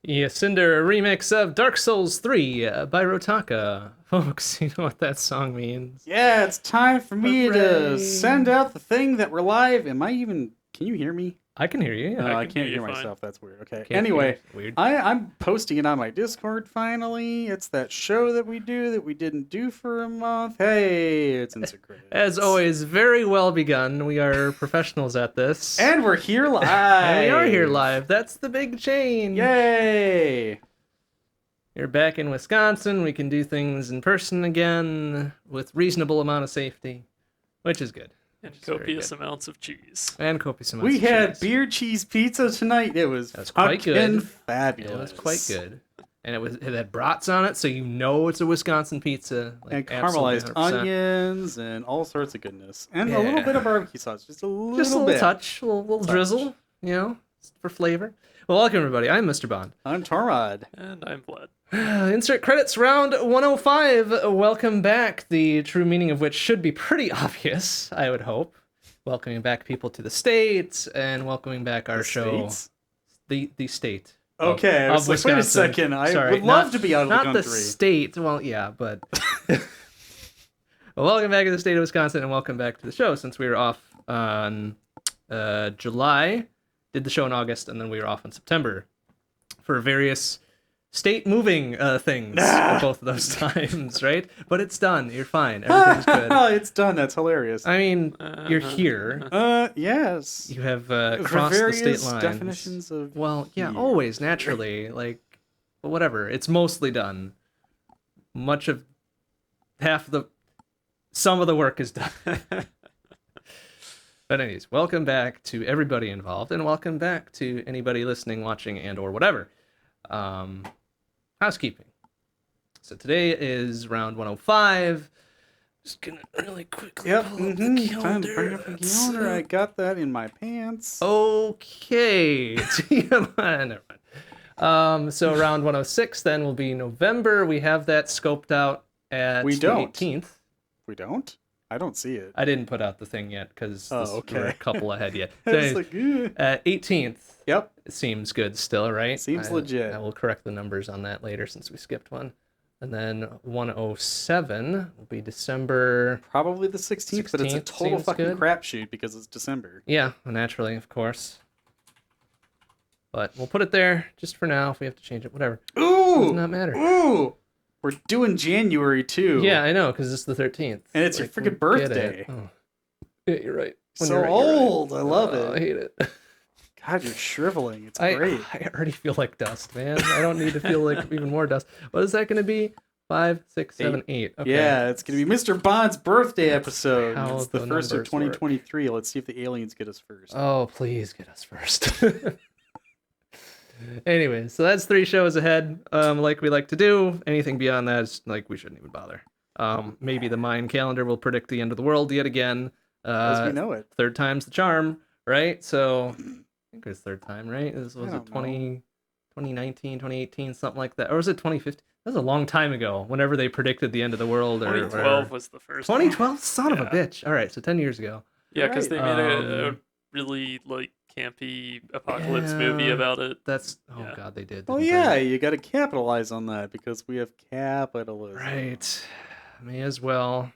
Cinder, a remix of Dark Souls 3 by Rotaka. Folks, you know what that song means. Yeah, it's time for me to Hooray. send out the thing that we're live. Can you hear me? I can hear you. No, Yeah. I can can't hear hear you fine. myself. That's weird. Okay. Can't Anyway, hear. Weird. I'm posting it on my Discord finally. It's that show that we do that we didn't do for a month. Hey, it's instant credits. As always, very well begun. We are professionals at this. And we're here live. And we are here live. That's the big change. Yay! You're back in Wisconsin. We can do things in person again with reasonable amount of safety, which is good. And Which is very copious good. amounts of cheese. And copious amounts We of had cheese. beer cheese pizza tonight. It was quite fucking good. fabulous. It was quite good. And it had brats on it, so you know it's a Wisconsin pizza. Like, And absolutely caramelized 100%. onions and all sorts of goodness. And a Yeah. little bit of barbecue sauce. Just a little Just a little bit. touch, a little drizzle, you know, for flavor. Well, welcome everybody. I'm Mr. I'm Tormod. And I'm Vlad. Bond. Insert credits round 105. Welcome back. The true meaning of which should be pretty obvious, I would hope. Welcoming back people to the States and welcoming back our The show. States? The state. of- Okay, I of was like, wait a Wisconsin. second. I Sorry, would love not- to be out of the Not country. the state. Well, yeah, but. Well, welcome back to the state of Wisconsin, and welcome back to the show. Since we were off on July, did the show in August, and then we were off in September for various state moving things at both of those times, right? But it's done. You're fine. Everything's good. It's done. That's hilarious. I mean, you're here. Yes. You have For crossed the various state lines. definitions of Well, yeah, years. always, naturally. Like, but whatever. It's mostly done. Much of some of the work is done. But anyways, welcome back to everybody involved, and welcome back to anybody listening, watching, and or whatever. Housekeeping. So today is round 105. Just gonna really quickly Yep. pull up the Time to calendar. bring up the calendar. I got that in my pants. Okay. Never mind. So round 106 then will be November. We have that scoped out at We the don't. 18th. We don't? I don't see it. I didn't put out the thing yet because Oh, okay. we're a couple ahead yet. I So was anyways, like, 18th yep. seems good still, right? Seems legit. I will correct the numbers on that later since we skipped one. And then 107 will be December. Probably the 16th, but it's a 16th total seems fucking good. crapshoot because it's December. Yeah, naturally, of course. But we'll put it there just for now. If we have to change it, whatever. Ooh! Does not matter. Ooh! We're doing January too. Yeah, I know, because it's the 13th. And it's your we freaking get it. birthday. Oh. Yeah, you're right. When So you're right, you're right. old. I love Oh, I it. hate it. God, you're shriveling. It's I great. already feel like dust, man. I don't need to feel like even more dust. What is that going to be? 5, 6, 7, 8. Okay. Yeah, it's going to be Mr. Bond's birthday episode. how It's the the first of numbers work. 2023. Let's see if the aliens get us first. Oh, please get us first. Anyway, so that's 3 shows ahead, like we like to do. Anything beyond that is like we shouldn't even bother. Maybe the Mayan calendar will predict the end of the world yet again. As we know it. Third time's the charm, right? So I think it was third time, right? This was I it don't know. 2019, 2018, something like that. Or was it 2015? That was a long time ago, whenever they predicted the end of the world. Or 2012 was the first one. 2012? Son of a Yeah. bitch. All right, so 10 years ago. Yeah, because they Right. made a Um, really like campy apocalypse yeah. movie about it. That's, oh Yeah. God, they did. Oh, didn't yeah, they? you got to capitalize on that because we have capitalism. Right. May as well.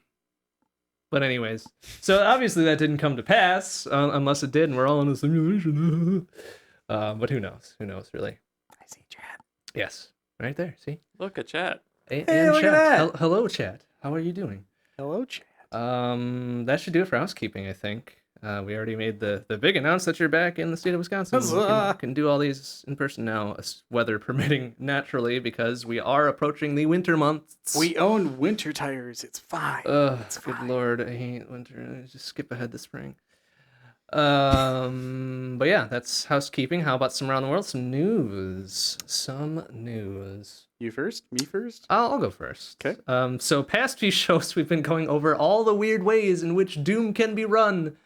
But anyways, so obviously that didn't come to pass, unless it did, and we're all in a simulation. But who knows? Who knows, really? I see chat. Yes, right there. See? Look, a chat. And look at chat. that. Hello, chat. How are you doing? Hello, chat. That should do it for housekeeping, I think. We already made the big announce that you're back in the state of Wisconsin. We Huzzah! can do all these in person now, weather permitting, naturally, because we are approaching the winter months. We own winter tires. It's fine. Ugh, It's good fine. lord, I hate winter. Just skip ahead to spring. But yeah, that's housekeeping. How about some around the world? Some news. You first? Me first? I'll go first. Okay. So past few shows we've been going over all the weird ways in which Doom can be run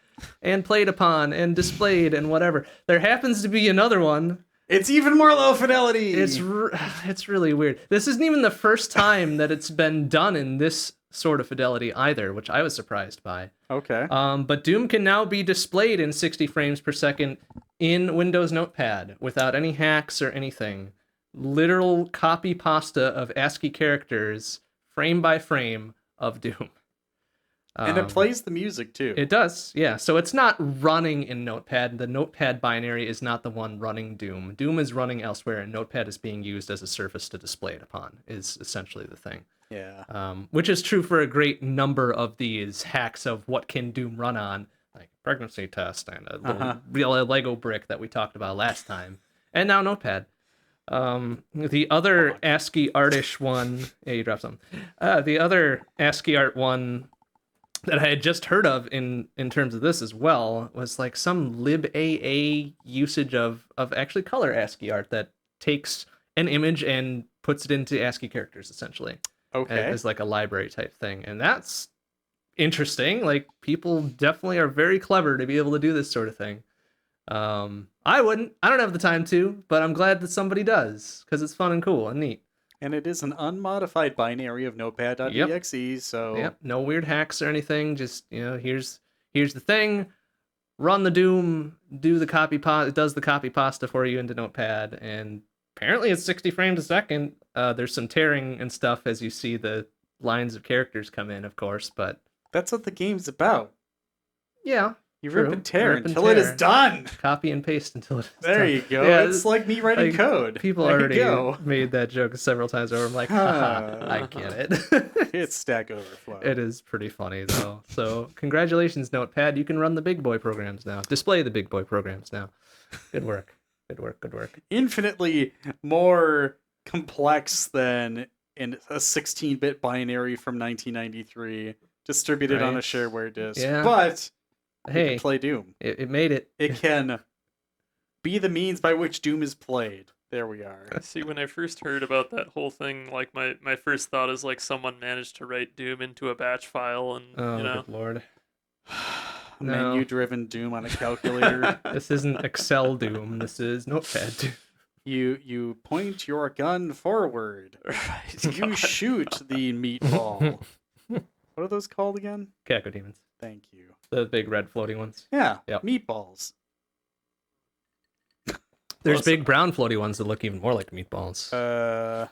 and played upon and displayed and whatever. There happens to be another one. It's even more low fidelity. It's really weird. This isn't even the first time that it's been done in this sort of fidelity either, which I was surprised by. Okay. But Doom can now be displayed in 60 frames per second in Windows Notepad without any hacks or anything. literal copy pasta of ASCII characters, frame by frame, of Doom. And it plays the music too. It does, yeah. So it's not running in Notepad. The Notepad binary is not the one running Doom. Doom is running elsewhere, and Notepad is being used as a surface to display it upon, is essentially the thing. Yeah. Which is true for a great number of these hacks of what can Doom run on, like pregnancy test and a little real Lego brick that we talked about last time, and now Notepad. The other ASCII artish one, yeah, you dropped some. The other ASCII art one that I had just heard of in terms of this as well was like some libAA usage of actually color ASCII art that takes an image and puts it into ASCII characters essentially. Okay. As like a library type thing, and that's interesting. Like people definitely are very clever to be able to do this sort of thing. I don't have the time to, but I'm glad that somebody does because it's fun and cool and neat. And it is an unmodified binary of notepad.exe, so Yep, no weird hacks or anything. Just, here's the thing. Run the Doom, do the copy pasta. It does the copy pasta for you into Notepad, and apparently it's 60 frames a second. There's some tearing and stuff as you see the lines of characters come in, of course, but that's what the game's about. yeah. You True. rip and tear Rip and until it tear. is done. Copy and paste until it is There done. you go. Yeah, it's like me writing like, code. People there already you go. made that joke several times over. I'm like, haha, I get it. It's Stack Overflow. It is pretty funny, though. So congratulations, Notepad. You can run the big boy programs now. Display the big boy programs now. Good work. Good work. Good work. Infinitely more complex than in a 16-bit binary from 1993 distributed on a Right. shareware disk. Yeah. But it Hey, can play Doom. it made it. It can be the means by which Doom is played. There we are. See, when I first heard about that whole thing, like my first thought is like someone managed to write Doom into a batch file, and Oh, you know, good lord. No. Menu-driven Doom on a calculator. This isn't Excel Doom. This is Notepad Doom. You point your gun forward. right? You shoot the meatball. What are those called again? Caco Demons. Thank you. The big red floating ones. Yeah, Yep. meatballs. There's Close big brown floaty ones that look even more like meatballs. I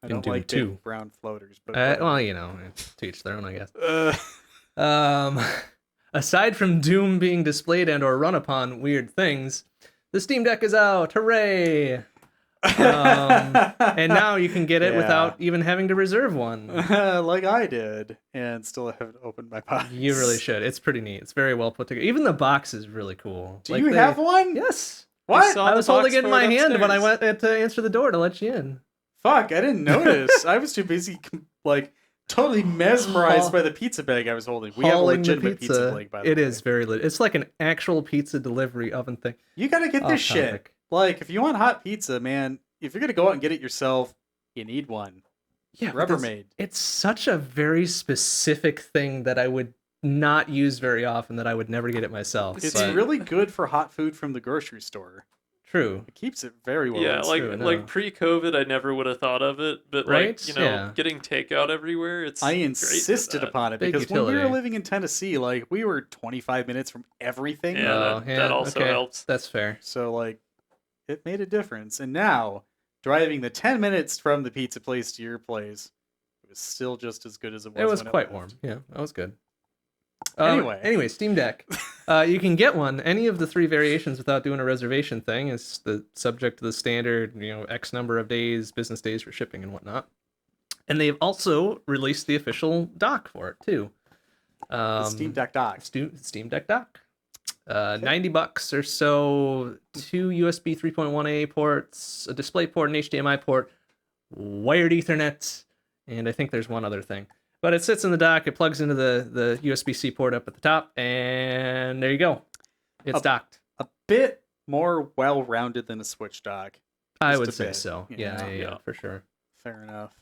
don't Doom like 2. big brown floaters, but Well, to each their own, I guess. Aside from Doom being displayed and or run upon weird things, the Steam Deck is out. Hooray! And now you can get it Yeah. without even having to reserve one. like I did, and still haven't opened my box. You really should. It's pretty neat. It's very well put together. Even the box is really cool. Do you have one? Yes. What? saw- I the was holding box it in my for it hand when I upstairs. went to answer the door to let you in. Fuck, I didn't notice. I was too busy, totally mesmerized by the pizza bag I was holding. We have a Hauling the legitimate pizza bag, by the way. It is very lit. It's like an actual pizza delivery oven thing. You gotta get this Off shit. topic. Like, if you want hot pizza, man, if you're gonna go out and get it yourself, you need one. Yeah, but Rubbermaid. it's such a very specific thing that I would not use very often, that I would never get it myself. It's but really good for hot food from the grocery store. true. It keeps it very well. Yeah, That's like true, I know. like pre-COVID, I never would have thought of it, but Right? like Yeah. getting takeout everywhere, it's I great for insisted that. upon it Big because when we were utility. living in Tennessee, like we were 25 minutes from everything. Yeah, that also helps. That's fair. So like it made a difference. And now driving the 10 minutes from the pizza place to your place, it was still just as good as it was. It was when quite left. warm. Yeah, that was good. Anyway. Steam Deck. You can get one, any of the 3 variations, without doing a reservation thing. It's the subject to the standard, X number of days, business days for shipping and whatnot. And they've also released the official dock for it too. The Steam Deck dock. Steam Deck dock. $90 or so. 2 USB 3.1A ports, a display port, an HDMI port, wired Ethernet, and I think there's one other thing. But it sits in the dock. It plugs into the USB-C port up at the top, and there you go. It's docked. A bit more well-rounded than a Switch dock. I Just would a say bit, so. you Yeah, know? yeah, for sure. Fair enough.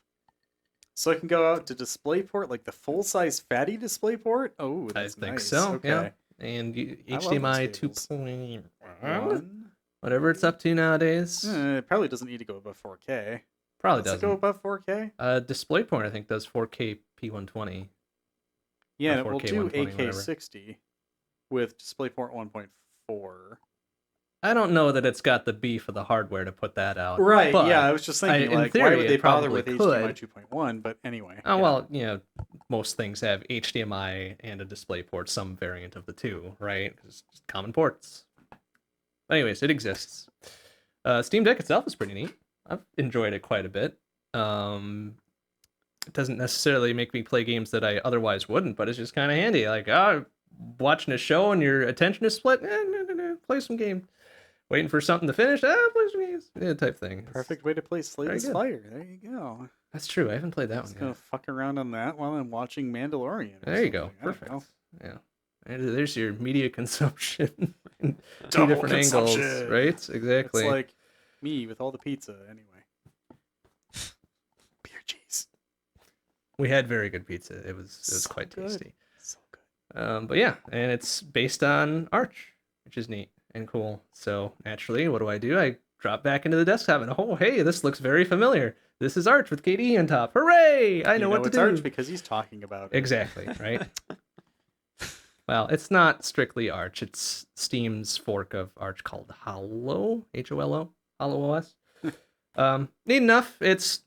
So I can go out to DisplayPort, like the full-size fatty DisplayPort? Oh, I that's think nice. so. Okay. Yeah. And I love HDMI those cables. 2.1, One. whatever it's up to nowadays. It probably doesn't need to go above 4K. Probably Does it go doesn't. above 4K? DisplayPort, I think, does 4K P120. Yeah, Or and it will 4K do 120, whatever. 8K60 with DisplayPort 1.4. I don't know that it's got the beef of the hardware to put that out. Right, but yeah, I was just thinking, in like, why theory, would it they bother probably with HDMI could. 2.1? But anyway. Oh, yeah. well, most things have HDMI and a display port, some variant of the two, right? It's just common ports. But anyways, it exists. Steam Deck itself is pretty neat. I've enjoyed it quite a bit. It doesn't necessarily make me play games that I otherwise wouldn't, but it's just kind of handy. Like, watching a show and your attention is split, play some game. Waiting for something to finish, play some games. Yeah, type thing. It's Perfect way to play Slay very This good. Fire. There you go. That's true. I haven't played that Just one gonna yet. fuck around on that while I'm watching Mandalorian. or There you go. something. I don't Perfect. know. Yeah. And there's your media consumption in two Double different angles, consumption. right? Exactly. It's like me with all the pizza, anyway. Beer cheese. We had very good pizza. It was So quite good. tasty. So good. But yeah, and it's based on Arch, which is neat and cool. So naturally, what do? I drop back into the desktop and hey, this looks very familiar. This is Arch with KDE on top. Hooray! I know what to it's do. Arch because he's talking about it. Exactly, right? Well, it's not strictly Arch. It's Steam's fork of Arch called Hollow, Hollo, Hollow OS. Neat enough. It's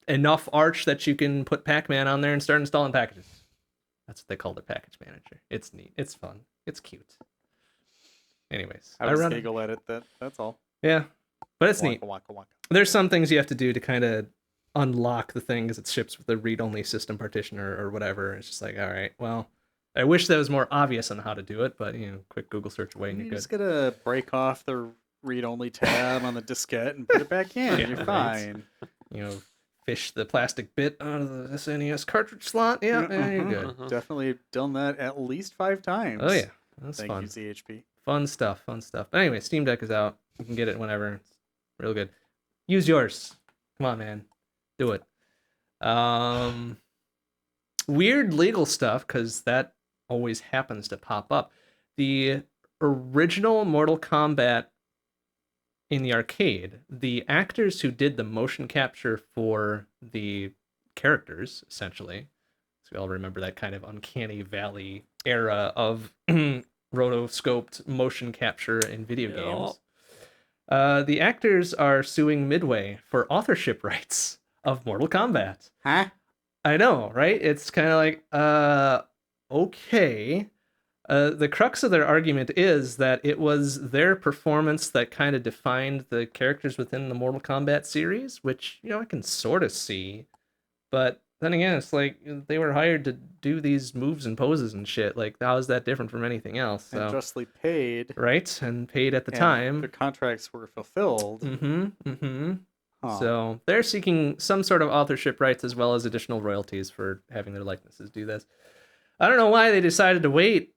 enough Arch that you can put Pac-Man on there and start installing packages. That's what they call the package manager. It's neat. It's fun. It's cute. Anyways, I was run it. giggle at it. That's all. Yeah, but it's neat. Waka, waka. There's some things you have to do to kind of unlock the thing as it ships with the read-only system partition or whatever. It's just like, all right, well, I wish that was more obvious on how to do it, but quick Google search away and You you're good. just gotta break off the read-only tab on the diskette and put it back in. Yeah, You're right. fine. Fish the plastic bit out of the SNES cartridge slot. Yeah, you're good. Uh-huh. Definitely done that at least 5 times. Oh yeah, that's Thank fun. you, CHP. Fun stuff. But anyway, Steam Deck is out. You can get it whenever. It's real good. Use yours. Come on, man. Do it. Weird legal stuff, because that always happens to pop up. The original Mortal Kombat in the arcade, the actors who did the motion capture for the characters, essentially, so we all remember that kind of uncanny valley era of rotoscoped motion capture in video games. The actors are suing Midway for authorship rights of Mortal Kombat. Huh? I know, right? It's kind of like, okay. The crux of their argument is that it was their performance that kind of defined the characters within the Mortal Kombat series, which, I can sort of see. But then again, it's like they were hired to do these moves and poses and shit. Like, how is that different from anything else? So, And justly paid. right? And paid at the and time. Their contracts were fulfilled. Huh. So they're seeking some sort of authorship rights as well as additional royalties for having their likenesses do this. I don't know why they decided to wait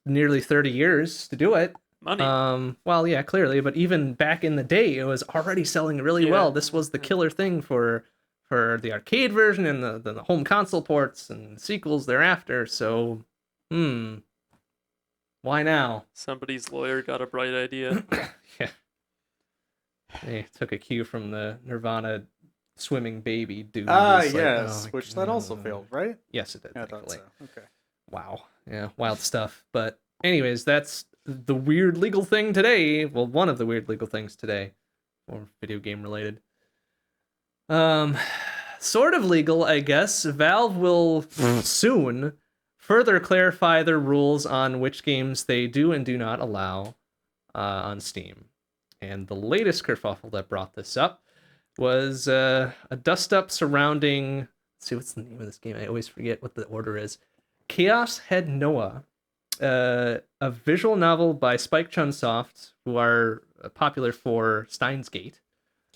nearly 30 years to do it. Money. Well, yeah, clearly, but even back in the day, it was already selling really well. This was the killer thing for the arcade version and the home console ports and sequels thereafter. So, why now? Somebody's lawyer got a bright idea. Yeah. They took a cue from the Nirvana swimming baby dude. Yes, oh, which that also failed, right? Yes, it did. Yeah, I thought thankfully. so. Okay. Wow. Yeah, wild stuff. But anyways, that's the weird legal thing today. Well, one of the weird legal things today, or video game related. Sort of legal, I guess. Valve will soon further clarify their rules on which games they do and do not allow on Steam. And the latest kerfuffle that brought this up was a dust-up surrounding... Let's see, what's the name of this game? I always forget what the order is. Chaos Head Noah, a visual novel by Spike Chunsoft, who are popular for Steins Gate.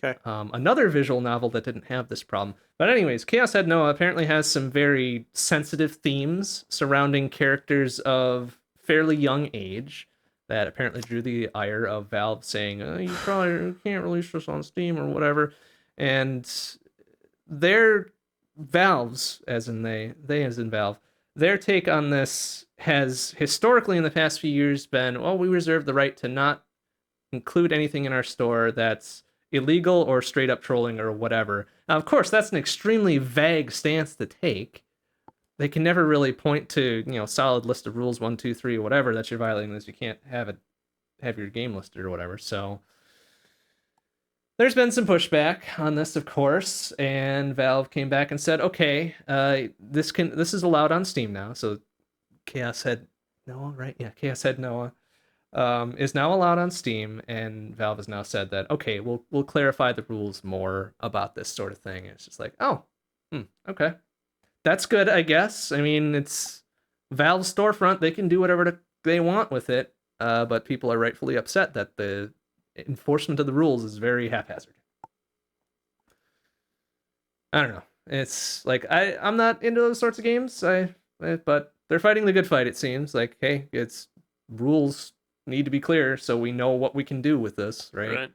Okay. Another visual novel that didn't have this problem. But anyways, Chaos Head Noah apparently has some very sensitive themes surrounding characters of fairly young age that apparently drew the ire of Valve, saying, you probably can't release this on Steam or whatever. And their Valve's, as in they as in Valve, their take on this has historically in the past few years been, well, we reserve the right to not include anything in our store that's illegal or straight up trolling or whatever. Now, of course, that's an extremely vague stance to take. They can never really point to, solid list of rules, 1, 2, 3, whatever, that you're violating this. You can't have it have your game listed or whatever. So there's been some pushback on this, of course, and Valve came back and said, okay, this is allowed on Steam now. So Chaos Head Noah, right? Yeah, Chaos Head Noah is now allowed on Steam, and Valve has now said that, okay, we'll clarify the rules more about this sort of thing. And it's just like, oh, okay, that's good, I guess. I mean, it's Valve's storefront; they can do whatever they want with it. But people are rightfully upset that the enforcement of the rules is very haphazard. I don't know. It's like I'm not into those sorts of games. But they're fighting the good fight. It seems like, hey, it's rules need to be clear so we know what we can do with this, right?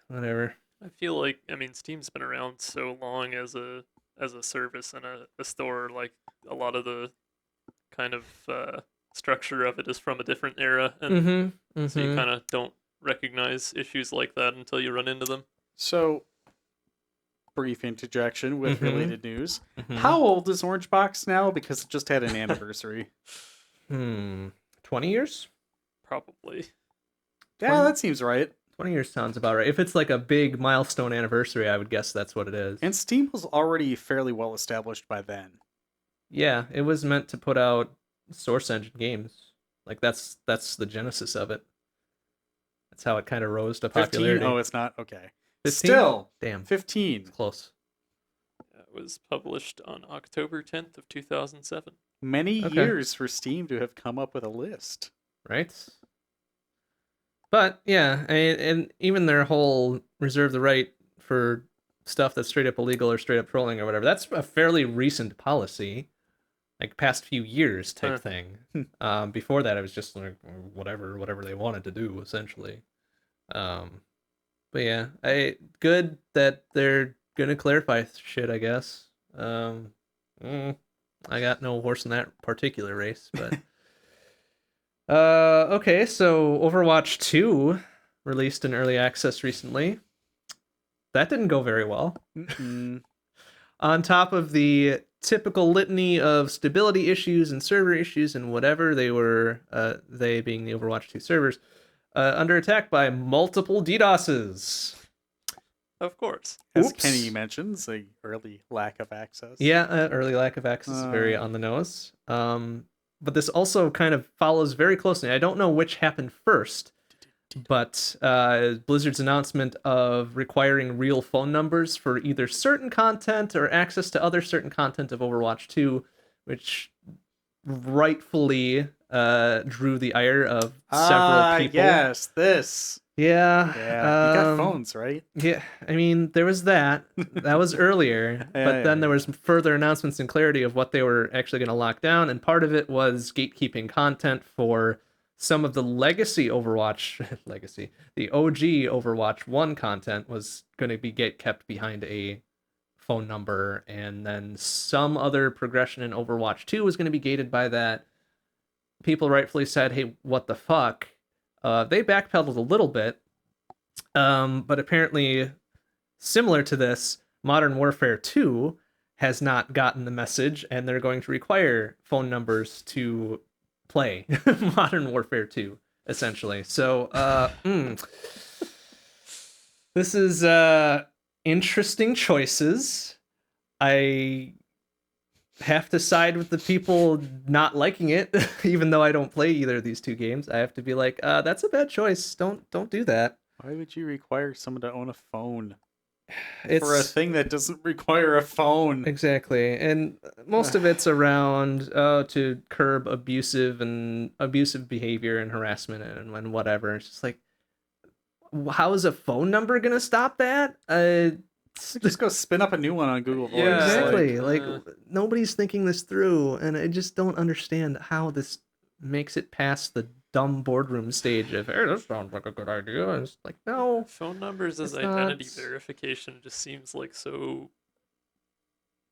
Whatever. I feel like, I mean, Steam's been around so long as a service and a store. Like, a lot of the kind of structure of it is from a different era, and so you kind of don't recognize issues like that until you run into them. So, brief interjection with related news. How old is Orange Box now? Because it just had an anniversary. 20 years? Probably. Yeah, that seems right. 20 years sounds about right. If it's like a big milestone anniversary, I would guess that's what it is. And Steam was already fairly well established by then. Yeah, it was meant to put out Source Engine games. Like that's the genesis of it. That's how it kind of rose to 15? popularity. Oh, it's not? Okay. 15? Still, Damn. 15. It's close. It was published on October 10th of 2007. Many years for Steam to have come up with a list. Right? But yeah, and even their whole reserve the right for stuff that's straight up illegal or straight up trolling or whatever, that's a fairly recent policy, like past few years type thing. Before that, it was just like whatever they wanted to do, essentially. But yeah, good that they're gonna clarify shit, I guess. I got no horse in that particular race, but okay, so Overwatch 2 released in early access recently. That didn't go very well. On top of the typical litany of stability issues and server issues and whatever, they being the Overwatch 2 servers, under attack by multiple DDoSes. Of course. As Kenny mentions, the early lack of access. Yeah, early lack of access is very on the nose. But this also kind of follows very closely. I don't know which happened first, but Blizzard's announcement of requiring real phone numbers for either certain content or access to other certain content of Overwatch 2, which rightfully drew the ire of several people. Yes, this. Yeah. Yeah, you got phones, right? Yeah, I mean, there was that. That was earlier. But then there was further announcements and clarity of what they were actually going to lock down. And part of it was gatekeeping content for some of the legacy Overwatch, the OG Overwatch 1 content was going to be kept behind a phone number. And then some other progression in Overwatch 2 was going to be gated by that. People rightfully said, hey, what the fuck? They backpedaled a little bit, but apparently, similar to this, Modern Warfare 2 has not gotten the message, and they're going to require phone numbers to play Modern Warfare 2, essentially. So, this is interesting choices. I have to side with the people not liking it, even though I don't play either of these two games. I have to be like, that's a bad choice. Don't do that. Why would you require someone to own a phone It's for a thing that doesn't require a phone? Exactly, and most of it's around to curb abusive behavior and harassment and whatever. It's just like, how is a phone number gonna stop that? Just go spin up a new one on Google Voice. Yeah, exactly. Like nobody's thinking this through, and I just don't understand how this makes it past the dumb boardroom stage of, hey, this sounds like a good idea. And it's like, no. Phone numbers as identity verification just seems like so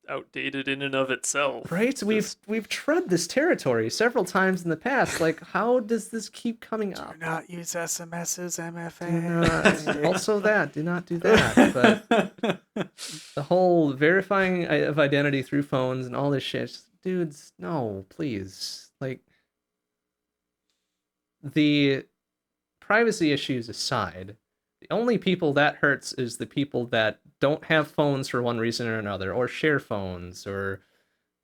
outdated in and of itself. Right? We've tread this territory several times in the past. Like, how does this keep coming up? Do not use SMSs, MFA. Also that. Do not do that. But the whole verifying of identity through phones and all this shit, dudes, no, please. Like, the privacy issues aside, the only people that hurts is the people that don't have phones for one reason or another, or share phones, or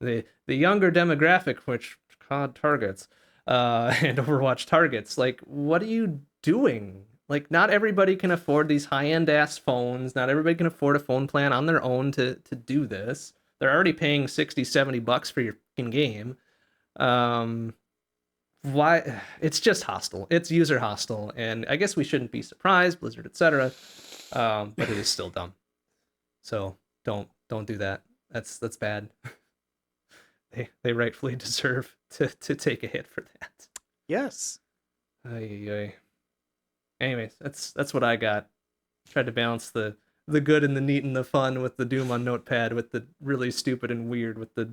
the younger demographic, which COD targets, and Overwatch targets. Like, what are you doing? Like, not everybody can afford these high-end ass phones. Not everybody can afford a phone plan on their own to do this. They're already paying 60, $70 for your fucking game. Why? It's just hostile. It's user hostile, and I guess we shouldn't be surprised, Blizzard, etc. But it is still dumb. So don't do that. That's bad. They rightfully deserve to take a hit for that. Yes. Ay. Anyways, that's what I got. Tried to balance the good and the neat and the fun with the Doom on Notepad, with the really stupid and weird with the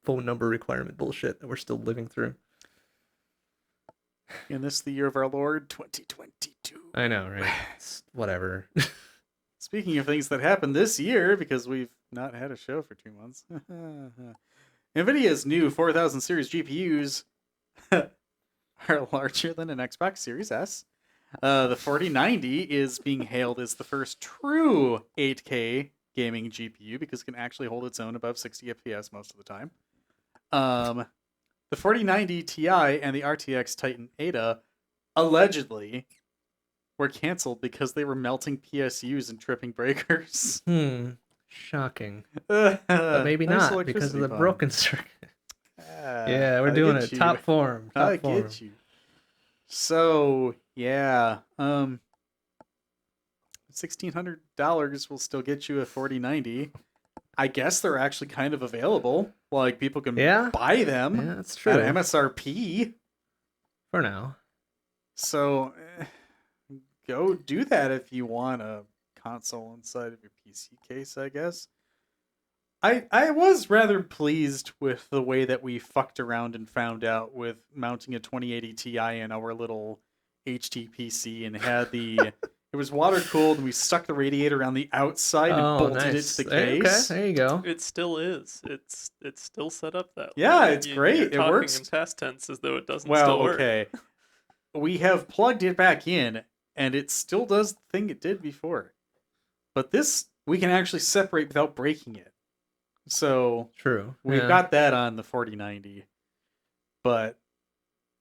phone number requirement bullshit that we're still living through. In this, the year of our Lord, 2022. I know, right? It's whatever. Speaking of things that happened this year, because we've not had a show for 2 months, NVIDIA's new 4000 series GPUs are larger than an Xbox Series S. The 4090 is being hailed as the first true 8K gaming GPU because it can actually hold its own above 60 FPS most of the time. The 4090 Ti and the RTX Titan Ada allegedly were canceled because they were melting PSUs and tripping breakers. Shocking. But maybe Nice not because of the electricity broken circuit. Yeah, we're doing it. Top form. I Top form. get you. So, yeah. $1,600 will still get you a 4090. I guess they're actually kind of available. Like, people can buy them Yeah, that's true. at MSRP. For now. So, go do that if you want a console inside of your PC case, I guess. I was rather pleased with the way that we fucked around and found out with mounting a 2080 Ti in our little HTPC and had the... It was water cooled, and we stuck the radiator on the outside and bolted it to the case. Okay, there you go. It still is. It's still set up that way. Yeah, it's great. You're It talking works. in past tense as though it doesn't Well, still work. okay. We have plugged it back in, and it still does the thing it did before. But this, we can actually separate without breaking it. So True. we've got that on the 4090. But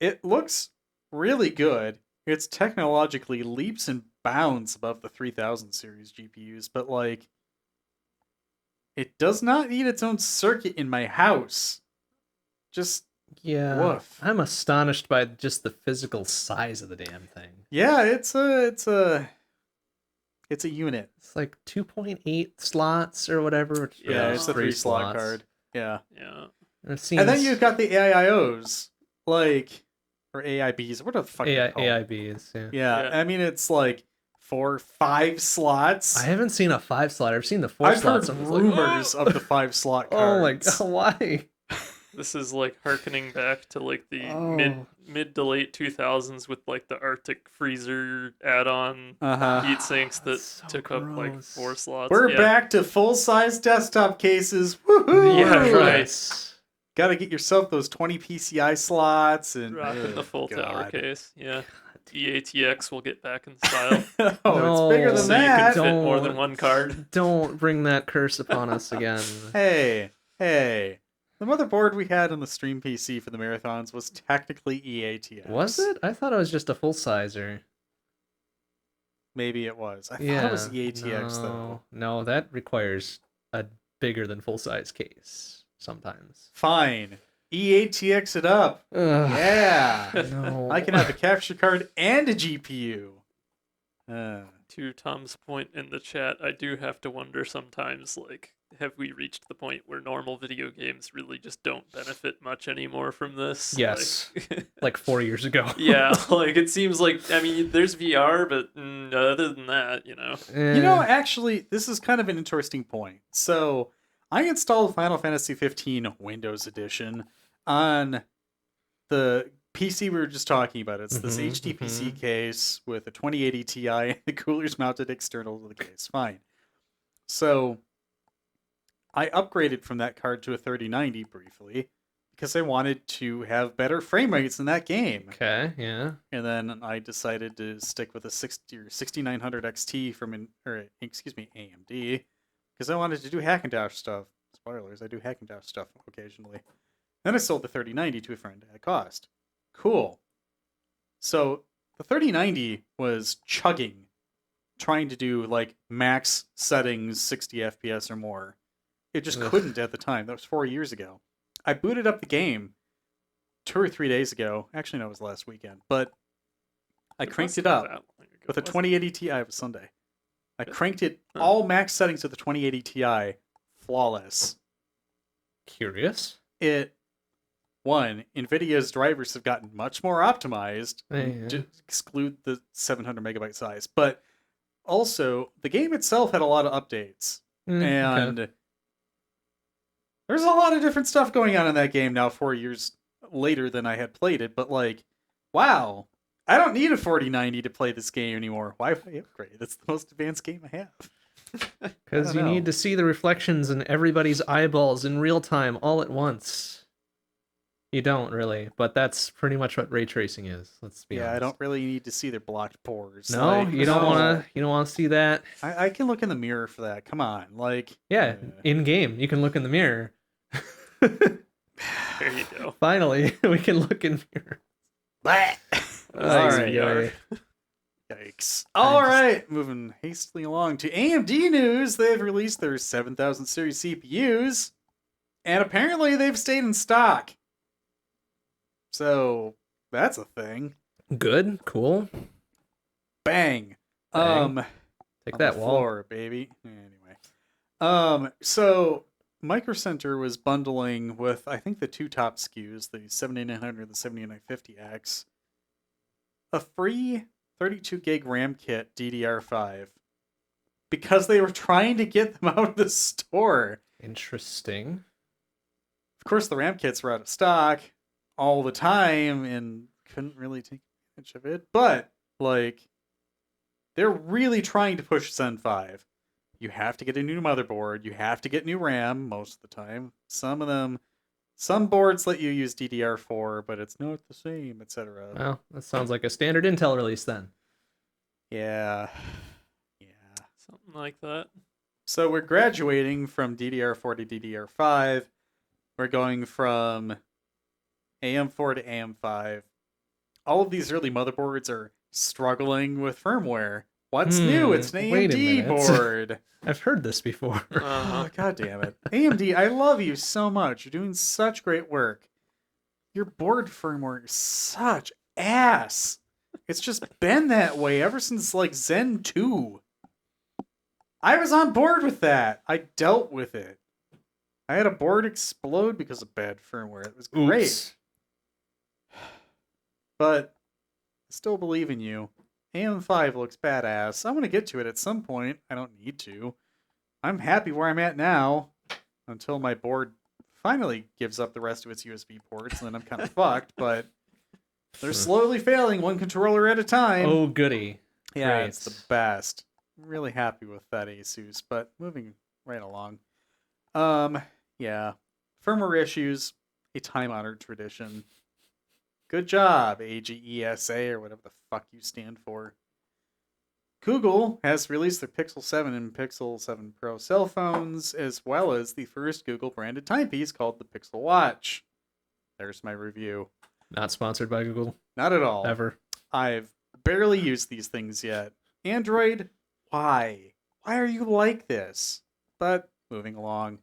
it looks really good. It's technologically leaps and bounds above the 3000 series GPUs, but like, it does not need its own circuit in my house. Just woof. I'm astonished by just the physical size of the damn thing. Yeah, it's a unit. It's like 2.8 slots or whatever. Which It's a 3 slot slots. card. Yeah. Yeah. And it seems And then you've got the AIOs, like, or AIBs, what the fuck are they called? AIBs. Yeah. Yeah, I mean, it's like 4, 5 slots. I haven't seen a 5 slot. I've seen the 4 I've slots. heard and I was rumors of the 5 slot like, oh my cards. god, why? This is like harkening back to like the Oh. mid to late 2000s with like the Arctic freezer add-on Uh-huh. heat sinks that That's so took up like gross. 4 slots. We're Yeah. back to full-size desktop cases. Woohoo! Yeah, right. Yes. Gotta get yourself those 20 PCI slots and Rocking the full tower God. case. Yeah. EATX will get back in style. Oh, No. it's bigger than So you that. can fit more Don't. than one card. Don't bring that curse upon us again. Hey. The motherboard we had on the stream PC for the marathons was technically EATX. Was it? I thought it was just a full sizer. Maybe it was. I thought it was EATX no, though. No, that requires a bigger than full size case sometimes. Fine. EATX it up. Ugh, Yeah. no. I can have a capture card and a GPU. To Tom's point in the chat, I do have to wonder sometimes, like, have we reached the point where normal video games really just don't benefit much anymore from this? Yes. Like, Like 4 years ago. yeah, like, it seems like, I mean, there's VR, but other than that, you know. You know, actually, this is kind of an interesting point. So, I installed Final Fantasy 15 Windows Edition on the PC we were just talking about. It's this HTPC case with a 2080 Ti and the coolers mounted external to the case. Fine. So, I upgraded from that card to a 3090 briefly because I wanted to have better frame rates in that game. Okay, yeah. And then I decided to stick with a 6900 XT AMD, because I wanted to do hack and dash stuff. Spoilers, I do hack and dash stuff occasionally. Then I sold the 3090 to a friend at cost. Cool. So the 3090 was chugging, trying to do like max settings 60 FPS or more. It just couldn't at the time. That was 4 years ago. I booted up the game 2 or 3 days ago. Actually, no, it was last weekend. But I cranked it up with a 2080 Ti. It was Sunday. I cranked it all max settings with the 2080 Ti. Flawless. Curious. NVIDIA's drivers have gotten much more optimized, Yeah. to exclude the 700 megabyte size. But also, the game itself had a lot of updates. And there's a lot of different stuff going on in that game now 4 years later than I had played it. But like, wow, I don't need a 4090 to play this game anymore. Why would I upgrade? That's the most advanced game I have. Because you need to see the reflections in everybody's eyeballs in real time all at once. You don't really, but that's pretty much what ray tracing is. Let's be honest. I don't really need to see their blocked pores. No, Like, you don't want to. You don't want to see that. I can look in the mirror for that. Come on, like. Yeah, in game, you can look in the mirror. There you go. Finally, we can look in mirror. All right. VR. Yikes. All right, moving hastily along to AMD news. They've released their 7000 series CPUs, and apparently they've stayed in stock. So that's a thing. Good, cool. Bang. Bang. Take on that the wall. floor, baby. Anyway. So Micro Center was bundling with, I think, the two top SKUs, the 7900 and the 7950X, a free 32 gig RAM kit DDR5 because they were trying to get them out of the store. Interesting. Of course, the RAM kits were out of stock all the time and couldn't really take advantage of it. But, like, they're really trying to push Zen 5. You have to get a new motherboard. You have to get new RAM most of the time. Some boards let you use DDR4, but it's not the same, etc. Well, that sounds like a standard Intel release then. Yeah. Something like that. So we're graduating from DDR4 to DDR5. We're going from AM4 to AM5. All of these early motherboards are struggling with firmware. What's new? It's an wait a AMD minute. board. I've heard this before. Oh, God damn it. AMD, I love you so much. You're doing such great work. Your board firmware is such ass. It's just been that way ever since, like, Zen 2. I was on board with that. I dealt with it. I had a board explode because of bad firmware. It was great. Oops. But I still believe in you. AM5 looks badass. I want to get to it at some point. I don't need to. I'm happy where I'm at now until my board finally gives up the rest of its USB ports, and then I'm kind of fucked, but they're slowly failing one controller at a time. Oh, goody. yeah, great. it's the best. I'm really happy with that Asus, but moving right along. Yeah. Firmware issues, a time-honored tradition. Good job, AGESA, or whatever the fuck you stand for. Google has released their Pixel 7 and Pixel 7 Pro cell phones, as well as the first Google-branded timepiece called the Pixel Watch. There's my review. Not sponsored by Google. Not at all. Ever. I've barely used these things yet. Android, why? Why are you like this? But moving along.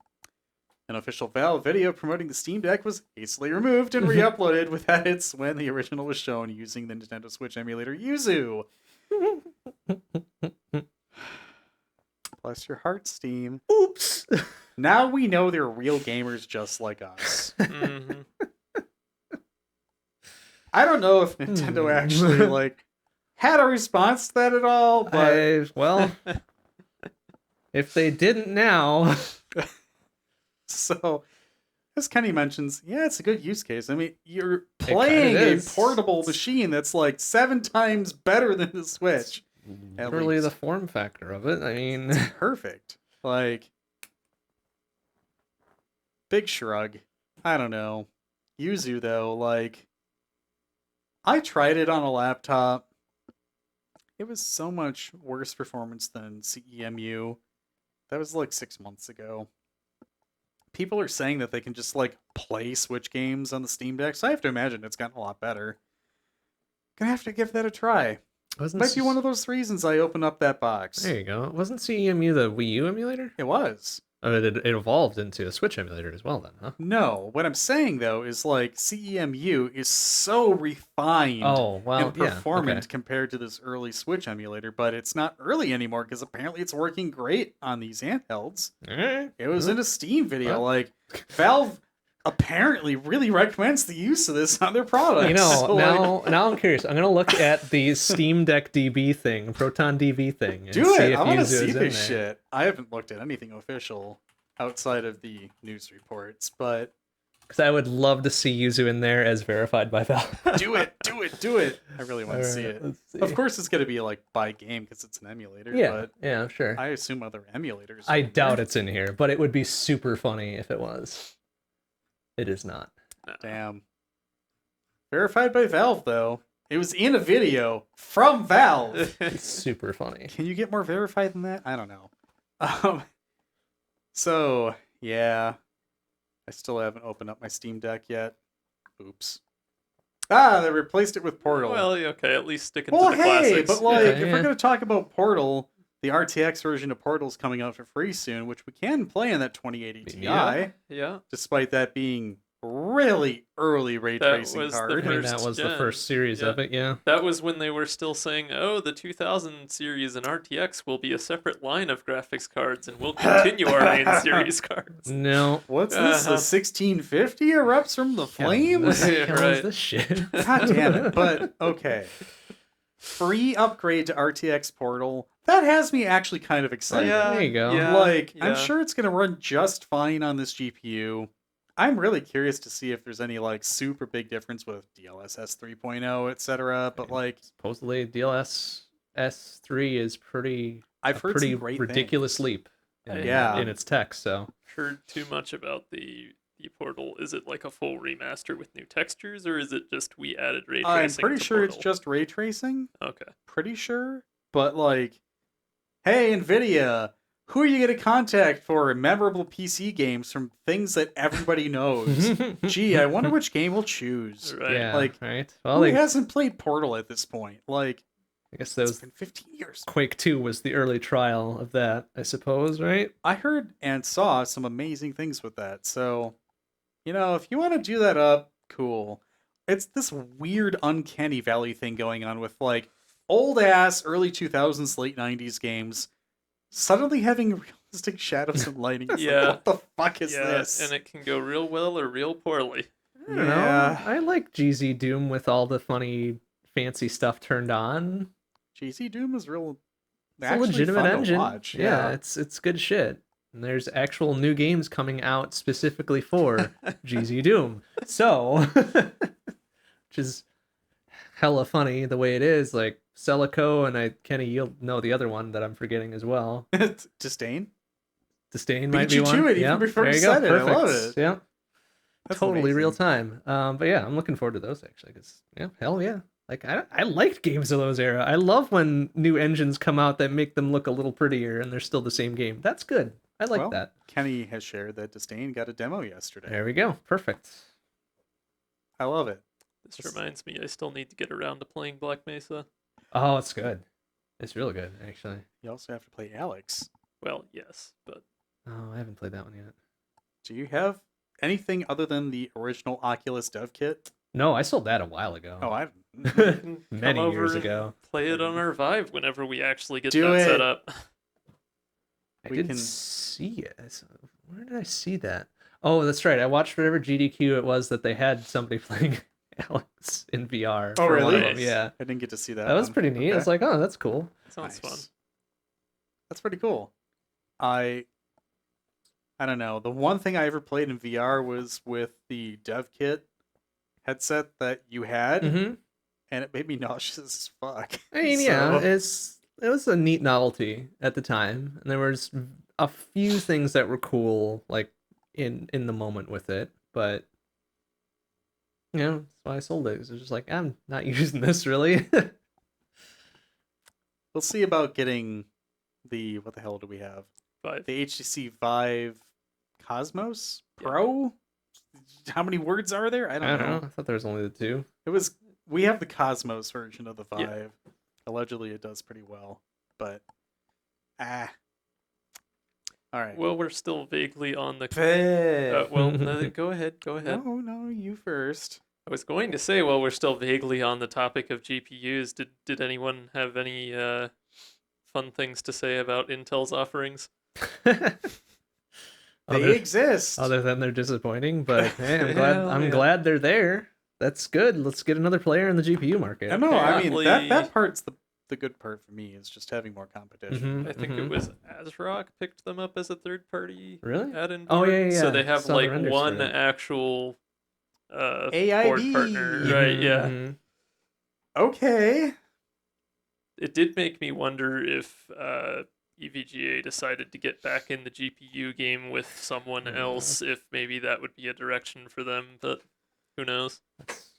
An official Valve video promoting the Steam Deck was hastily removed and re-uploaded with edits when the original was shown using the Nintendo Switch emulator Yuzu. Bless your heart, Steam. Oops. Now we know they're real gamers just like us. Mm-hmm. I don't know if Nintendo actually had a response to that at all, but Well, if they didn't now. so, as Kenny mentions, yeah, it's a good use case. I mean, you're playing a is. portable machine that's like 7 times better than the Switch. At Literally the least. form factor of it. I mean, Perfect. Like, big shrug. I don't know. Yuzu though, like I tried it on a laptop. It was so much worse performance than CEMU. That was like 6 months ago. People are saying that they can just like play Switch games on the Steam Deck, so I have to imagine it's gotten a lot better. Gonna have to give that a try. Wasn't Might be one of those reasons I open up that box. There you go. Wasn't CEMU the Wii U emulator? It was. Oh, it evolved into a Switch emulator as well then, huh? No, what I'm saying though is like CEMU is so refined Oh, well, and performant yeah. Okay. compared to this early Switch emulator, but it's not early anymore because apparently it's working great on these handhelds. All right. It was in a Steam video. Well. Like Valve apparently really recommends the use of this on their products. You know, So, like, now I'm curious. I'm gonna look at the Steam Deck DB thing, Proton DB thing, and do see it. if I want to Yuzu see is in this there. shit. I haven't looked at anything official outside of the news reports, but Because I would love to see Yuzu in there as verified by Valve. do it. I really want to see Alright, it. let's see. Of course, it's going to be like by game because it's an emulator. Yeah, But yeah, I'm sure. I assume other emulators. I are in doubt there. it's in here, but it would be super funny if it was. It is not. Damn. Verified by Valve, though. It was in a video from Valve. It's super funny. Can you get more verified than that? I don't know. So, yeah. I still haven't opened up my Steam Deck yet. Oops. Ah, they replaced it with Portal. Well, okay, at least sticking Well, to the hey, classics. but like, Yeah, if yeah. we're going to talk about Portal, the RTX version of Portal's coming out for free soon, which we can play in that 2080 Ti, Yeah. despite that being really early ray That tracing was the card. I mean, that First was the gen. first series Yeah. of it, yeah. That was when they were still saying, "Oh, the 2000 series and RTX will be a separate line of graphics cards, and we'll continue our main series cards." No. What's this? A Uh-huh. 1650 erupts from the What flames? the Yeah, hell is right. this shit? God damn it. But okay. Free upgrade to RTX Portal. That has me actually kind of excited. There you go. Like, yeah. I'm sure it's going to run just fine on this GPU. I'm really curious to see if there's any like super big difference with DLSS 3.0, etc. But like, Supposedly DLS S3 is I've heard pretty some great ridiculous things. leap in, Yeah. in its tech, so Heard too much about the Portal. Is it like a full remaster with new textures, or is it just we added ray tracing? I'm pretty to sure it's Portal? just ray tracing. Okay. Pretty sure. But like, hey, NVIDIA, who are you going to contact for memorable PC games from things that everybody knows? Gee, I wonder which game we'll choose. Right. yeah, like, right. Well, Who they, hasn't played Portal at this point? Like, I guess it's those been 15 years. Quake 2 was the early trial of that, I suppose, right? I heard and saw some amazing things with that. So, you know, if you want to do that up, cool. It's this weird uncanny valley thing going on with like old ass early 2000s, late 90s games suddenly having realistic shadows and lighting. It's Yeah. like, what the fuck is yeah, this? and it can go real well or real poorly. I don't Yeah. know. I like GZ Doom with all the funny, fancy stuff turned on. GC Doom is real. It's a actually legitimate fun to engine. watch, Yeah, it's good shit. And there's actual new games coming out specifically for GZ Doom. So, which is hella funny the way it is. Like Celico and Kenny, you'll know the other one that I'm forgetting as well. Disdain. Disdain Beat might be you one. to it even Yep, before there you you go. said it. I love Perfect. it. Yeah, That's totally real amazing. time. But yeah, I'm looking forward to those actually. Cause yeah, hell yeah. Like I liked games of those era. I love when new engines come out that make them look a little prettier and they're still the same game. That's good. I like Well, that. Kenny has shared that Disdain got a demo yesterday. There we go. Perfect. I love it. This reminds me, I still need to get around to playing Black Mesa. Oh, it's good. It's really good, actually. You also have to play Alex. Well, yes, but Oh, I haven't played that one yet. Do you have anything other than the original Oculus dev kit? No, I sold that a while ago. Oh, I come Many over years and ago. play it on our Vive whenever we actually get Do that it. set up. I We didn't can- see it. Where did I see that? Oh, that's right. I watched whatever GDQ it was that they had somebody playing Alex in VR. Oh, for one of really? them. Yeah. I didn't get to see that. That was one. pretty neat. I was Okay. like, oh, that's cool. Sounds fun. That's pretty cool. I don't know. The one thing I ever played in VR was with the dev kit headset that you had, Mm-hmm. and it made me nauseous as fuck. I mean, yeah, So- it was a neat novelty at the time, and there was a few things that were cool, like in the moment with it. But You know, that's why I sold it. It's just like, I'm not using this really. We'll see about getting the, what the hell do we have? 5. The HTC Vive Cosmos Yeah. Pro? How many words are there? I I don't don't know. know. I thought there was only the two. We have the Cosmos version of the Vive. Yeah. Allegedly it does pretty well. But alright. Well, we're still vaguely on the. Go ahead. Go ahead. No, you first. I was going to say, while we're still vaguely on the topic of GPUs, did anyone have any fun things to say about Intel's offerings? They exist. Other than they're disappointing, but hey, Hell I'm yeah. glad they're there. That's good. Let's get another player in the GPU market. I know. I mean, that Apparently- part's the good part for me is just having more competition. Mhm. I think it was ASRock picked them up as a third party Really? add-in Oh, board. yeah. So they have Saw the like renders for one that. actual board AIB. partner, right? Yeah. Mhm. Okay. It did make me wonder if EVGA decided to get back in the GPU game with someone Yeah. else, if maybe that would be a direction for them, but who knows? That's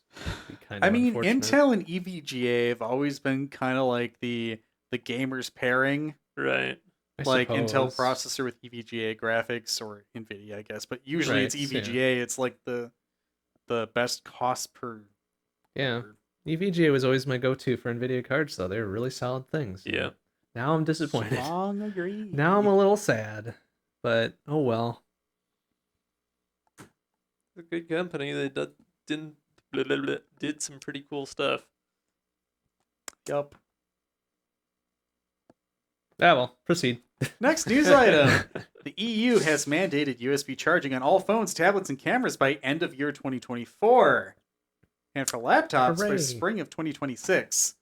be kind I of mean, unfortunate. Intel and EVGA have always been kind of like the gamers pairing, Right. I like Intel suppose. processor with EVGA graphics or NVIDIA, I guess. But usually it's Right, yeah. EVGA. It's like the best cost per. Yeah. EVGA was always my go-to for NVIDIA cards, though. They were really solid things. Yeah. Now I'm disappointed. Strong agree. Now I'm a little sad, but oh well. A good company. They did some pretty cool stuff. Yup. Ah, well, proceed. Next news item. The EU has mandated USB charging on all phones, tablets, and cameras by end of year 2024. And for laptops by Hooray. spring of 2026.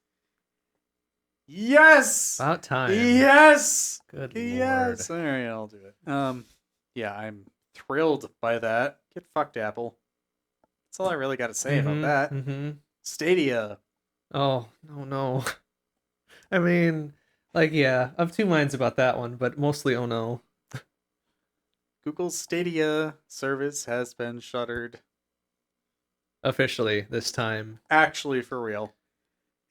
Yes! About time. Yes! Good Yes! lord. Alright, I'll do it. Yeah, I'm thrilled by that. Get fucked, Apple. That's all I really got to say about that. Mm-hmm. Stadia. Oh, no. I mean, like, yeah, I have two minds about that one, but mostly oh no. Google's Stadia service has been shuttered. Officially this time. Actually, for real.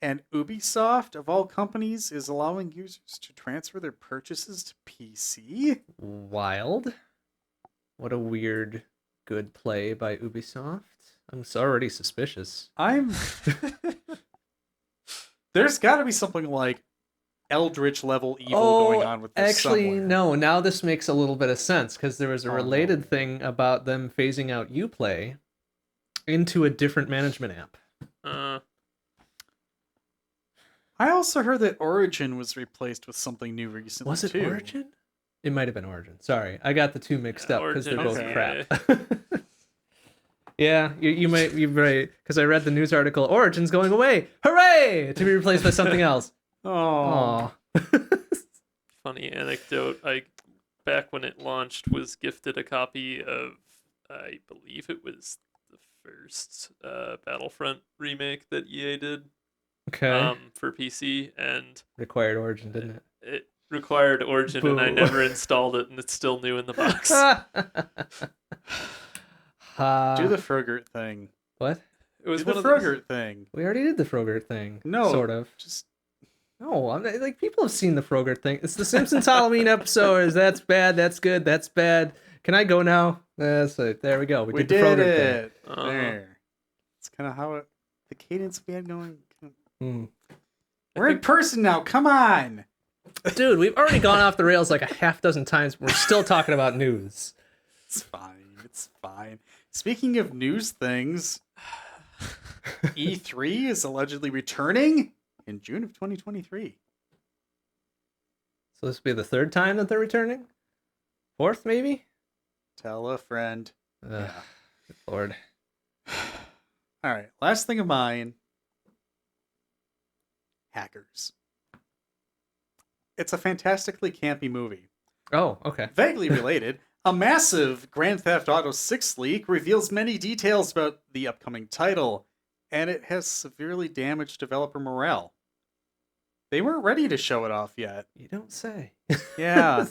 And Ubisoft, of all companies, is allowing users to transfer their purchases to PC? Wild. What a weird good play by Ubisoft. I'm already suspicious. There's got to be something like Eldritch level evil going on with this actually, somewhere. no. Now this makes a little bit of sense because there was a Oh, related no. thing about them phasing out Uplay into a different management app. I also heard that Origin was replaced with something new recently, Was it too. Origin? It might have been Origin. Sorry, I got the two mixed up because they're both Origin, crap. Yeah, you're right because I read the news article. Origin's going away. Hooray! To be replaced by something else. Oh. Aw. Funny anecdote. I back when it launched was gifted a copy of, I believe it was the first Battlefront remake that EA did Okay. for PC, and Required Origin, didn't it? it required Origin, and I Boo. never installed it, and it's still new in the box. Do the Frogurt thing. What? It was Do the one of those- Frogurt thing. We already did the Frogurt thing. No. Sort of. Just No, I'm not, like people have seen the Frogurt thing. It's the Simpsons Halloween episode. That's bad. That's good. That's bad. Can I go now? That's it. There we go. We did the Frogurt it. Uh-huh. There. It's kind of how the cadence we had going. thing. We're in person now. Come on. Dude, we've already gone off the rails like a half dozen times. We're still talking about news. It's fine. It's fine. Speaking of news things, E3 is allegedly returning in June of 2023. So this will be the third time that they're returning? Fourth, maybe? Tell a friend. Ugh, good Lord. All right. Last thing of mine. Hackers. It's a fantastically campy movie. Oh, okay. Vaguely related, a massive Grand Theft Auto 6 leak reveals many details about the upcoming title, and it has severely damaged developer morale. They weren't ready to show it off yet. You don't say. Yeah.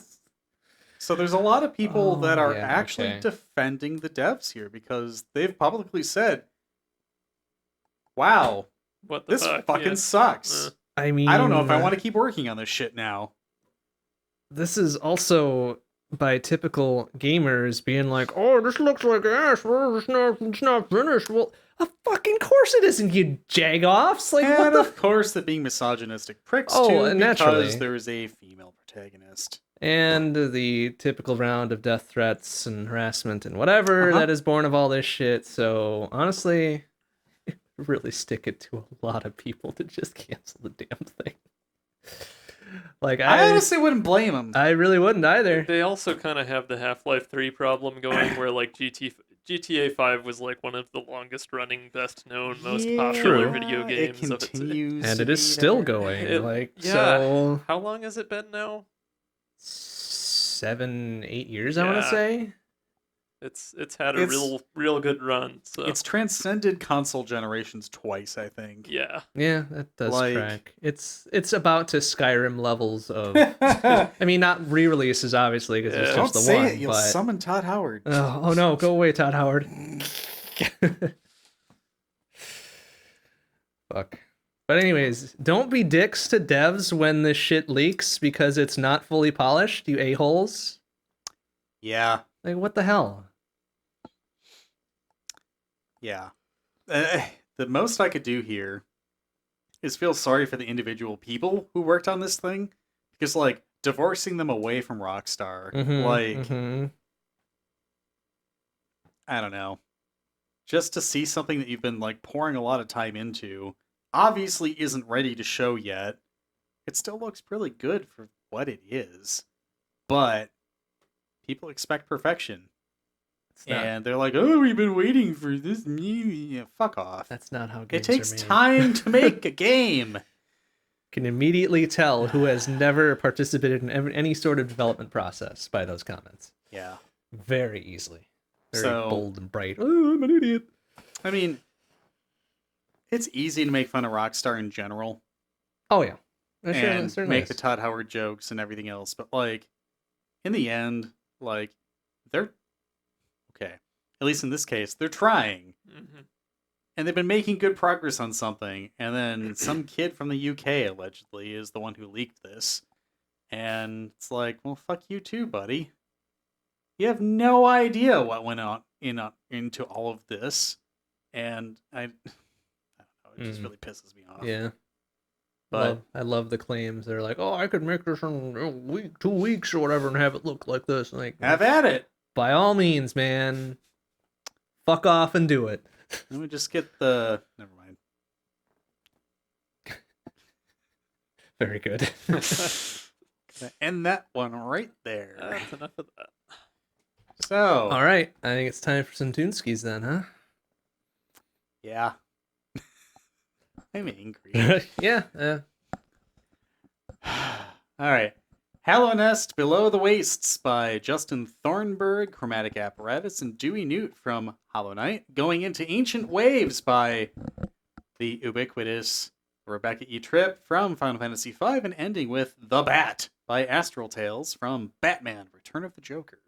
So there's a lot of people Oh, that are yeah, actually okay. defending the devs here because they've publicly said, wow, What the this fuck? fucking Yeah. sucks. I mean, I don't know if I want to keep working on this shit now. This is also by typical gamers being like, "Oh, this looks like ass. Well, it's not finished." Well, of fucking course it isn't, you jagoffs. Like, And what the? of course, they're being misogynistic pricks Oh, too, because naturally. there's a female protagonist. And the typical round of death threats and harassment and whatever Uh-huh. that is born of all this shit. So honestly, really stick it to a lot of people to just cancel the damn thing. Like I honestly wouldn't blame them. I really wouldn't either. They also kind of have the Half-Life 3 problem going, where like GTA 5 was like one of the longest running, best known, most popular video games It of its. continues And to it is be still there. going. Yeah. So How long has it been now? 7-8 years, I want to Yeah. say. It's had a It's- real good run. So It's transcended console generations twice, I think. yeah. Yeah, that does Like- track. It's about to Skyrim levels of. I mean, not re-releases obviously because it's Yeah. just Don't the say one. it. You'll but... summon Todd Howard. Oh no, go away, Todd Howard. Fuck. But anyways, don't be dicks to devs when this shit leaks because it's not fully polished, you a-holes. Yeah, Like, what the hell? yeah. The most I could do here is feel sorry for the individual people who worked on this thing, because like divorcing them away from Rockstar, Mhm. I don't know, just to see something that you've been like pouring a lot of time into, obviously isn't ready to show yet. It still looks really good for what it is, but people expect perfection. It's not, And they're like, "Oh, we've been waiting for this." Yeah, fuck off. that's not how It games takes are made. time to make a game. Can immediately tell who has never participated in any sort of development process by those comments. Yeah. Very easily. Very So- bold and bright. Oh, I'm an idiot. I mean, it's easy to make fun of Rockstar in general Oh yeah. Sure, and certainly make is. the Todd Howard jokes and everything else, but like, in the end, like, they're okay. At least in this case, they're trying. hmm And they've been making good progress on something, and then some kid from the UK allegedly is the one who leaked this. And it's like, well, fuck you too, buddy. You have no idea what went on into all of this, and I don't know, it just Mm. really pisses me off. Yeah. But I love the claims. They're like, "Oh, I could make this in a week, 2 weeks, or whatever, and have it look like this." Like, have at it. by all means, man, fuck off and do it. Let me just get the. Never mind. Very good. Gonna end that one right there. That's enough of that. So, All right, I think it's time for some Toonskis then, huh? yeah. I'm angry. Yeah. All right. Hallow Nest Below the Wastes by Justin Thornburg, Chromatic Apparatus, and Dewey Newt from Hollow Knight. Going into Ancient Waves by the ubiquitous Rebecca E. Tripp from Final Fantasy V, and ending with The Bat by Astral Tales from Batman Return of the Joker.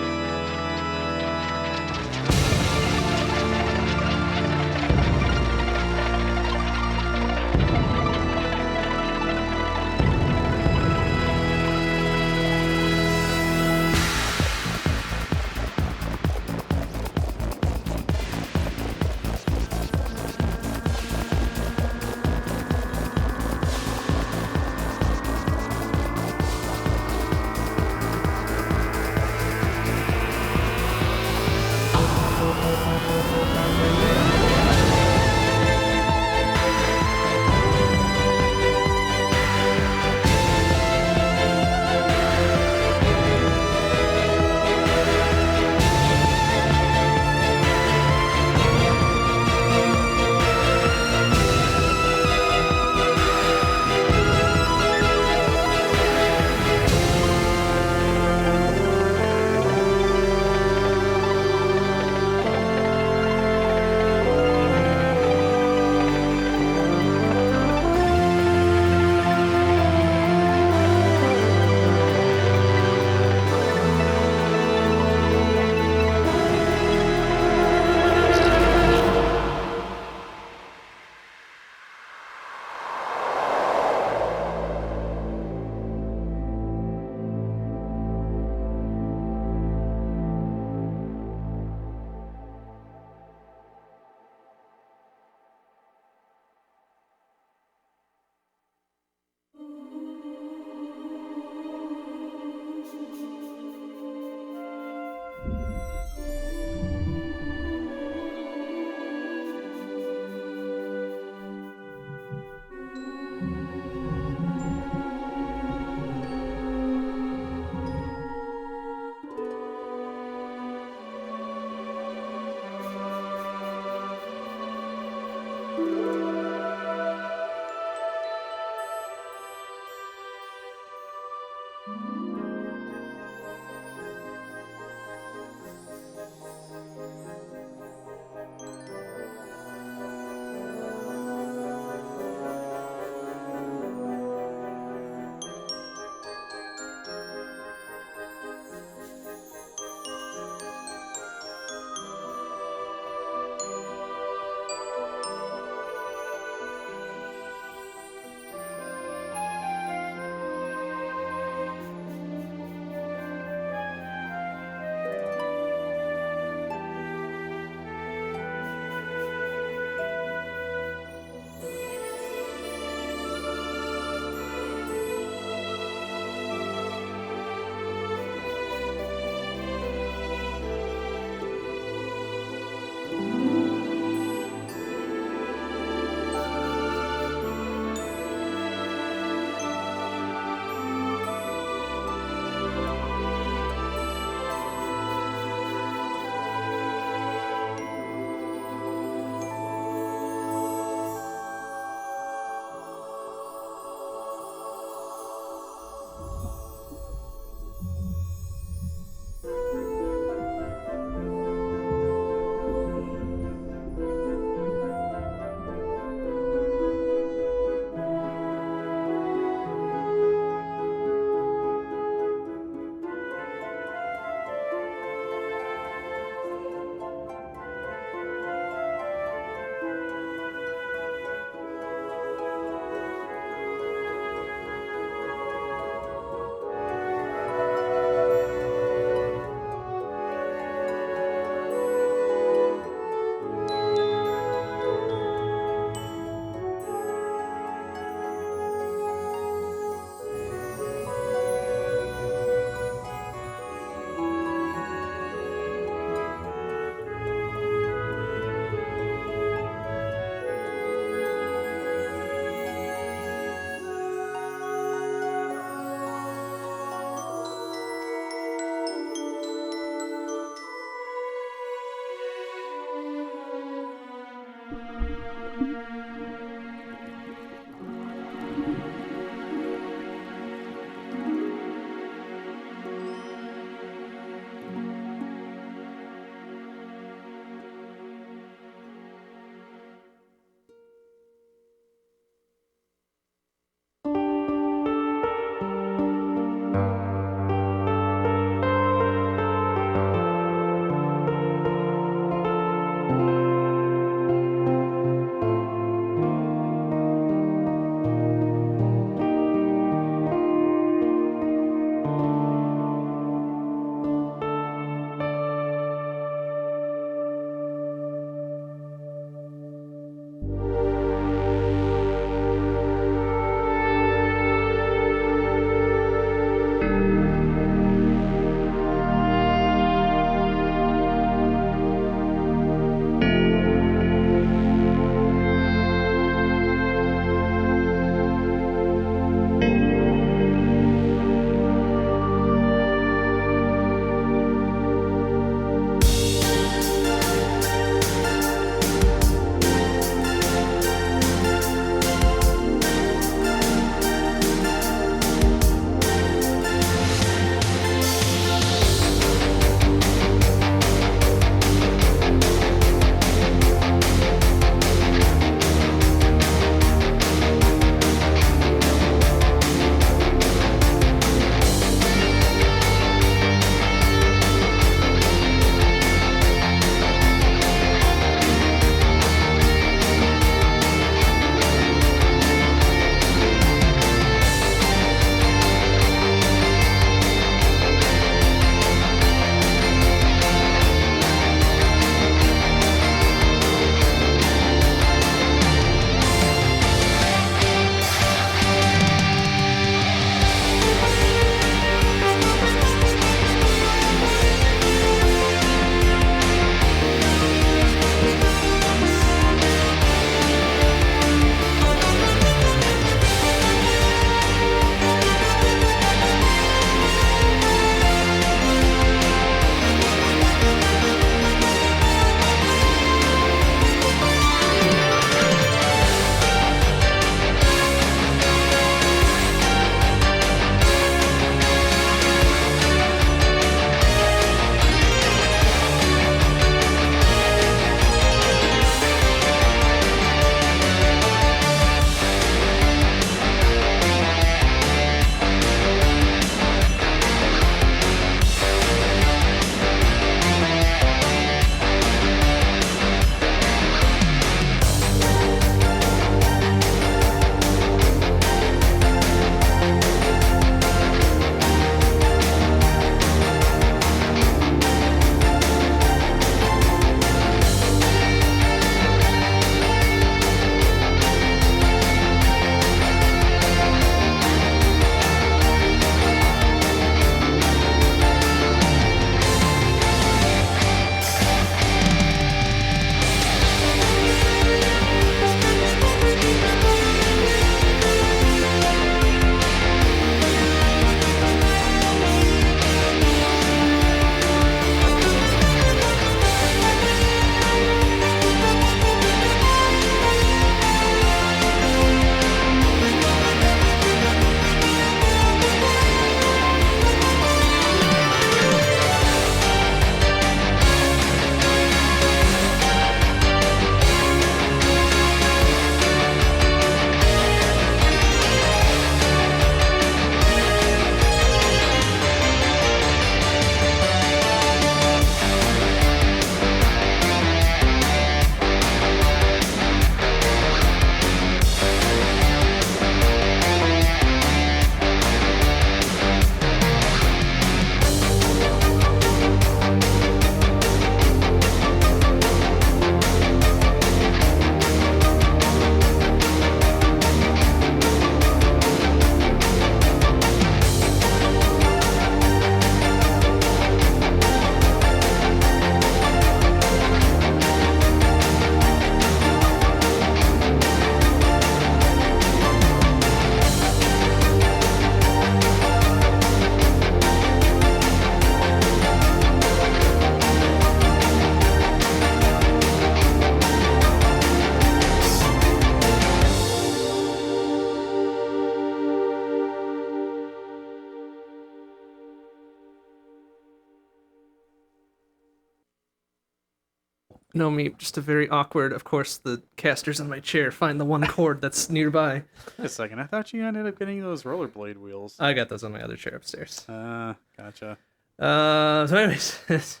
No, me, just a very awkward. Of course, the casters on my chair find the one cord that's nearby. Wait a second, I thought you ended up getting those rollerblade wheels. I got those on my other chair upstairs. Gotcha. So anyways,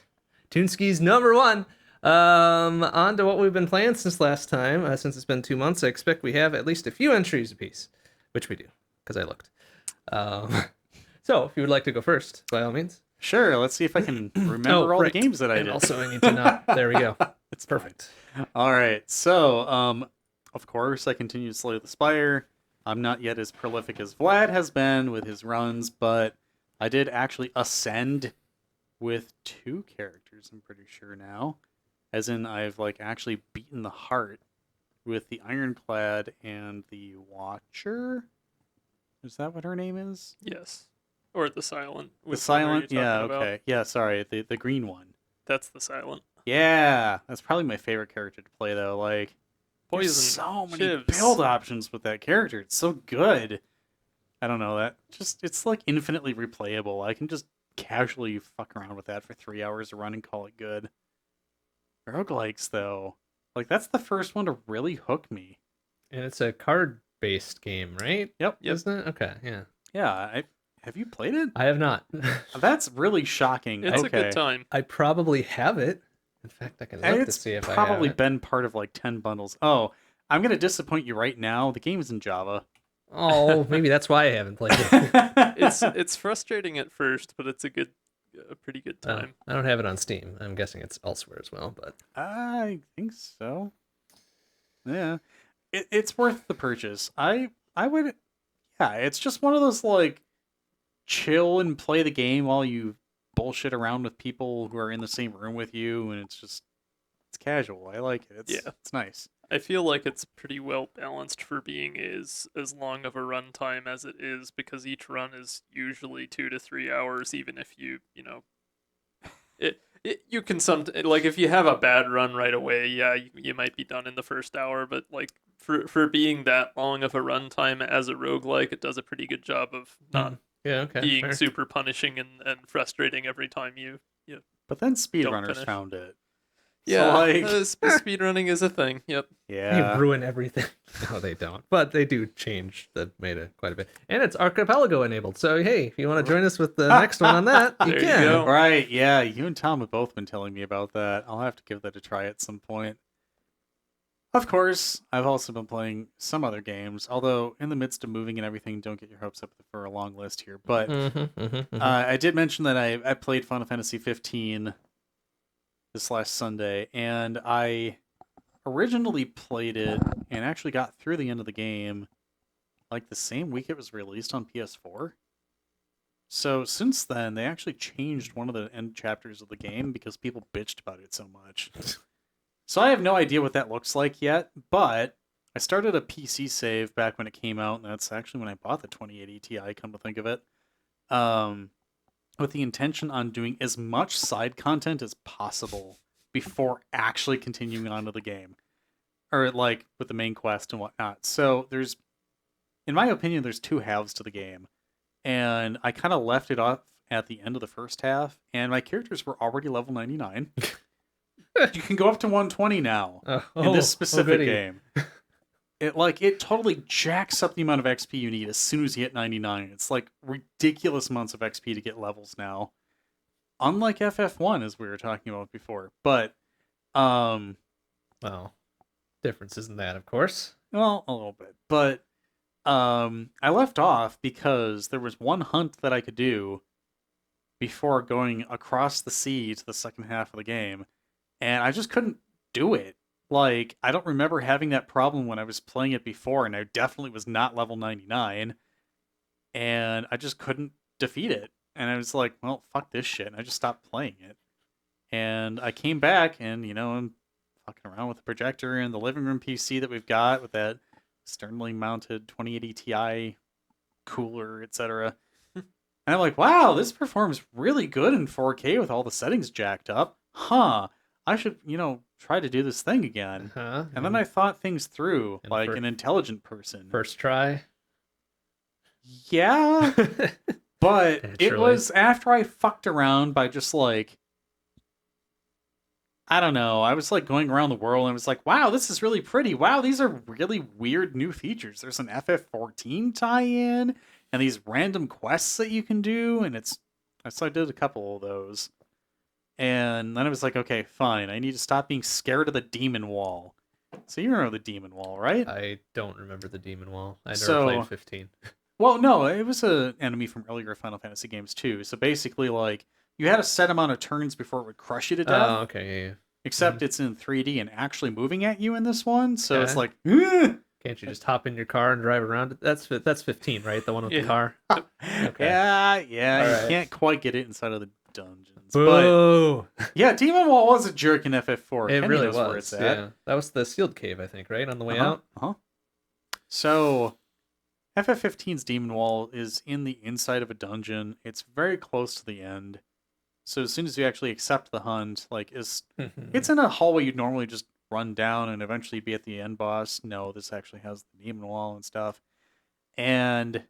Toonski's number one. On to what we've been playing since last time. Since it's been 2 months, I expect we have at least a few entries apiece, which we do, because I looked. So if you would like to go first, by all means. Sure, let's see if I can remember all right. the games that I And did. also, I need to not. There we go. It's Perfect. All right, so of course I continue to Slay the Spire. I'm not yet as prolific as Vlad has been with his runs, but I did actually ascend with 2 characters, I'm pretty sure now. As in, I've like actually beaten the heart with the Ironclad and the Watcher. Is that what her name is? Yes. Or the silent. The Which one are Silent? you Yeah, talking about? okay. Yeah, sorry, the green one. That's the silent. Yeah, that's probably my favorite character to play though. Like, there's Poison. so many Shivs. build options with that character. It's so good. I don't know, that just it's like infinitely replayable. I can just casually fuck around with that for 3 hours to run and call it good. Roguelikes though, like that's the first one to really hook me. And it's a card-based game, right? Yep. Isn't it? Okay, yeah. Yeah, have you played it? I have not. That's really shocking. It's okay. a good time. I probably have it. In fact, I can look And to it's see if I probably have it. been part of like 10 bundles. Oh, I'm gonna disappoint you right now. The game is in Java. Oh, maybe that's why I haven't played it. It's frustrating at first, but it's a pretty good time. I don't have it on Steam. I'm guessing it's elsewhere as well, but I think so. Yeah, it's worth the purchase. I would. Yeah, it's just one of those like chill and play the game while you bullshit around with people who are in the same room with you, and it's casual. I like it. It's nice. I feel like it's pretty well balanced for being as long of a run time as it is, because each run is usually 2 to 3 hours, even if you know you can like if you have a bad run right away, yeah, you might be done in the first hour, but like for being that long of a run time as a roguelike, it does a pretty good job of not yeah, okay. being fair. super punishing and frustrating every time you But then Don't speedrunners finish. found it. yeah, So, like, speedrunning is a thing. Yep. yeah. They ruin everything. No, they don't. But they do change the meta quite a bit. And it's archipelago enabled. So hey, if you want to join us with the next one on that, you There you can. go. Right, yeah, you and Tom have both been telling me about that. I'll have to give that a try at some point. Of course, I've also been playing some other games, although in the midst of moving and everything, don't get your hopes up for a long list here. But I did mention that I played Final Fantasy 15 this last Sunday, and I originally played it and actually got through the end of the game like the same week it was released on PS4. So since then, they actually changed one of the end chapters of the game because people bitched about it so much. So I have no idea what that looks like yet, but I started a PC save back when it came out, and that's actually when I bought the 2080 Ti, come to think of it, with the intention on doing as much side content as possible before actually continuing on to the game. Or like with the main quest and whatnot. So in my opinion, there's 2 halves to the game. And I kind of left it off at the end of the first half, and my characters were already level 99. You can go up to 120 now in this specific game. It totally jacks up the amount of XP you need as soon as you hit 99. It's like ridiculous amounts of XP to get levels now. Unlike FF1, as we were talking about before. But, Well, difference isn't that, of course. well, a little bit. But I left off because there was one hunt that I could do before going across the sea to the second half of the game, and I just couldn't do it. Like, I don't remember having that problem when I was playing it before, and I definitely was not level 99, and I just couldn't defeat it. And I was like, well, fuck this shit, and I just stopped playing it. And I came back, and, I'm fucking around with the projector and the living room PC that we've got with that sternly mounted 2080 Ti cooler, etc. And I'm like, wow, this performs really good in 4K with all the settings jacked up. Huh. I should, try to do this thing again. And then I thought things through like an intelligent person. First try. Yeah. But it Naturally. was after I fucked around by just like I don't know. I was like going around the world and I was like, wow, this is really pretty. Wow, these are really weird new features. There's an FF14 tie-in and these random quests that you can do, and so I did a couple of those. And then I was like, okay, fine. I need to stop being scared of the demon wall. So you remember the demon wall, right? I don't remember the demon wall. I never So- played 15. Well, no, it was an enemy from earlier Final Fantasy games too. So basically, like, you had a set amount of turns before it would crush you to death. Oh, okay, yeah. Except it's in 3D and actually moving at you in this one. So it's Okay. like, "Ugh." Can't you just hop in your car and drive around it? That's 15, right? The one with Yeah. the car. Okay. Yeah, All you right. can't quite get it inside of the dungeons. But Boo! yeah, Demon Wall was a jerk in FF4. It Kenny really knows where was. it's at. Yeah, that was the sealed cave, I think, right on the way Uh-huh, out. uh-huh. So FF15's Demon Wall is in the inside of a dungeon. It's very close to the end. So as soon as you actually accept the hunt, like it's in a hallway you'd normally just run down and eventually be at the end boss. No, this actually has the demon wall and stuff. And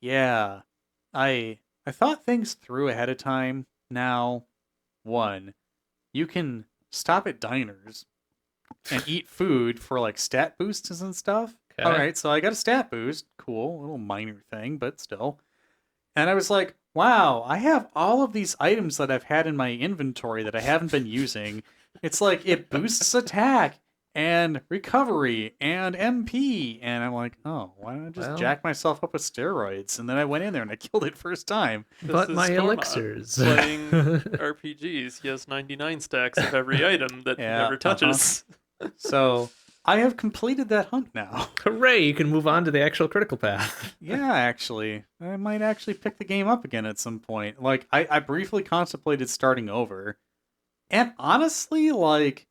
yeah, I thought things through ahead of time. Now, one, you can stop at diners and eat food for like stat boosts and stuff. Okay. All right, so I got a stat boost. Cool, a little minor thing, but still. And I was like, wow, I have all of these items that I've had in my inventory that I haven't been using. It's like it boosts attack and recovery and MP. And I'm like, oh, why don't I just Well- jack myself up with steroids? And then I went in there and I killed it first time. But This my is Tormod elixirs. Playing RPGs, he has 99 stacks of every item that Yeah, he never touches. So I have completed that hunt now. Hooray! You can move on to the actual critical path. Yeah, actually. I might actually pick the game up again at some point. Like, I briefly contemplated starting over. And honestly, like,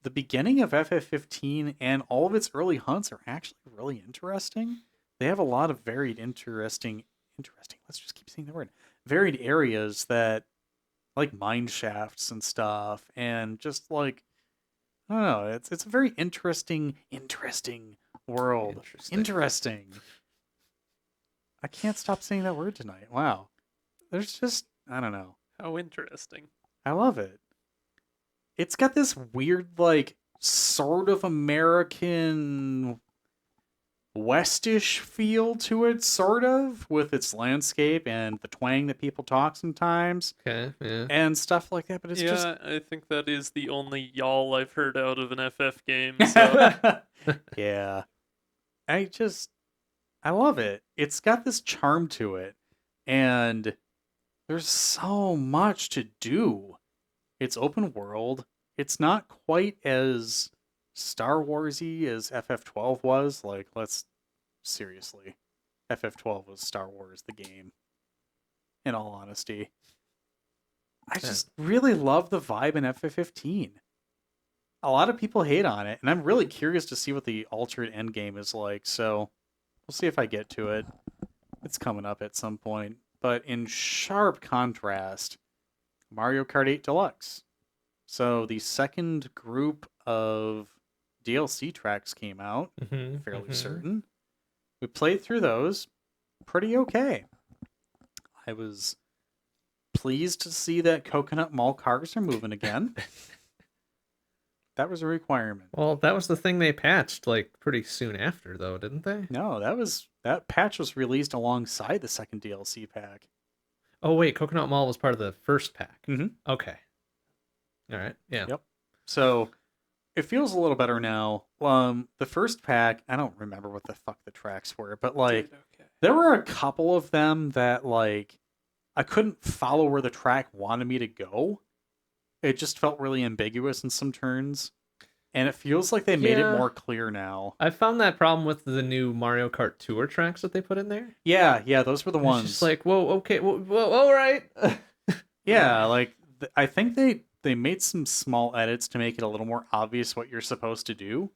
the beginning of FF15 and all of its early hunts are actually really interesting. They have a lot of varied, interesting, let's just keep saying the word, varied areas that, like, mine shafts and stuff, and just, like, I don't know, it's a very interesting world. Interesting. I can't stop saying that word tonight. Wow. There's just, I don't know. How interesting. I love it. It's got this weird, like, sort of American Westish feel to it, sort of, with its landscape and the twang that people talk sometimes Okay, yeah. and stuff like that. But it's yeah, just. I think that is the only y'all I've heard out of an FF game. So Yeah. I love it. It's got this charm to it. And there's so much to do. It's open world. It's not quite as Star Warsy as FF12 was. Like, seriously. FF12 was Star Wars the game. In all honesty. I just really love the vibe in FF15. A lot of people hate on it, and I'm really curious to see what the alternate endgame is like, so we'll see if I get to it. It's coming up at some point. But in sharp contrast, Mario Kart 8 Deluxe. So the second group of DLC tracks came out, fairly certain. We played through those. Pretty okay. I was pleased to see that Coconut Mall cars are moving again. That was a requirement. Well, that was the thing they patched like pretty soon after, though, didn't they? No, that patch was released alongside the second DLC pack. Oh wait, Coconut Mall was part of the first pack. Mhm. Okay. All right. Yeah. Yep. So it feels a little better now. The first pack, I don't remember what the fuck the tracks were, but like okay. there were a couple of them that like I couldn't follow where the track wanted me to go. It just felt really ambiguous in some turns. And it feels like they made it Yeah. more clear now. I found that problem with the new Mario Kart Tour tracks that they put in there. Yeah, those were the It's ones. just like, whoa, okay, whoa, all right. Yeah, like I think they made some small edits to make it a little more obvious what you're supposed to do,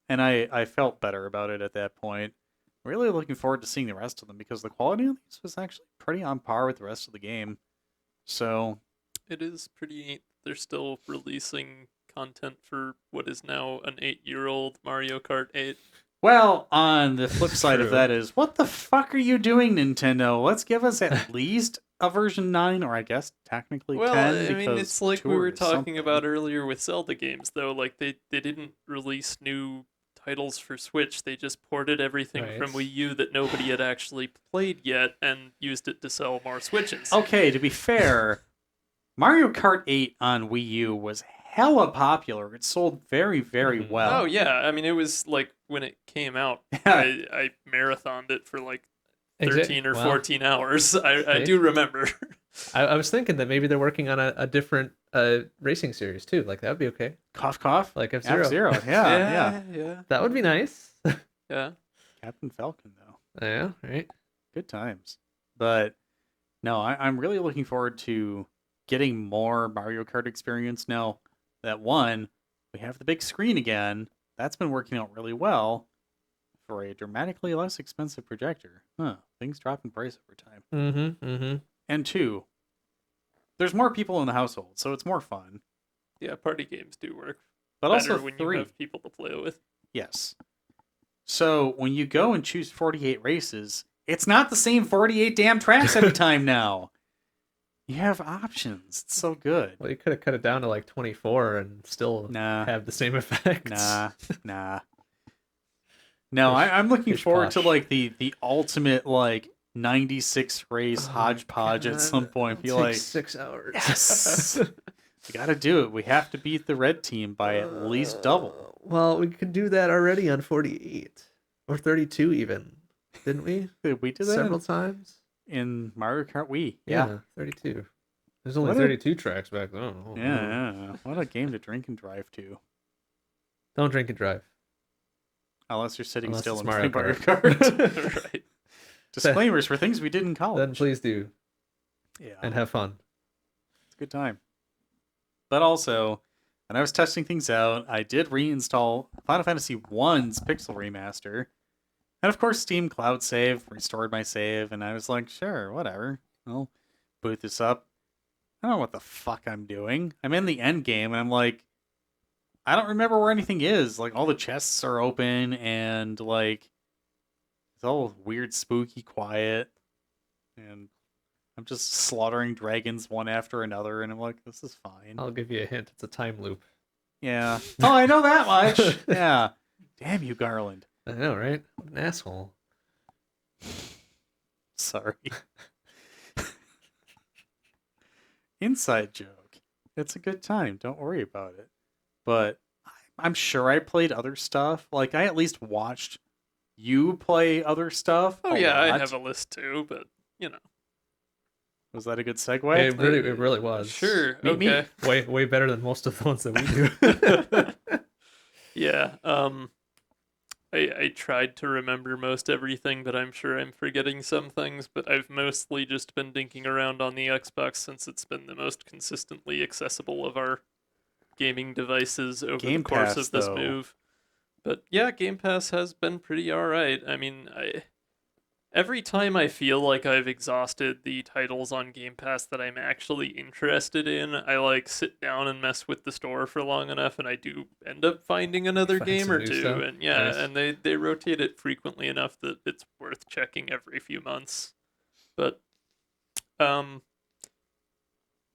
and I felt better about it at that point. Really looking forward to seeing the rest of them because the quality of these was actually pretty on par with the rest of the game. So It is pretty neat. They're still releasing content for what is now an 8-year-old Mario Kart 8. well, on the flip side of True. that is, what the fuck are you doing, Nintendo? Let's give us at least a version 9, or I guess technically Well, 10. I mean, because it's like we Tour were is talking something. about earlier with Zelda games, though. Like they didn't release new titles for Switch. They just ported everything from Right. Wii U that nobody had actually played yet and used it to sell more Switches. Okay, to be fair, Mario Kart 8 on Wii U was hella popular. It sold very, very Mhm. well. Oh yeah, I mean it was like when it came out, Yeah. I marathoned it for like Exa- 13 or well, 14 hours. I See? do remember. I was thinking that maybe they're working on a different racing series too. Like that would be okay. Cough, cough. Like F-Zero. F-Zero. Yeah. yeah, That would be nice. yeah. Captain Falcon, though. Yeah, right. Good times. But no, I'm really looking forward to getting more Mario Kart experience now that one, we have the big screen again. That's been working out really well for a dramatically less expensive projector. Things drop in price over time. Mm-hmm. And two, there's more people in the household, so it's more fun. Yeah, party games do work But better also when three. you have people to play with. Yes. So when you go and choose 48 races, it's not the same 48 damn tracks every time now. You have options. It's so good. Well, you could have cut it down to like 24 and still Nah. have the same effects. Nah. No, I'm looking Pish forward to posh. like the ultimate like 96 race hodgepodge at some point. Be It'll take like, 6 hours. yes, we got to do it. We have to beat the red team by at least double. Well, we could do that already on 48 or 32 even, didn't we? Did we do that Several times. in Mario Kart Wii? 32. There's only What a- 32 tracks back then. Yeah. What a game to drink and drive to. Don't drink and drive. Unless you're sitting Unless still it's and Mario playing Mario Kart. Kart. Right. Disclaimers for things we did in college. Then please do Yeah. and have fun. It's a good time. But also, when I was testing things out, I did reinstall Final Fantasy I's Pixel Remaster. And of course, Steam Cloud Save restored my save, and I was like, sure, whatever. I'll boot this up. I don't know what the fuck I'm doing. I'm in the end game, and I'm like, I don't remember where anything is. Like, all the chests are open, and like, it's all weird, spooky, quiet. And I'm just slaughtering dragons one after another, and I'm like, this is fine. I'll give you a hint. It's a time loop. Yeah. Oh, I know that much. Yeah. Damn you, Garland. I know, right? What an asshole. Sorry. Inside joke. It's a good time. Don't worry about it. But I'm sure I played other stuff. Like, I at least watched you play other stuff. Oh a yeah, I lot. have a list too, but you know. Was that a good segue? It really was. Sure. Meet me. Okay. Way better than most of the ones that we do. Yeah. I tried to remember most everything, but I'm sure I'm forgetting some things. But I've mostly just been dinking around on the Xbox since it's been the most consistently accessible of our gaming devices over Game the course Pass, of this though. move. But yeah, Game Pass has been pretty alright. I mean, every time I feel like I've exhausted the titles on Game Pass that I'm actually interested in, I like sit down and mess with the store for long enough, and I do end up finding another Find game some or new two. stuff. And yeah, Nice. and they rotate it frequently enough that it's worth checking every few months. But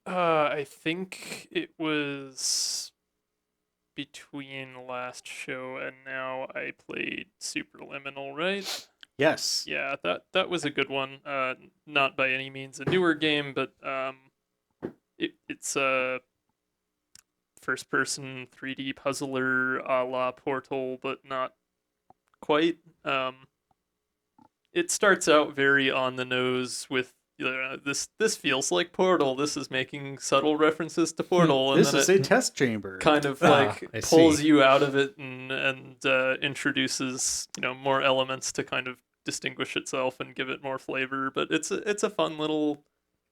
I think it was between last show and now I played Superliminal, right? Yes. Yeah, that was a good one. Not by any means a newer game, but it's a first-person 3D puzzler a la Portal, but not quite. It starts out very on the nose with this feels like Portal. This is making subtle references to Portal, and This then is it a test chamber. kind of Ah, like I pulls see. you out of it and introduces more elements to kind of distinguish itself and give it more flavor. But it's a fun little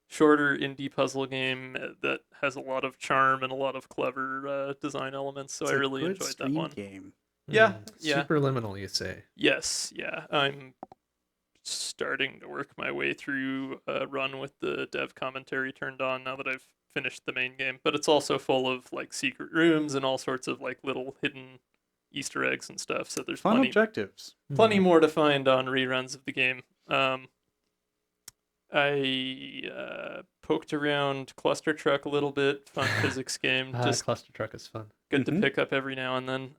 shorter indie puzzle game that has a lot of charm and a lot of clever design elements. So It's I a really good enjoyed that stream one. game. Yeah, yeah. Superliminal, you say. Yes, yeah. I'm starting to work my way through a run with the dev commentary turned on now that I've finished the main game. But it's also full of like secret rooms and all sorts of like little hidden Easter eggs and stuff. So there's Fun plenty objectives. more to find on reruns of the game. I poked around Cluster Truck a little bit. Fun physics game. Just Cluster Truck is fun. good to pick up every now and then.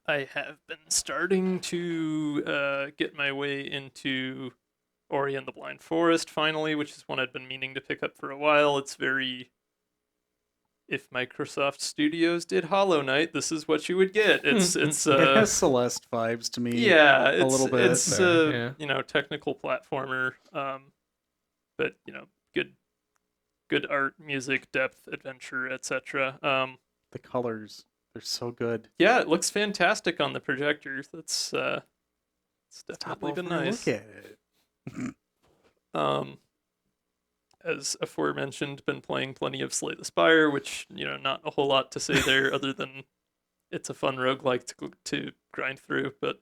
I have been starting to get my way into Ori and the Blind Forest finally, which is one I'd been meaning to pick up for a while. It's very... If Microsoft Studios did Hollow Knight, this is what you would get. It's It has Celeste vibes to me. yeah, a little bit. It's Fair, yeah. technical platformer, but good art, music, depth, adventure, etc. The colors, they're so good. Yeah, it looks fantastic on the projector. That's it's definitely been nice. Look at it. As aforementioned, been playing plenty of Slay the Spire, which, not a whole lot to say there other than it's a fun roguelike to grind through, but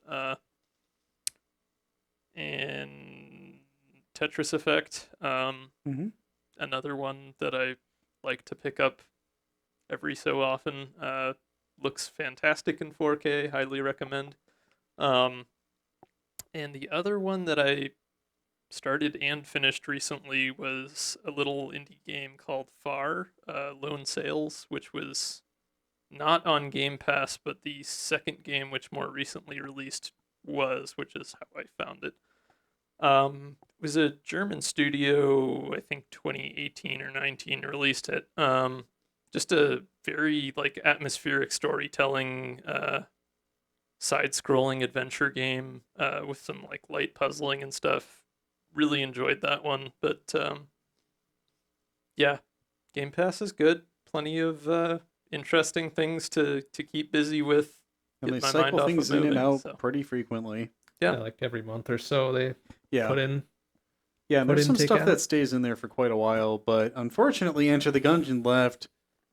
and Tetris Effect, another one that I like to pick up every so often, looks fantastic in 4K, highly recommend. And the other one that I started and finished recently was a little indie game called Far, Lone Sails, which was not on Game Pass, but the second game which more recently released was, which is how I found it. It was a German studio, I think 2018 or 19 released it. Just a very atmospheric storytelling, side-scrolling adventure game with some light puzzling and stuff. Really enjoyed that one, but yeah, Game Pass is good. Plenty of interesting things to keep busy with. And they Get my mind cycle off things of in and moving, out so. pretty frequently. Yeah. Like every month or so they put in. Yeah, and put there's in, some take stuff out. that stays in there for quite a while, but unfortunately Enter the Gungeon left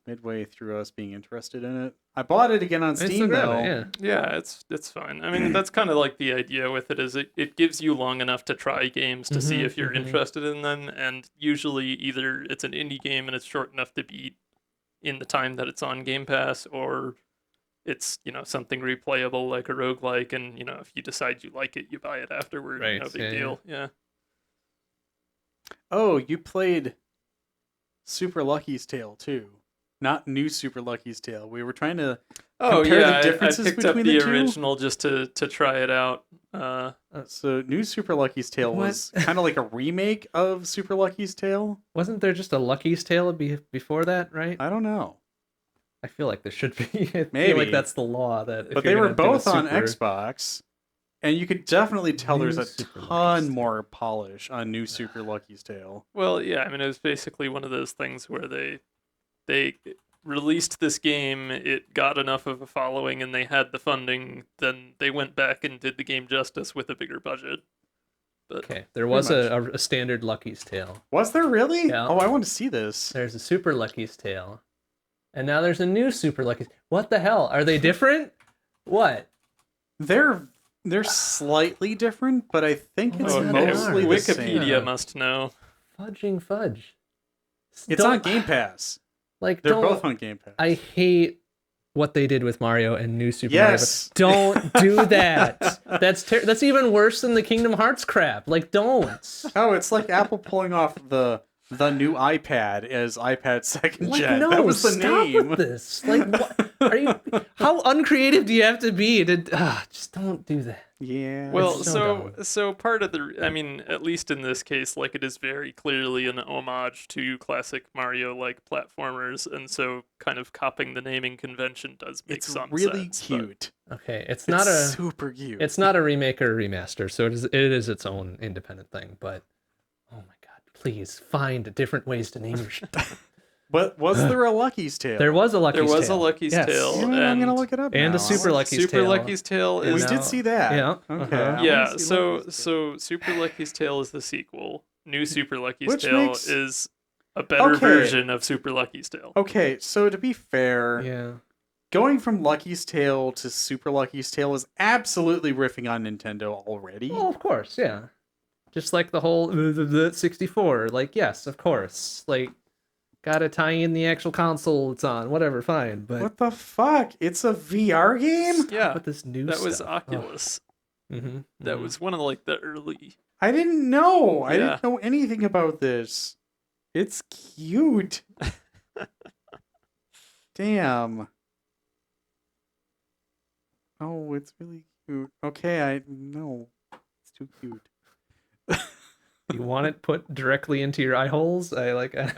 midway through us being interested in it. I bought it again on I still Steam grab though. it, yeah. Yeah, it's fine. I mean, that's kind of like the idea with it is it gives you long enough to try games to see if you're interested in them, and usually either it's an indie game and it's short enough to beat in the time that it's on Game Pass, or it's, something replayable like a roguelike, and, if you decide you like it, you buy it afterward. Right, No big yeah, deal. Yeah. Oh, you played Super Lucky's Tale too. Not New Super Lucky's Tale. We were trying to compare yeah, the differences I picked up between the the two. original just to try it out. So New Super Lucky's Tale What? was kind of like a remake of Super Lucky's Tale. Wasn't there just a Lucky's Tale before that, right? I don't know. I feel like there should be. I feel Maybe. like that's the law. That if But you're they were gonna do a both on super- Xbox, and you could definitely tell New there's a Super Lucky's ton Tale. more polish on New Super Lucky's Tale. Well, yeah, I mean, it was basically one of those things where they released this game, it got enough of a following, and they had the funding. Then they went back and did the game justice with a bigger budget. But Okay, there was Pretty a standard Lucky's Tale. Was there really? Yeah. Oh, I want to see this. There's a Super Lucky's Tale, and now there's a new Super Lucky's. What the hell? Are they different? What? They're slightly different, but I think it's Oh, yeah, they mostly are. the Wikipedia same. must know. Fudging fudge. It's on Game Pass. Like They're don't. both on Game Pass. I hate what they did with Mario and New Super Yes. Mario. Don't do that. That's even worse than the Kingdom Hearts crap. Like, don't. Oh, it's like Apple pulling off the new iPad as iPad second Like, gen. no, That was the stop name. with this. Like, what? Are you? How uncreative do you have to be to? Just don't do that. Yeah. Well, It's so so part of the, I mean, at least in this case, it is very clearly an homage to classic Mario-like platformers, and so kind of copying the naming convention does make it's some really sense. but- cute. Okay, it's not a. super cute. It's not a remake or a remaster, so it is its own independent thing. But oh my god, please find different ways to name your shit. But was there a Lucky's Tale? There was a Lucky's There Tale. was a Lucky's Yes. Tale, You know what, I'm gonna and look it up. And now. a Super Lucky's Super Tale. Lucky's Tale And We is now- did see that. Yeah, Okay. uh-huh. I yeah. wanna see So Lucky's Tale. Super Lucky's Tale is the sequel. New Super Lucky's Which Tale makes- is a better Okay. version of Super Lucky's Tale. Okay, so to be fair, Yeah. going from Lucky's Tale to Super Lucky's Tale is absolutely riffing on Nintendo already. Oh, of course, yeah. Just like the whole the 64. Like, yes, of course. Like, gotta tie in the actual console it's on. Whatever, fine. But What the fuck? It's a VR game? Yeah, with this new that was stuff. Oculus. That was one of like the early. I didn't know. I Yeah. didn't know anything about this. It's cute. Damn. Oh, it's really cute. Okay, I know. It's too cute. You want it put directly into your eye holes? VR.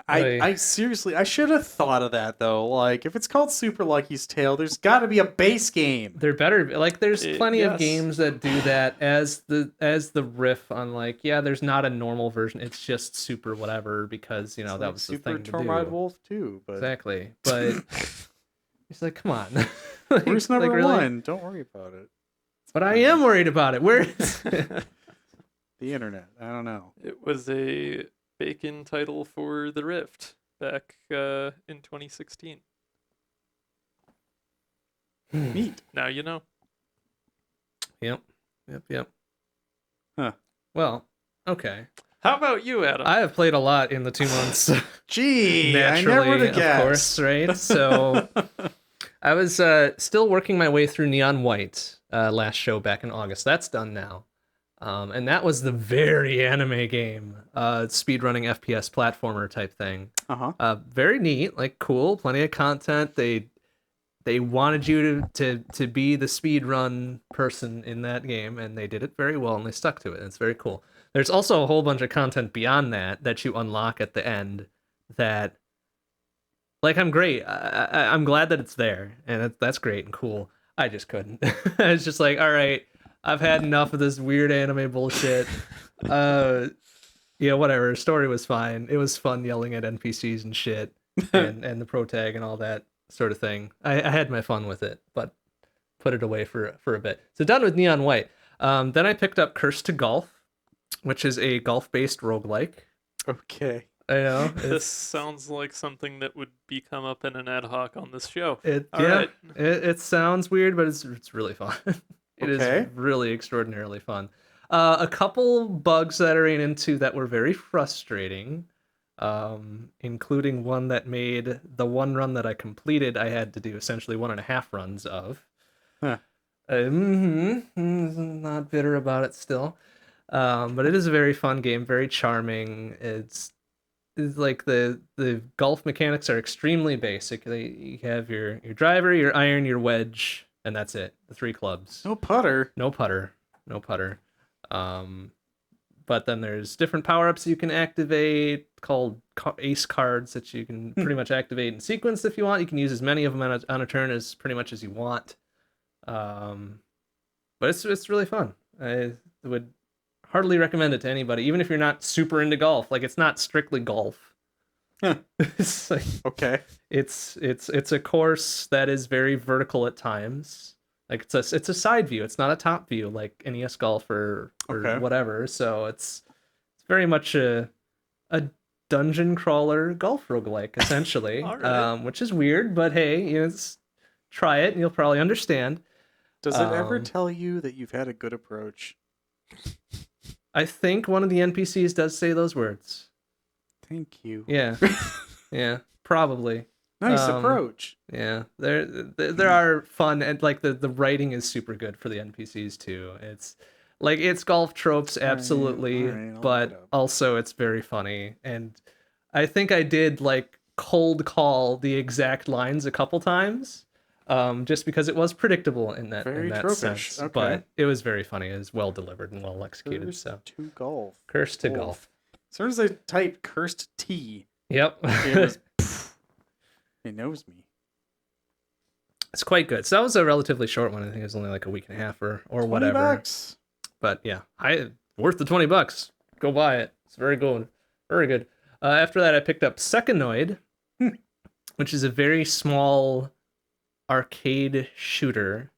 I seriously, I should have thought of that though. Like, if it's called Super Lucky's Tale, there's got to be a base game. They're better. Like, there's plenty of Yes. games that do that as the riff on, like, yeah, there's not a normal version. It's just super whatever because It's that like was the Super thing to Tormod do. Wolf too, but Exactly, but it's like, come on. Like, where's number like, really? one? Don't worry about it. It's But I fine. am worried about it. Where is The internet. I don't know. It was a bacon title for the Rift back in 2016. Neat. Now you know. Yep. Huh. Well, okay. How about you, Adam? I have played a lot in the 2 months. Gee, Naturally, I never would have of guessed. course, right? So I was still working my way through Neon White last show back in August. That's done now. And that was the very anime game, speedrunning FPS platformer type thing. Very neat, like cool, plenty of content. They wanted you to be the speedrun person in that game, and they did it very well, and they stuck to it. And it's very cool. There's also a whole bunch of content beyond that you unlock at the end that, like, I'm great. I'm glad that it's there, and that's great and cool. I just couldn't. I was just like, all right, I've had enough of this weird anime bullshit. Yeah, whatever. Story was fine. It was fun yelling at NPCs and shit, and the pro tag and all that sort of thing. I had my fun with it, but put it away for a bit. So done with Neon White. Then I picked up Curse to Golf, which is a golf-based roguelike. Okay. I know. This sounds like something that would come up in an ad hoc on this show. It All right. it sounds weird, but it's really fun. It Okay. is really extraordinarily fun. A couple bugs that I ran into that were very frustrating, including one that made the one run that I completed, I had to do essentially 1.5 runs of. Huh. Not bitter about it still. But it is a very fun game, very charming. It's like the golf mechanics are extremely basic. You have your driver, your iron, your wedge, and that's it. The 3 clubs. No putter. No putter. But then there's different power-ups you can activate called ace cards that you can pretty much activate in sequence if you want. You can use as many of them on a turn as pretty much as you want. But it's really fun. I would heartily recommend it to anybody, even if you're not super into golf. Like, it's not strictly golf. Huh. It's like, Okay. it's a course that is very vertical at times. Like, it's a side view. It's not a top view like NES Golf or Okay. whatever. So it's very much a dungeon crawler golf roguelike, essentially. All right. Which is weird, but hey, try it and you'll probably understand. Does it ever Um, tell you that you've had a good approach? I think one of the NPCs does say those words. Thank you. Yeah. Yeah, probably. Nice Um, approach. Yeah, there are fun, and like the writing is super good for the NPCs too. It's like, it's golf tropes, absolutely, all right, I'll look but it up. also it's very funny. And I think I did like cold call the exact lines a couple times, just because it was predictable in that Very sense. tropish, okay. But it was very funny. It was well delivered and well executed. Curse So to golf. Curse to Wolf. Golf. As soon as I type cursed T, Yep. it was. It knows me. It's quite good. So that was a relatively short one. I think it was only like a week and a half or 20 whatever. bucks. But yeah, worth the $20. Go buy it. It's very good. Very good. After that, I picked up Secanoid, which is a very small arcade shooter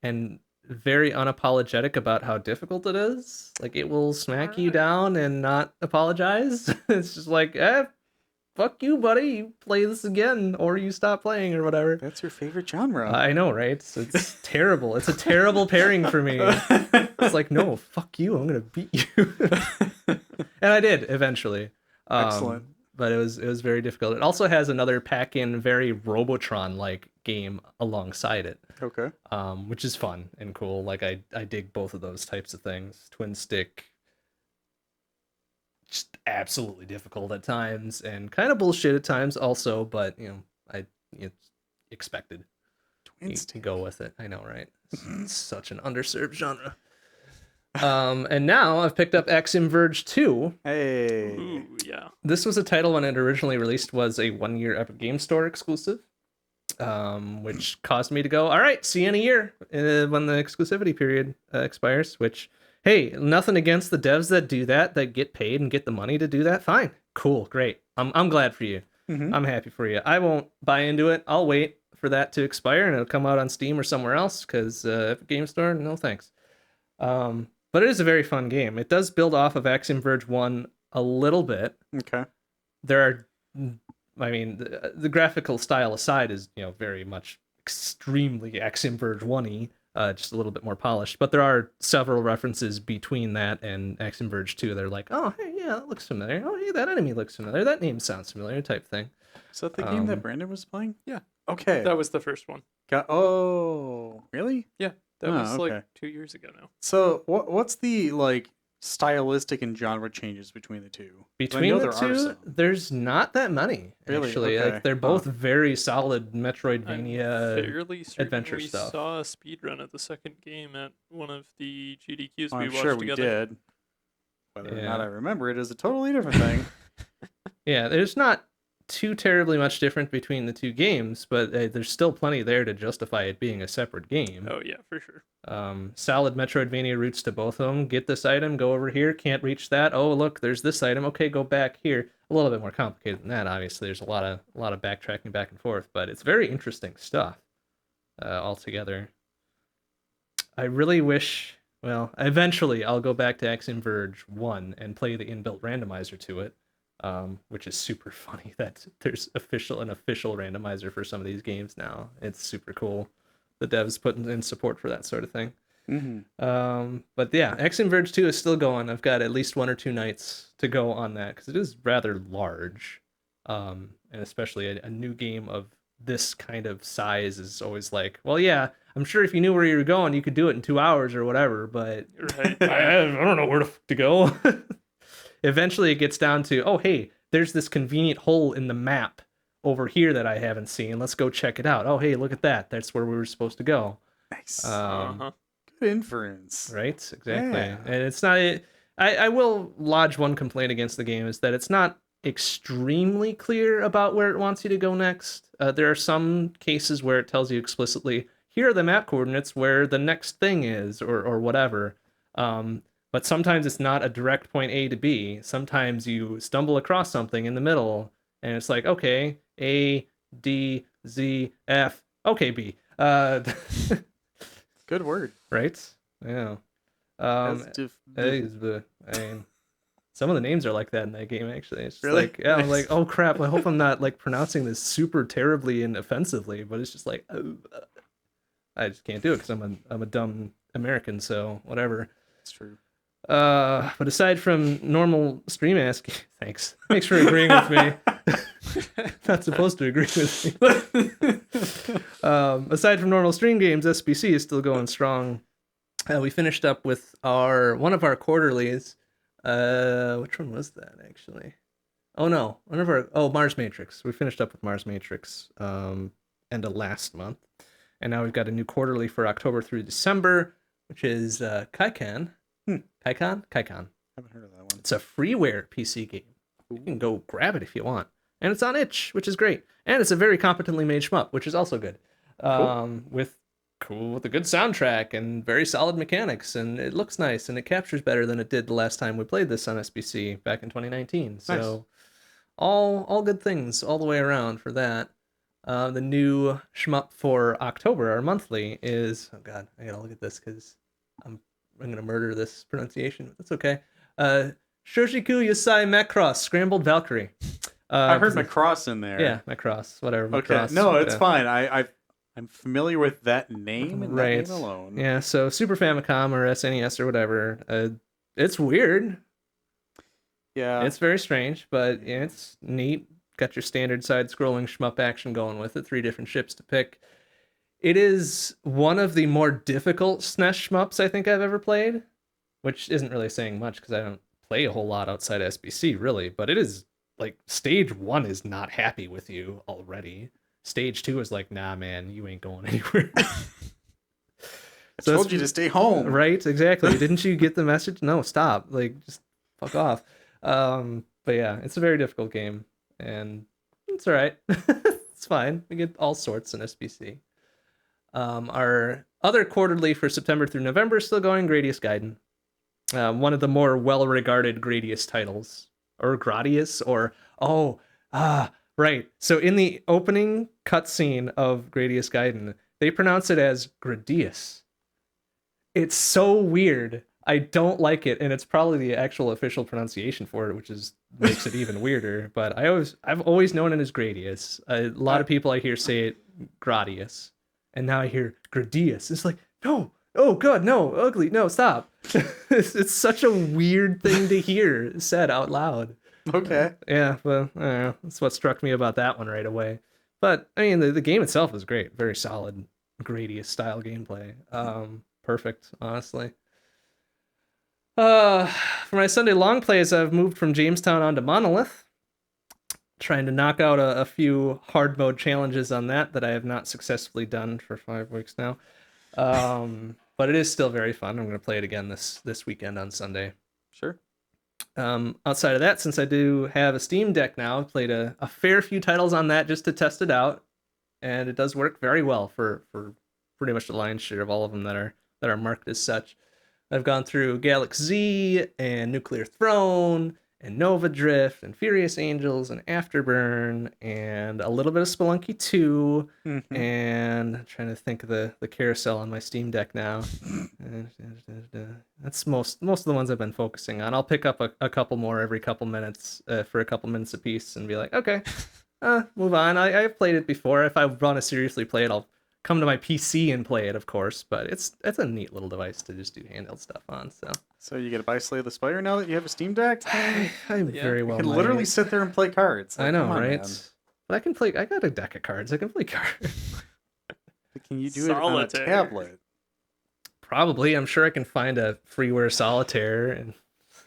and very unapologetic about how difficult it is. Like, it will smack you Alright. down and not apologize. It's just like, fuck you, buddy. You play this again, or you stop playing, or whatever. That's your favorite genre. I know, right? It's terrible. It's a terrible pairing for me. It's like, no, fuck you. I'm gonna beat you. And I did eventually. Excellent. but it was very difficult. It also has another pack-in, very Robotron-like game alongside it, Okay. which is fun and cool. Like I dig both of those types of things. Twin stick, just absolutely difficult at times and kind of bullshit at times also, but it's expected. Twin You stick. go with it. I know, right? It's such an underserved genre. And now I've picked up Axiom Verge 2. Hey. Ooh, yeah. This was a title when it originally released was a 1-year Epic Game Store exclusive, which caused me to go, all right, see you in a year when the exclusivity period expires, which, hey, nothing against the devs that do that get paid and get the money to do that. Fine. Cool. Great. I'm glad for you. Mhm. I'm happy for you. I won't buy into it. I'll wait for that to expire and it'll come out on Steam or somewhere else because Epic Game Store, no thanks. But it is a very fun game. It does build off of Axiom Verge 1 a little bit. Okay. There are, I mean, the graphical style aside is, very much extremely Axiom Verge 1-y, just a little bit more polished. But there are several references between that and Axiom Verge 2. They're like, oh, hey, yeah, that looks familiar. Oh, hey, that enemy looks familiar. That name sounds familiar, type thing. Is that the game that Brandon was playing? Yeah. Okay. That was the first one. Oh, really? That Oh, was okay. like 2 years ago now. So what's the stylistic and genre changes between the two? 'Cause I Between know the there are two, some. there's not that many, Really? actually. Okay. Like, they're both very solid Metroidvania. I'm fairly certain adventure we stuff. saw a speedrun of the second game at one of the GDQs Oh, we I'm watched sure we together. did. Whether or Yeah. not I remember it is a totally different thing. Yeah, there's not too terribly much different between the two games, but there's still plenty there to justify it being a separate game. Oh yeah, for sure. Solid Metroidvania roots to both of them. Get this item, go over here, can't reach that. Oh, look, there's this item. Okay, go back here. A little bit more complicated than that, obviously. There's a lot of backtracking back and forth, but it's very interesting stuff altogether. I really wish, well, eventually I'll go back to Axiom Verge 1 and play the inbuilt randomizer to it. Which is super funny that there's an official randomizer for some of these games now. It's super cool. The devs putting in support for that sort of thing. Mm-hmm. But yeah, Axiom Verge 2 is still going. I've got at least 1 or 2 nights to go on that because it is rather large. And especially a new game of this kind of size is always like, well, yeah, I'm sure if you knew where you were going, you could do it in 2 hours or whatever, but Right. I don't know where to go. Eventually it gets down to, oh, hey, there's this convenient hole in the map over here that I haven't seen. Let's go check it out. Oh, hey, look at that. That's where we were supposed to go. Nice. Uh-huh. Good inference. Right? Exactly. Yeah. And it's not... I will lodge one complaint against the game is that it's not extremely clear about where it wants you to go next. There are some cases where it tells you explicitly, here are the map coordinates where the next thing is, or whatever. But sometimes it's not a direct point A to B. Sometimes you stumble across something in the middle, and it's like, okay, A, D, Z, F, okay, B. Good word. Right? Yeah. As I mean, some of the names are like that in that game, actually. It's just Really? like, yeah, I'm Nice. like, oh crap, I hope I'm not like pronouncing this super terribly and offensively, but it's just like, I just can't do it because I'm a dumb American, so whatever. It's true. But aside from normal stream asking, thanks for agreeing with me. Not supposed to agree with me. Aside from normal stream games, SBC is still going strong. We finished up with one of our quarterlies. Which one was that actually? Oh no, Mars Matrix. We finished up with Mars Matrix end of last month, and now we've got a new quarterly for October through December, which is Kaikan. Kaikan? Haven't heard of that one. It's a freeware PC game. You can go grab it if you want. And it's on itch, which is great. And it's a very competently made shmup, which is also good. With a good soundtrack and very solid mechanics, and it looks nice, and it captures better than it did the last time we played this on SBC back in 2019. So Nice. all good things all the way around for that. The new shmup for October, our monthly, is, oh god, I gotta look at this because I'm gonna murder this pronunciation, but that's okay. Shoshiku Yosai Macross, Scrambled Valkyrie. I heard Macross in there. Yeah, Macross, whatever. Okay. Macross, No, it's yeah. fine. I'm familiar with that name and Right. that name alone. Yeah, so Super Famicom or SNES or whatever. It's weird. Yeah. It's very strange, but yeah, it's neat. Got your standard side-scrolling shmup action going with it. 3 different ships to pick. It is one of the more difficult SNES shmups I think I've ever played, which isn't really saying much because I don't play a whole lot outside SBC, really. But it is like stage 1 is not happy with you already. Stage 2 is like, nah, man, you ain't going anywhere. I told you to stay home. Right, exactly. Didn't you get the message? No, stop. Like, just fuck off. But yeah, it's a very difficult game, and it's all right. It's fine. We get all sorts in SBC. Our other quarterly for September through November is still going, Gradius Gaiden. One of the more well-regarded Gradius titles. Or Gradius, or... right. So in the opening cutscene of Gradius Gaiden, they pronounce it as Gradius. It's so weird. I don't like it, and it's probably the actual official pronunciation for it, which makes it even weirder. But I've always known it as Gradius. A lot of people I hear say it Gradius, and now I hear Gradius. It's like, no, oh god, no, ugly, no, stop. It's such a weird thing to hear said out loud. Okay. Yeah, well, I don't know. That's what struck me about that one right away. But I mean, the game itself is great, very solid Gradius style gameplay. Perfect, honestly. For my Sunday long plays, I've moved from Jamestown onto Monolith, trying to knock out a few hard mode challenges on that I have not successfully done for 5 weeks now. But it is still very fun. I'm going to play it again this weekend on Sunday. Sure. Outside of that, since I do have a Steam Deck now, I've played a fair few titles on that just to test it out, and it does work very well for pretty much the lion's share of all of them that are marked as such. I've gone through Galaxy Z and Nuclear Throne and Nova Drift and Furious Angels and Afterburn and a little bit of Spelunky 2 and I'm trying to think of the carousel on my Steam Deck now. That's most of the ones I've been focusing on. I'll pick up a couple more every couple minutes for a couple minutes apiece and be like, okay, move on. I've played it before. If I want to seriously play it, I'll come to my PC and play it, of course, but it's a neat little device to just do handheld stuff on. So you get to buy Slay the Spire now that you have a Steam Deck? I very well You can might. literally sit there and play cards. I Like, know, come on, right? man. But I can play. I got a deck of cards. I can play cards. But can you do it on a Solitaire. tablet? Probably. I'm sure I can find a freeware solitaire and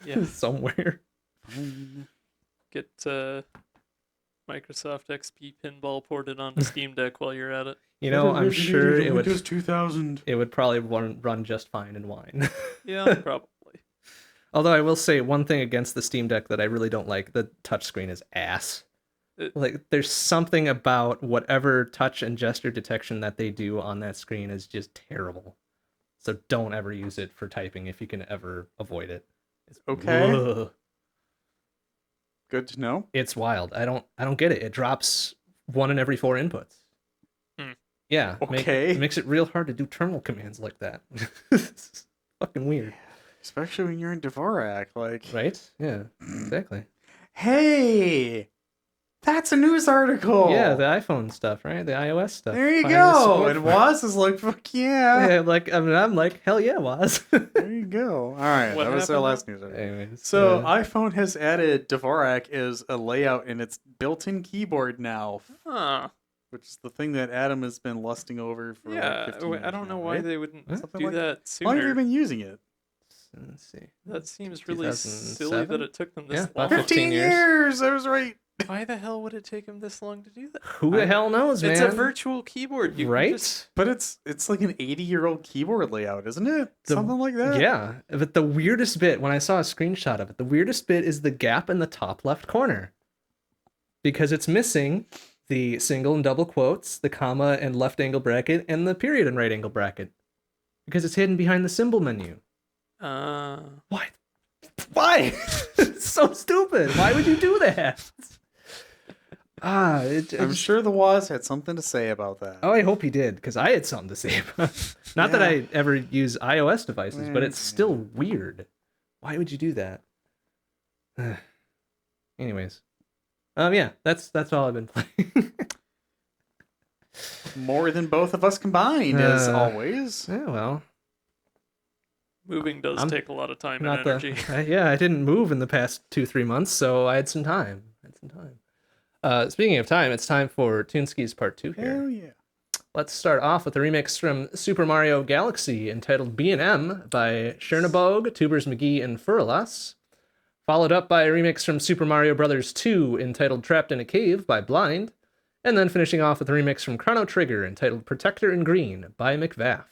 Yeah. somewhere. Fine. Get Microsoft XP Pinball ported onto Steam Deck while you're at it. You know, I'm sure it would. Windows 2000. It would probably run just fine in wine. Yeah, probably. Although I will say one thing against the Steam Deck that I really don't like: the touchscreen is ass. Like, there's something about whatever touch and gesture detection that they do on that screen is just terrible. So don't ever use it for typing if you can ever avoid it. It's, Okay. ugh. Good to know. It's wild. I don't get it. It drops 1 in every 4 inputs. Yeah. Okay. It makes it real hard to do terminal commands like that. It's fucking weird. Especially when you're in Dvorak. Like, Right? Yeah. Exactly. hey, that's a news article. Yeah, the iPhone stuff, right? The iOS stuff. There you Finally go. support And for it. Woz is like, fuck yeah. Yeah, like I'm like, hell yeah, Woz. There you go. All right, What that was our happened? last news article. Anyways, So iPhone has added Dvorak as a layout in its built-in keyboard now, Huh. which is the thing that Adam has been lusting over for Yeah, like 15 years I don't know now, why right? they wouldn't Something do like that How long have you sooner. been using it? let's see. That seems really silly 2007? that it took them this Yeah, about long. 15 years. I was right. Why the hell would it take them this long to do that? Who the hell knows, man? It's a virtual keyboard. You can right? just- But it's like an 80-year-old keyboard layout, isn't it? Something like that. Yeah, but the weirdest bit, when I saw a screenshot of it, the weirdest bit is the gap in the top left corner. Because it's missing the single and double quotes, the comma and left angle bracket, and the period and right angle bracket. Because it's hidden behind the symbol menu. Why? Why? It's so stupid. Why would you do that? I'm sure the Woz had something to say about that. Oh, I hope he did, because I had something to say about it. Not that Yeah. I ever use iOS devices, but it's still weird. Why would you do that? Anyways. Yeah, that's all I've been playing. More than both of us combined, as always. Yeah, well. Moving does I'm take a lot of time and not energy. yeah, I didn't move in the past 2-3 months, so I had some time. Speaking of time, it's time for Toonskis Part 2 here. Hell yeah. Let's start off with a remix from Super Mario Galaxy entitled B&M by Chernabog, Tubers McGee, and Furlas. Followed up by a remix from Super Mario Bros. 2 entitled Trapped in a Cave by Blind. And then finishing off with a remix from Chrono Trigger entitled Protector in Green by McVaff.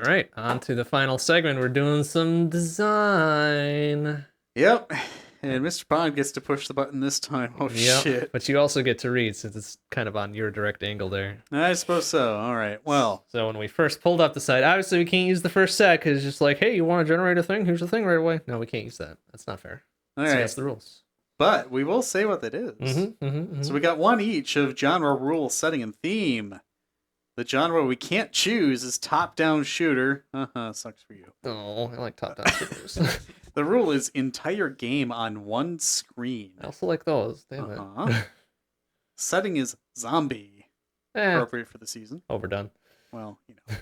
All right, on to the final segment. We're doing some design. Yep. And Mr. Bond gets to push the button this time. Oh, Yep. shit. But you also get to read since it's kind of on your direct angle there. I suppose so. All right. Well, So when we first pulled up the site, obviously we can't use the first set because it's just like, hey, you want to generate a thing? Here's the thing right away. No, we can't use that. That's not fair. all So right. that's the rules. But we will say what that is. So we got one each of genre, rule, setting, and theme. The genre we can't choose is top-down shooter. Sucks for you. Oh, I like top-down shooters. The rule is entire game on one screen. I also like those. Damn it. Setting is zombie. Appropriate for the season. Overdone. Well, you know.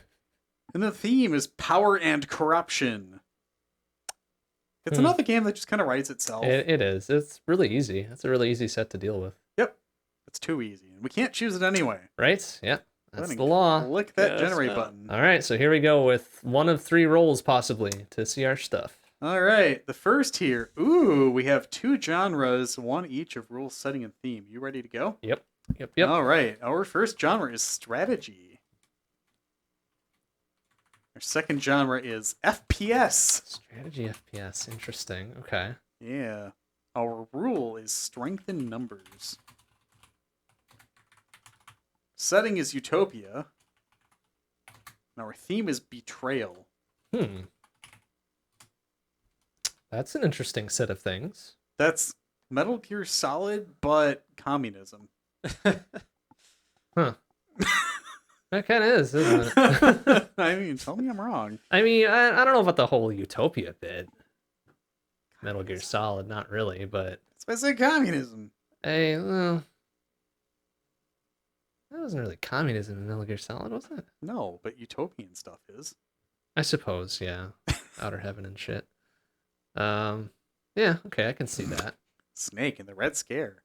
And the theme is power and corruption. It's another game that just kind of writes itself. It is. It's really easy. It's a really easy set to deal with. Yep. It's too easy. And we can't choose it anyway. Right? Yeah. That's Go the ahead and law. Click that Yes, generate yeah. button. All right, so here we go with one of 3 rolls possibly to see our stuff. All right. The first here. Ooh, we have 2 genres, one each of rule, setting, and theme. You ready to go? Yep. All right. Our first genre is strategy. Our second genre is FPS. Strategy FPS. Interesting. Okay. Yeah. Our rule is strength in numbers. Setting is utopia. And our theme is betrayal. That's an interesting set of things. That's Metal Gear Solid, but communism. Huh. That kind of is, isn't it? I mean, tell me I'm wrong. I mean, I don't know about the whole utopia bit. Metal Gear Solid, not really, but That's why I said communism. hey, well, that wasn't really communism in Metal Gear Solid, was it? No, but utopian stuff is. I suppose, yeah. Outer Heaven and shit. Yeah, okay, I can see that. Snake and the Red Scare.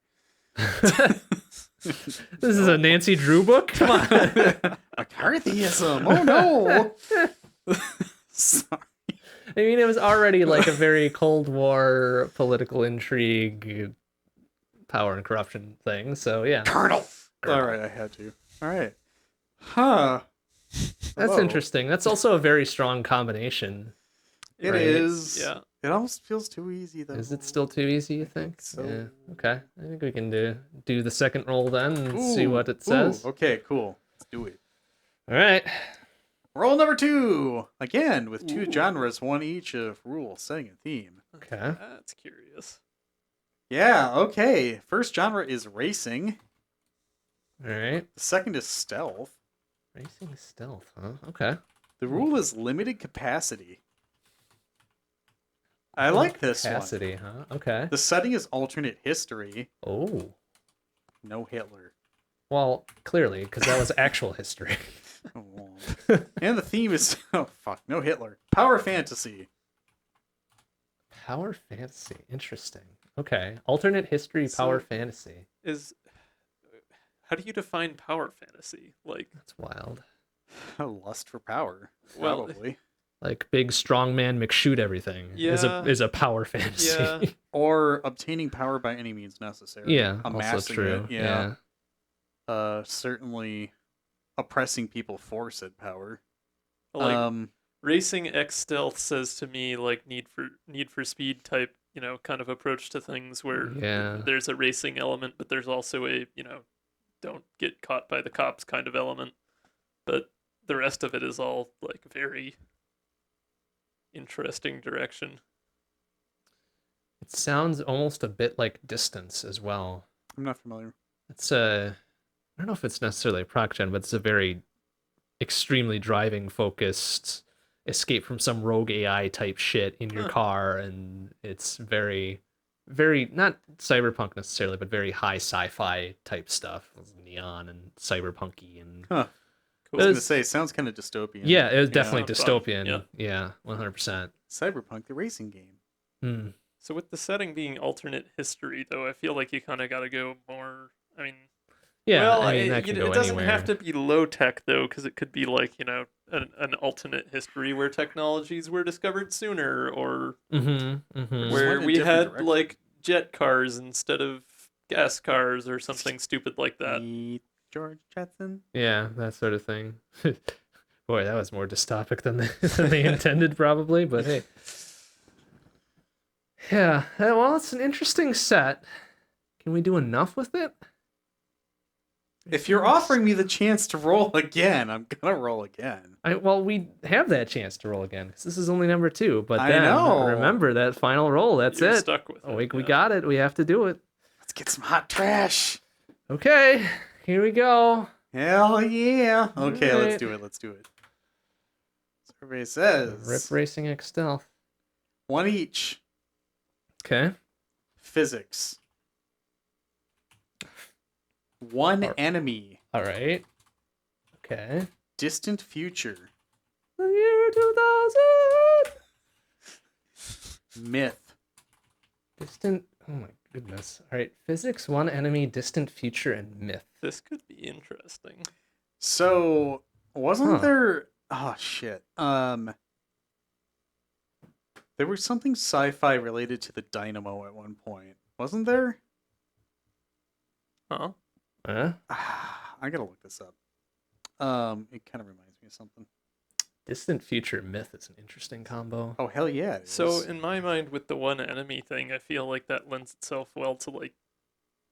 This is a Nancy Drew book? Come on. McCarthyism. Oh no. Sorry. I mean, it was already like a very Cold War political intrigue, power and corruption thing. So yeah. Colonel. All right, I had to. All right. Huh. That's Hello. interesting. That's also a very strong combination. It Right. is. Yeah. It almost feels too easy though. Is it still too easy, you think? so. Yeah. Okay. I think we can do the second roll then and see Ooh, what it says. ooh, okay, cool. Let's do it. All right. Roll number 2. Again, with 2 genres, one each of rule, setting, and theme. Okay. That's curious. Yeah, okay. First genre is racing. All right. The second is stealth. Racing stealth, huh? Okay. The rule is limited capacity. I like this Capacity, huh? Okay. one. The setting is alternate history. Oh. No Hitler. Well, clearly, because that was actual history. And the theme is no Hitler. Power fantasy. Power fantasy. Interesting. Okay. Alternate history, power So- fantasy. How do you define power fantasy? Like, That's wild. Lust for power. Well, Probably. Like big strongman McShoot everything is Yeah. a power fantasy. yeah, Or obtaining power by any means necessary. Yeah, also Amassing true. it, yeah. Certainly oppressing people for said power. like racing X stealth says to me like need for speed type, kind of approach to things where Yeah. there's a racing element, but there's also a, don't get caught by the cops kind of element. But the rest of it is all like very interesting direction. It sounds almost a bit like Distance as well. I'm not familiar. It's I don't know if it's necessarily a proc gen, but it's a very extremely driving focused escape from some rogue AI type shit in your Huh. car, and it's very, very not cyberpunk necessarily, but very high sci-fi type stuff, neon and cyberpunky and Huh. Cool. I was It going to was- say, it sounds kind of dystopian. yeah, it was definitely fun. dystopian. Yeah. Yeah, 100%. Cyberpunk, the racing game. Hmm. So with the setting being alternate history, though, I feel like you kind of got to go more. I mean, Yeah, well, I mean that can go it doesn't anywhere. have to be low tech though, because it could be like an alternate history where technologies were discovered sooner, or Mm-hmm. Mm-hmm. Went where in a we different had direction. like jet cars instead of gas cars or something stupid like that. Meet George Jetson. Yeah, that sort of thing. Boy, that was more dystopic than they intended, probably. But hey, yeah. Well, it's an interesting set. Can we do enough with it? If you're offering me the chance to roll again, I'm gonna roll again. Well, we have that chance to roll again because this is only number 2. But I then know. remember that final roll. That's You're it. stuck with it. We got it. We have to do it. Let's get some hot trash. Okay, here we go. Hell yeah. Okay, Alright. let's do it. Let's do it. Survey says Rip Racing X Stealth. 1 each. Okay. Physics. 1 Alright. enemy. All right. Okay. Distant future. The year 2000. Myth. Distant. Oh my goodness. All right. Physics, 1 enemy, distant future, and myth. This could be interesting. So wasn't Huh. there? Oh shit. There was something sci-fi related to the dynamo at one point, wasn't there? Huh? Huh? I gotta look this up. It kind of reminds me of something. Distant future myth is an interesting combo. Oh hell yeah! it So is. in my mind, with the 1 enemy thing, I feel like that lends itself well to like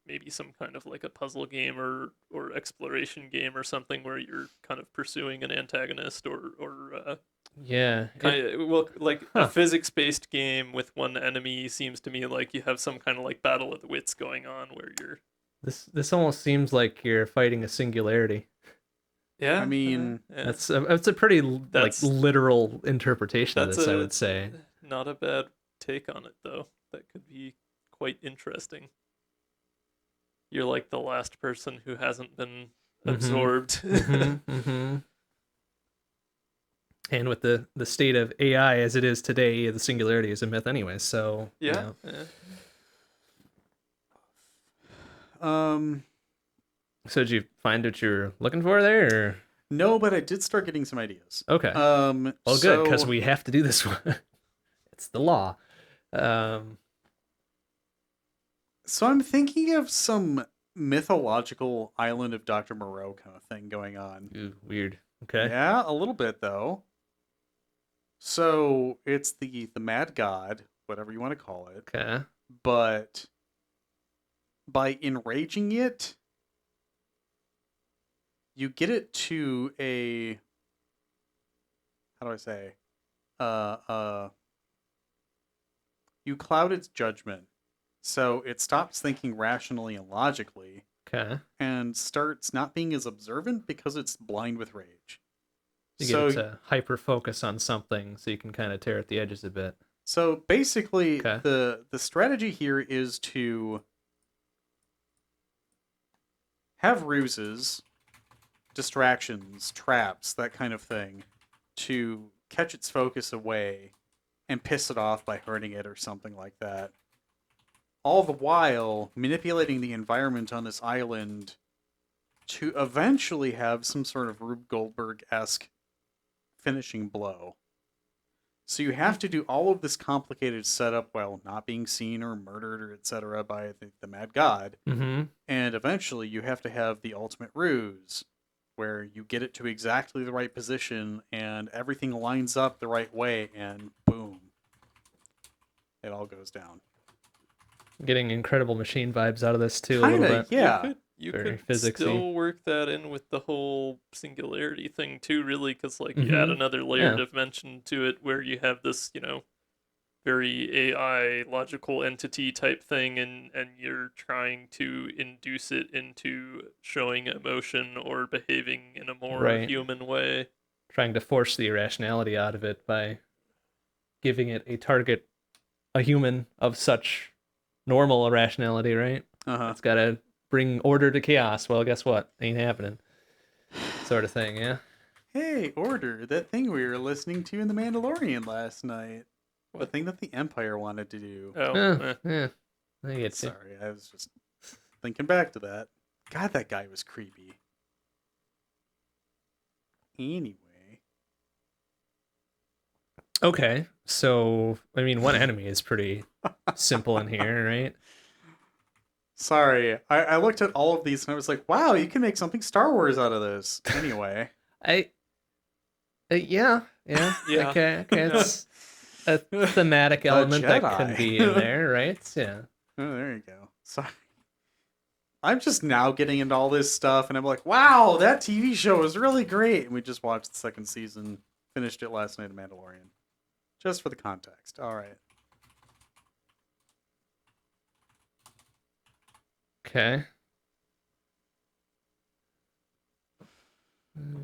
maybe some kind of like a puzzle game or exploration game or something where you're kind of pursuing an antagonist or Yeah. kind of well like Huh. a physics based game with 1 enemy seems to me like you have some kind of like battle of the wits going on where you're This almost seems like you're fighting a singularity. yeah. I mean, yeah. That's a pretty That's- literal interpretation of that's this, I a- would say. Not a bad take on it though. That could be quite interesting. You're like the last person who hasn't been Mhm. absorbed. Mm-hmm. And with the state of AI as it is today, the singularity is a myth anyway. So you Yeah. know. yeah. So did you find what you're looking for there? Or? No, but I did start getting some ideas. Okay. Well, Well, good, because we have to do this one. It's the law. So I'm thinking of some mythological Island of Dr. Moreau kind of thing going on. Ooh, weird. Okay. Yeah, a little bit though. So it's the Mad God, whatever you want to call it, Okay. but by enraging it, you get it to a, how do I say, you cloud its judgment, so it stops thinking rationally and logically Okay. and starts not being as observant because it's blind with rage. You So get it to hyper focus on something so you can kind of tear at the edges a bit. So basically, Okay. the strategy here is to have ruses, distractions, traps, that kind of thing, to catch its focus away and piss it off by hurting it or something like that. All the while manipulating the environment on this island to eventually have some sort of Rube Goldberg-esque finishing blow. So you have to do all of this complicated setup while not being seen or murdered or etc. by the Mad God. Mm-hmm. And eventually you have to have the ultimate ruse, where you get it to exactly the right position and everything lines up the right way and boom. It all goes down. Getting Incredible Machine vibes out of this too a little Kinda, bit. yeah. You Very could physicsy. still work that in with the whole singularity thing too, really, because like you add Mhm. another layer Yeah. of dimension to it, where you have this, very AI logical entity type thing, and you're trying to induce it into showing emotion or behaving in a more Right. human way. Trying to force the irrationality out of it by giving it a target, a human of such normal irrationality, right? Uh-huh. It's got to bring order to chaos. Well, guess what? Ain't happening. Sort of thing, yeah? Hey, Order, that thing we were listening to in The Mandalorian last night. The What? thing that the Empire wanted to do. Oh, Yeah. I get you. Sorry, I was just thinking back to that. God, that guy was creepy. Anyway. Okay, so, I mean, 1 enemy is pretty simple in here, right? Sorry, I looked at all of these and I was like, wow, you can make something Star Wars out of this. Anyway. Yeah. Yeah. Okay. It's a thematic element that can Jedi. be in there, right? Yeah. Oh, there you go. Sorry. I'm just now getting into all this stuff, and I'm like, wow, that TV show was really great. And we just watched the second season, finished it last night, of Mandalorian. Just for the context. All right. Okay.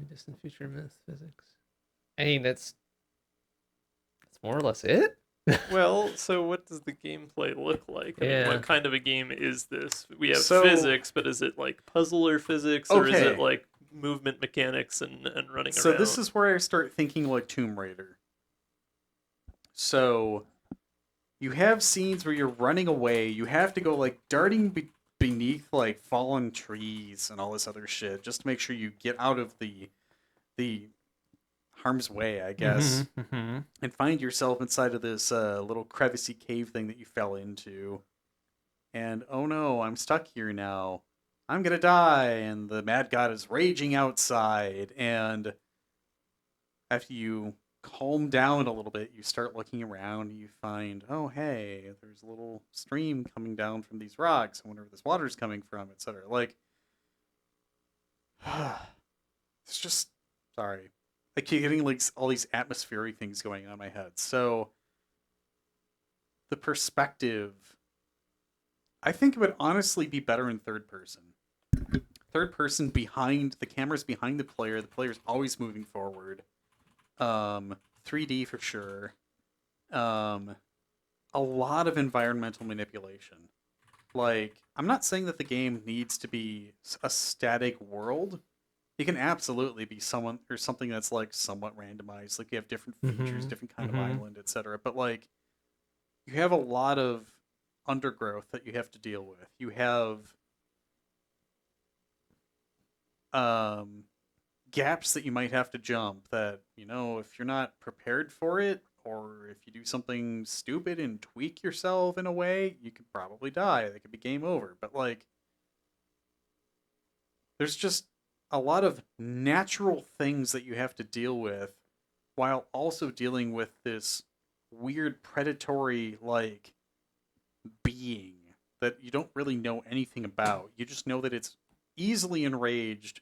Distant future myth physics. I mean, that's more or less it. Well, so what does the gameplay look like? I mean, Yeah. what kind of a game is this? We have So- physics, but is it like puzzler physics, or is Okay. it like movement mechanics and running So around? this is where I start thinking like Tomb Raider. So you have scenes where you're running away. You have to go like darting beneath like fallen trees and all this other shit just to make sure you get out of the harm's way, I guess, Mhm. and find yourself inside of this little crevicey cave thing that you fell into. And oh no, I'm stuck here now. I'm gonna die. And the mad god is raging outside. And after you calm down a little bit, you start looking around and you find, oh hey, there's a little stream coming down from these rocks. I wonder where this water's coming from, etc. Like, it's just sorry. I keep getting like all these atmospheric things going on in my head. So the perspective, I think it would honestly be better in third person. Third person behind the camera's behind the player's always moving forward. 3D for sure. A lot of environmental manipulation. Like, I'm not saying that the game needs to be a static world. It can absolutely be something that's like somewhat randomized. Like you have different features, Mhm, different kind mhm. of island, etc. But like, you have a lot of undergrowth that you have to deal with. You have gaps that you might have to jump that, if you're not prepared for it, or if you do something stupid and tweak yourself in a way, you could probably die. That could be game over. But like, there's just a lot of natural things that you have to deal with while also dealing with this weird predatory like being that you don't really know anything about. You just know that it's easily enraged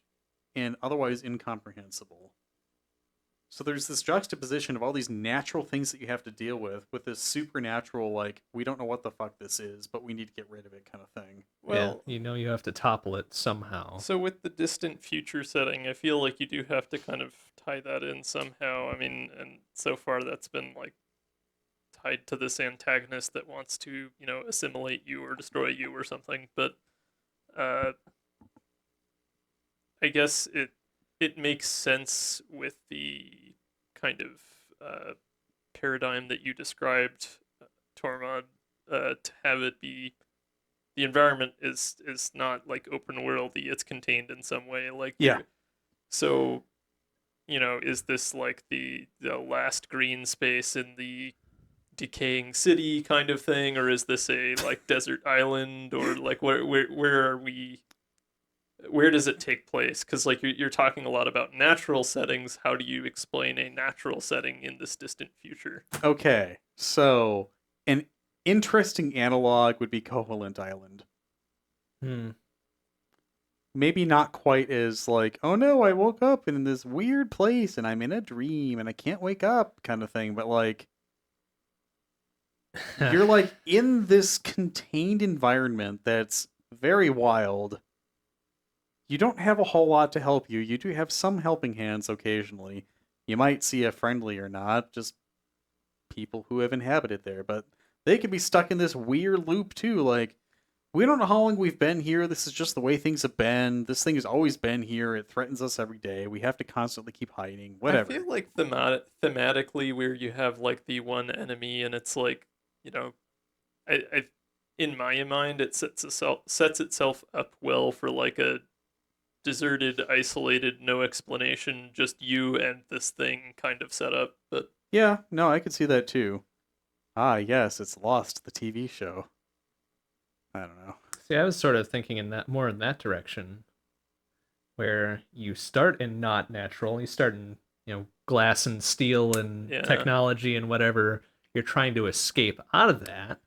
and otherwise incomprehensible. So there's this juxtaposition of all these natural things that you have to deal with this supernatural, like, we don't know what the fuck this is, but we need to get rid of it kind of thing. Well, yeah, you have to topple it somehow. so with the distant future setting, I feel like you do have to kind of tie that in somehow. I mean, and so far that's been like tied to this antagonist that wants to, assimilate you or destroy you or something. But uh, I guess it makes sense with the kind of paradigm that you described, Tormod, to have it be the environment is not like open worldy; it's contained in some way. Like Yeah. So, is this like the last green space in the decaying city kind of thing, or is this a like desert island, or like where are we? Where does it take place? Because like you're talking a lot about natural settings. How do you explain a natural setting in this distant future? Okay, so an interesting analog would be Covalent Island. Hmm. Maybe not quite as like, oh no, I woke up in this weird place and I'm in a dream and I can't wake up kind of thing, but like, you're like in this contained environment that's very wild. You don't have a whole lot to help you. You do have some helping hands occasionally. You might see a friendly or not, just people who have inhabited there, but they could be stuck in this weird loop too. Like, we don't know how long we've been here. This is just the way things have been. This thing has always been here. It threatens us every day. We have to constantly keep hiding. Whatever. I feel like thematically, where you have like the one enemy, and it's like, I in my mind, it sets itself up well for like a deserted, isolated, no explanation, just you and this thing kind of setup. But Yeah, no, I could see that too. Ah, yes, it's Lost, the TV show. I don't know. See, I was sort of thinking more in that direction, where you start in not natural, you start in glass and steel and Yeah. technology and whatever. You're trying to escape out of that.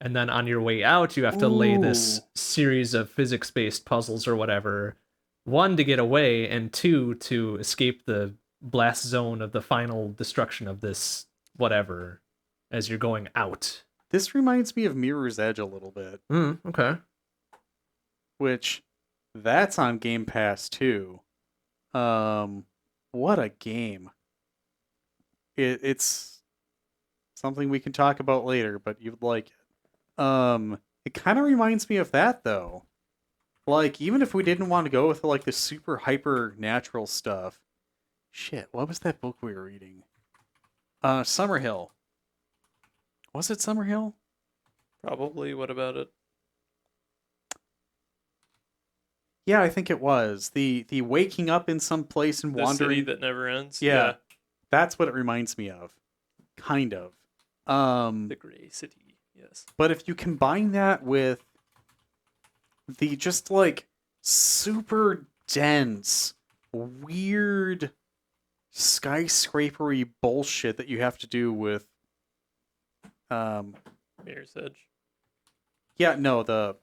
And then on your way out, you have to lay this Ooh. series of physics-based puzzles or whatever. One, to get away, and two, to escape the blast zone of the final destruction of this whatever as you're going out. This reminds me of Mirror's Edge a little bit, Okay. which that's on Game Pass too. What a game. It's something we can talk about later, but you'd like it. It kind of reminds me of that though. Like, even if we didn't want to go with like the super hyper natural stuff. Shit, what was that book we were reading? Summerhill. Was it Summerhill? Probably. What about it? Yeah, I think it was. The waking up in some place and The wandering. city that never ends. Yeah. That's what it reminds me of. Kind of. The Gray City. Yes. But if you combine that with the just like super dense, weird skyscrapery bullshit that you have to do with Mirror's Edge. the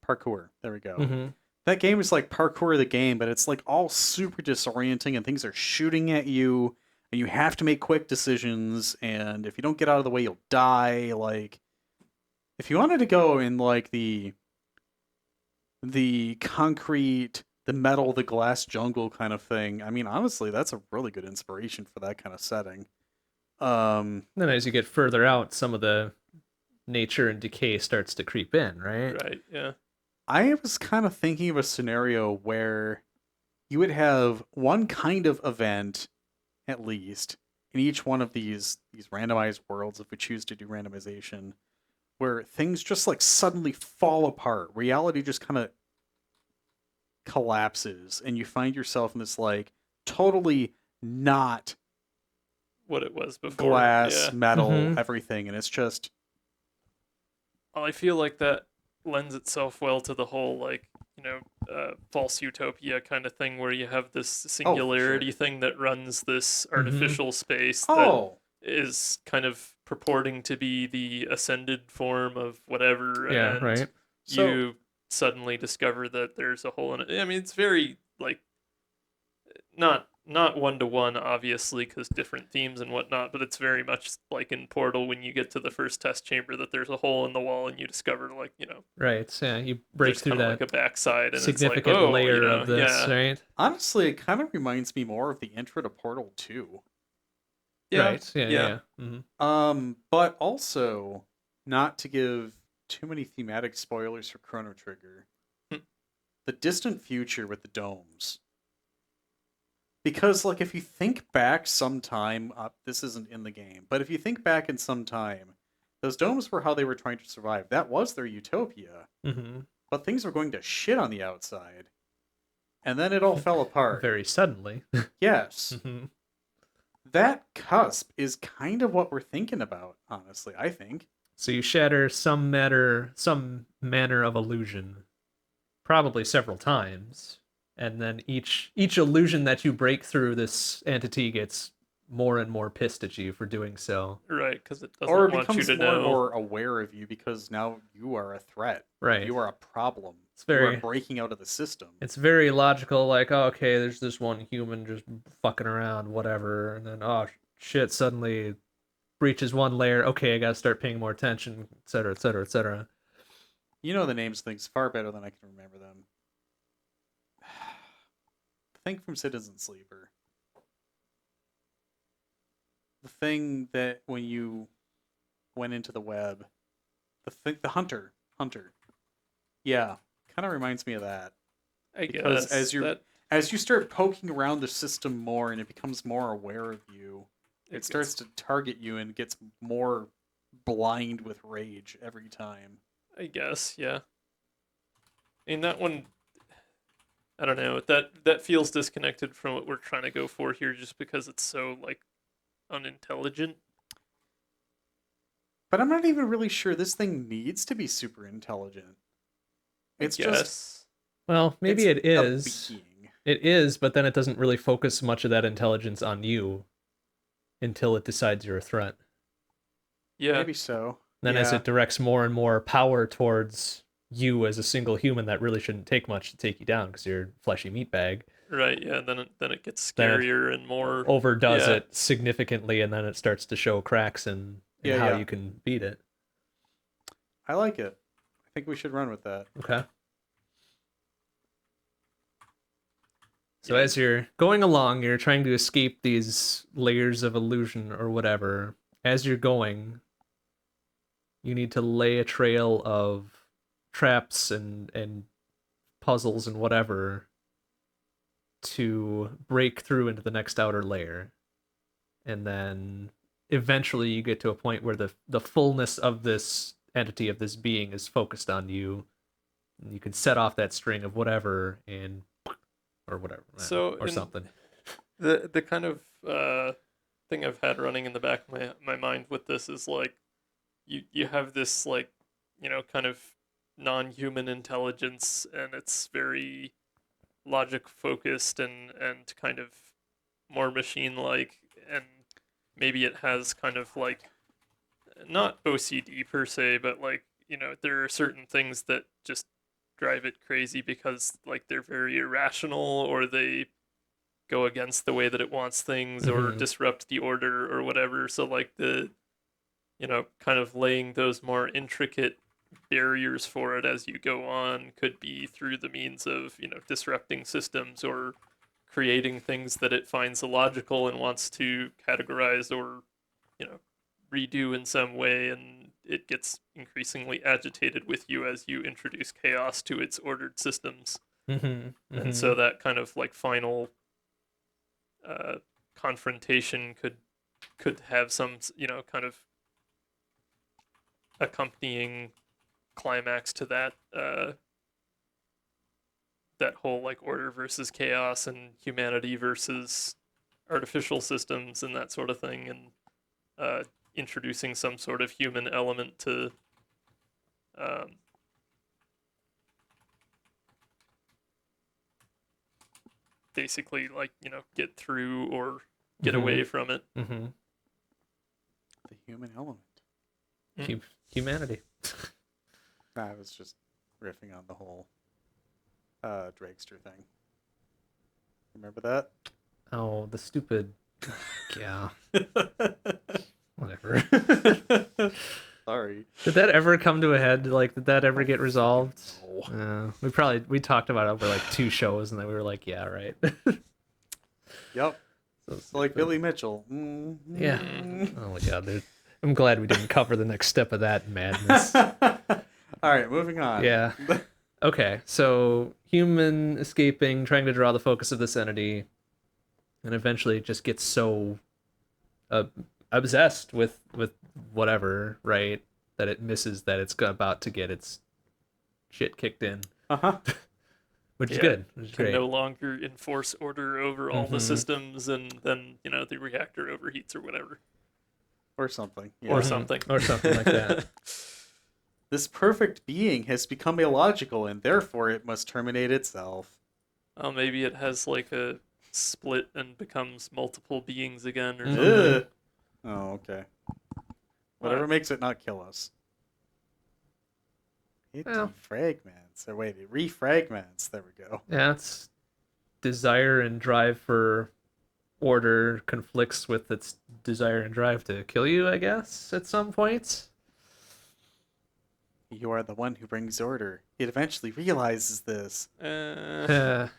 parkour. There we go. Mm-hmm. That game is like parkour the game, but it's like all super disorienting and things are shooting at you and you have to make quick decisions, and if you don't get out of the way you'll die. Like, if you wanted to go in like the concrete, the metal, the glass jungle kind of thing, I mean, honestly, that's a really good inspiration for that kind of setting. Then as you get further out, some of the nature and decay starts to creep in, right? Right. Yeah. I was kind of thinking of a scenario where you would have one kind of event, at least, in each one of these randomized worlds, if we choose to do randomization, where things just like suddenly fall apart. Reality just kind of collapses, and you find yourself in this like totally not What it was before. glass, Yeah. metal, Mhm. everything, and it's just Well, I feel like that lends itself well to the whole false utopia kind of thing, where you have this singularity thing that runs this artificial space that is kind of purporting to be the ascended form of whatever, Yeah, and right. you suddenly discover that there's a hole in it. I mean, it's very like not one to one, obviously, because different themes and whatnot, but it's very much like in Portal when you get to the first test chamber that there's a hole in the wall and you discover Right. Yeah, you break there's through kind of that like a backside, and significant it's like, oh, layer of this, yeah, right? honestly, it kind of reminds me more of the intro to Portal 2. yeah, Right. Yeah. Mm-hmm. But also, not to give too many thematic spoilers for Chrono Trigger, Hmm. the distant future with the domes. Because, like, if you think back sometime, this isn't in the game, but if you think back in some time, those domes were how they were trying to survive. That was their utopia. Mm-hmm. But things were going to shit on the outside. And then it all fell apart. Very suddenly. Yes. Mm-hmm. That cusp is kind of what we're thinking about, honestly, I think. So you shatter some manner of illusion, probably several times, and then each illusion that you break through, this entity gets more and more pissed at you for doing so. right, because it doesn't Or it want you becomes to more and know. more aware of you because now you are a threat. Right. You are a problem. It's You very are breaking out of the system. it's very logical, like, oh, okay, there's this one human just fucking around, whatever, and then oh shit, suddenly breaches one layer. Okay, I gotta start paying more attention, etc., etc., etc. You know the names of things far better than I can remember them. The thing from Citizen Sleeper. The thing that when you went into the web. The hunter. Yeah, kind of reminds me of that. I Because guess as you start poking around the system more and it becomes more aware of you, it starts to target you and gets more blind with rage every time. I guess, yeah. I mean, that one, I don't know. That feels disconnected from what we're trying to go for here, just because it's so like unintelligent. But I'm not even really sure this thing needs to be super intelligent. It's just Well, maybe it's it is. a being. It is, but then it doesn't really focus much of that intelligence on you until it decides you're a threat. Yeah. Maybe so. Then as it directs more and more power towards you as a single human, that really shouldn't take much to take you down because you're a fleshy meatbag. Right. Yeah. Then it gets Then it scarier and more. Overdoes Yeah. it significantly, and then it starts to show cracks in how Yeah. you can beat it. I like it. I think we should run with that. Okay. So as you're going along, you're trying to escape these layers of illusion or whatever. As you're going, you need to lay a trail of traps and puzzles and whatever to break through into the next outer layer. And then eventually you get to a point where the fullness of this entity, of this being, is focused on you. And you can set off that string of whatever and or whatever. So or something. The kind of thing I've had running in the back of my mind with this is like you have this like, you know, kind of non-human intelligence, and it's very logic focused and kind of more machine like, and maybe it has kind of like not OCD per se, but like, you know, there are certain things that just drive it crazy because like they're very irrational, or they go against the way that it wants things, or Mhm. disrupt the order or whatever. So like the, you know, kind of laying those more intricate barriers for it as you go on could be through the means of, you know, disrupting systems or creating things that it finds illogical and wants to categorize or, you know, redo in some way, and it gets increasingly agitated with you as you introduce chaos to its ordered systems. And so that kind of like final confrontation could have some, you know, kind of accompanying climax to that that whole like order versus chaos and humanity versus artificial systems and that sort of thing, and introducing some sort of human element to basically like, you know, get through or get away from it. Mm-hmm. The human element. Humanity. I was just riffing on the whole dragster thing. Remember that? Oh, the stupid. Yeah. Whatever. Sorry. Did that ever come to a head? Like, did that ever get resolved? No. We talked about it over like 2 shows, and then we were like, yeah, right. Yep. So It's like stupid. Billy Mitchell. Mm-hmm. Yeah. Oh my god, dude. I'm glad we didn't cover the next step of that madness. All right, moving on. Yeah. Okay, so human escaping, trying to draw the focus of this entity, and eventually it just gets so obsessed with whatever, right, that it misses that it's about to get its shit kicked in, Uh-huh. which is Yeah, good. Which is can great. no longer enforce order over all the Mhm. systems, and then, you know, the reactor overheats or whatever. Or something. Or Mhm. something. Or something like that. This perfect being has become illogical, and therefore it must terminate itself. Oh, maybe it has like a split and becomes multiple beings again or Mhm. something. Ugh. Oh, okay. Whatever What? makes it not kill us. It Well. defragments. Or wait, it refragments. There we go. Yeah, it's desire and drive for order conflicts with its desire and drive to kill you, I guess, at some points. You are the one who brings order. It eventually realizes this. I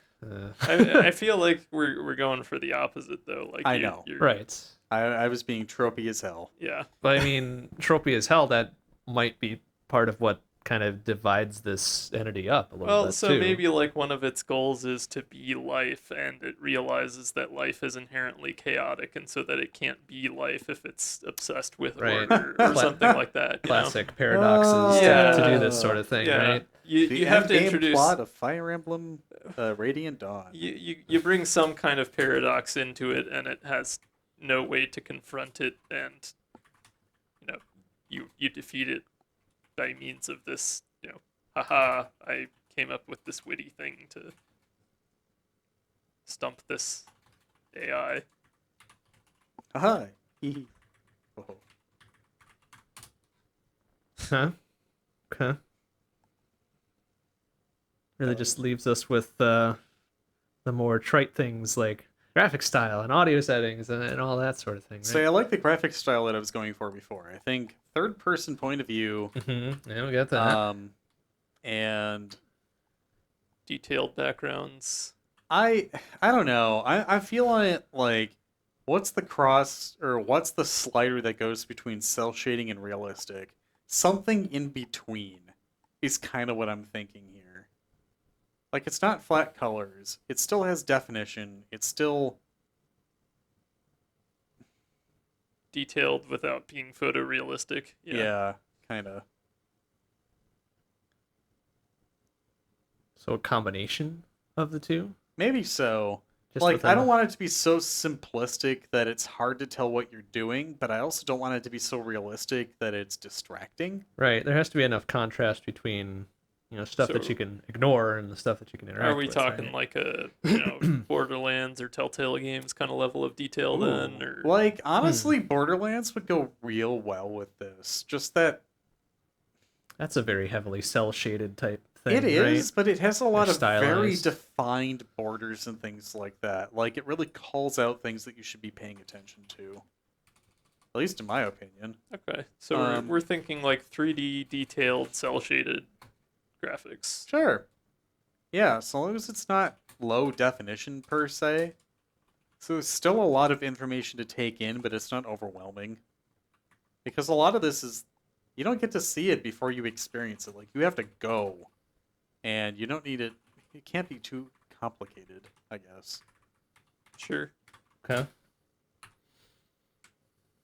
feel like we're going for the opposite though. Like I know. you're, Right. I was being tropey as hell. Yeah. But I mean, tropey as hell, that might be part of what kind of divides this entity up a little Well, bit, so too. maybe like one of its goals is to be life, and it realizes that life is inherently chaotic, and so that it can't be life if it's obsessed with Right. order or something like that. You know? Classic paradoxes Yeah. to do this sort of thing, Yeah. right? You The you have to endgame introduce plot of Fire Emblem Radiant Dawn. you bring some kind of paradox into it, and it has no way to confront it, and you know you defeat it by means of this, you know, haha, I came up with this witty thing to stump this AI. Hi. Hee. Oh. Huh? Okay. Really just leaves us with the more trite things like graphic style and audio settings and all that sort of thing, right? So I like the graphic style that I was going for before. I think third-person point of view, Yeah, we got that. and Detailed backgrounds. I don't know. I feel like what's the slider that goes between cell shading and realistic? Something in between is kind of what I'm thinking here. Like it's not flat colors. It still has definition. It's still Detailed without being photorealistic. yeah, kind of. So a combination of the two? Maybe so. Just Like within I don't want it to be so simplistic that it's hard to tell what you're doing, but I also don't want it to be so realistic that it's distracting. Right. There has to be enough contrast between, stuff that So- you can ignore and the stuff that you can interact Are we with. talking right? like a Borderlands or Telltale Games kind of level of detail then, or Like honestly, Borderlands would go real well with this. Just that That's a very heavily cell shaded type thing. it is, right? but it has a lot of very stylized. defined borders and things like that. Like it really calls out things that you should be paying attention to. At least in my opinion. okay? So we're thinking like 3D detailed cell shaded graphics. Sure. Yeah, so long as it's not low definition per se. So there's still a lot of information to take in, but it's not overwhelming. Because a lot of this is you don't get to see it before you experience it. Like you have to go. And you don't need it can't be too complicated, I guess. Sure. Okay.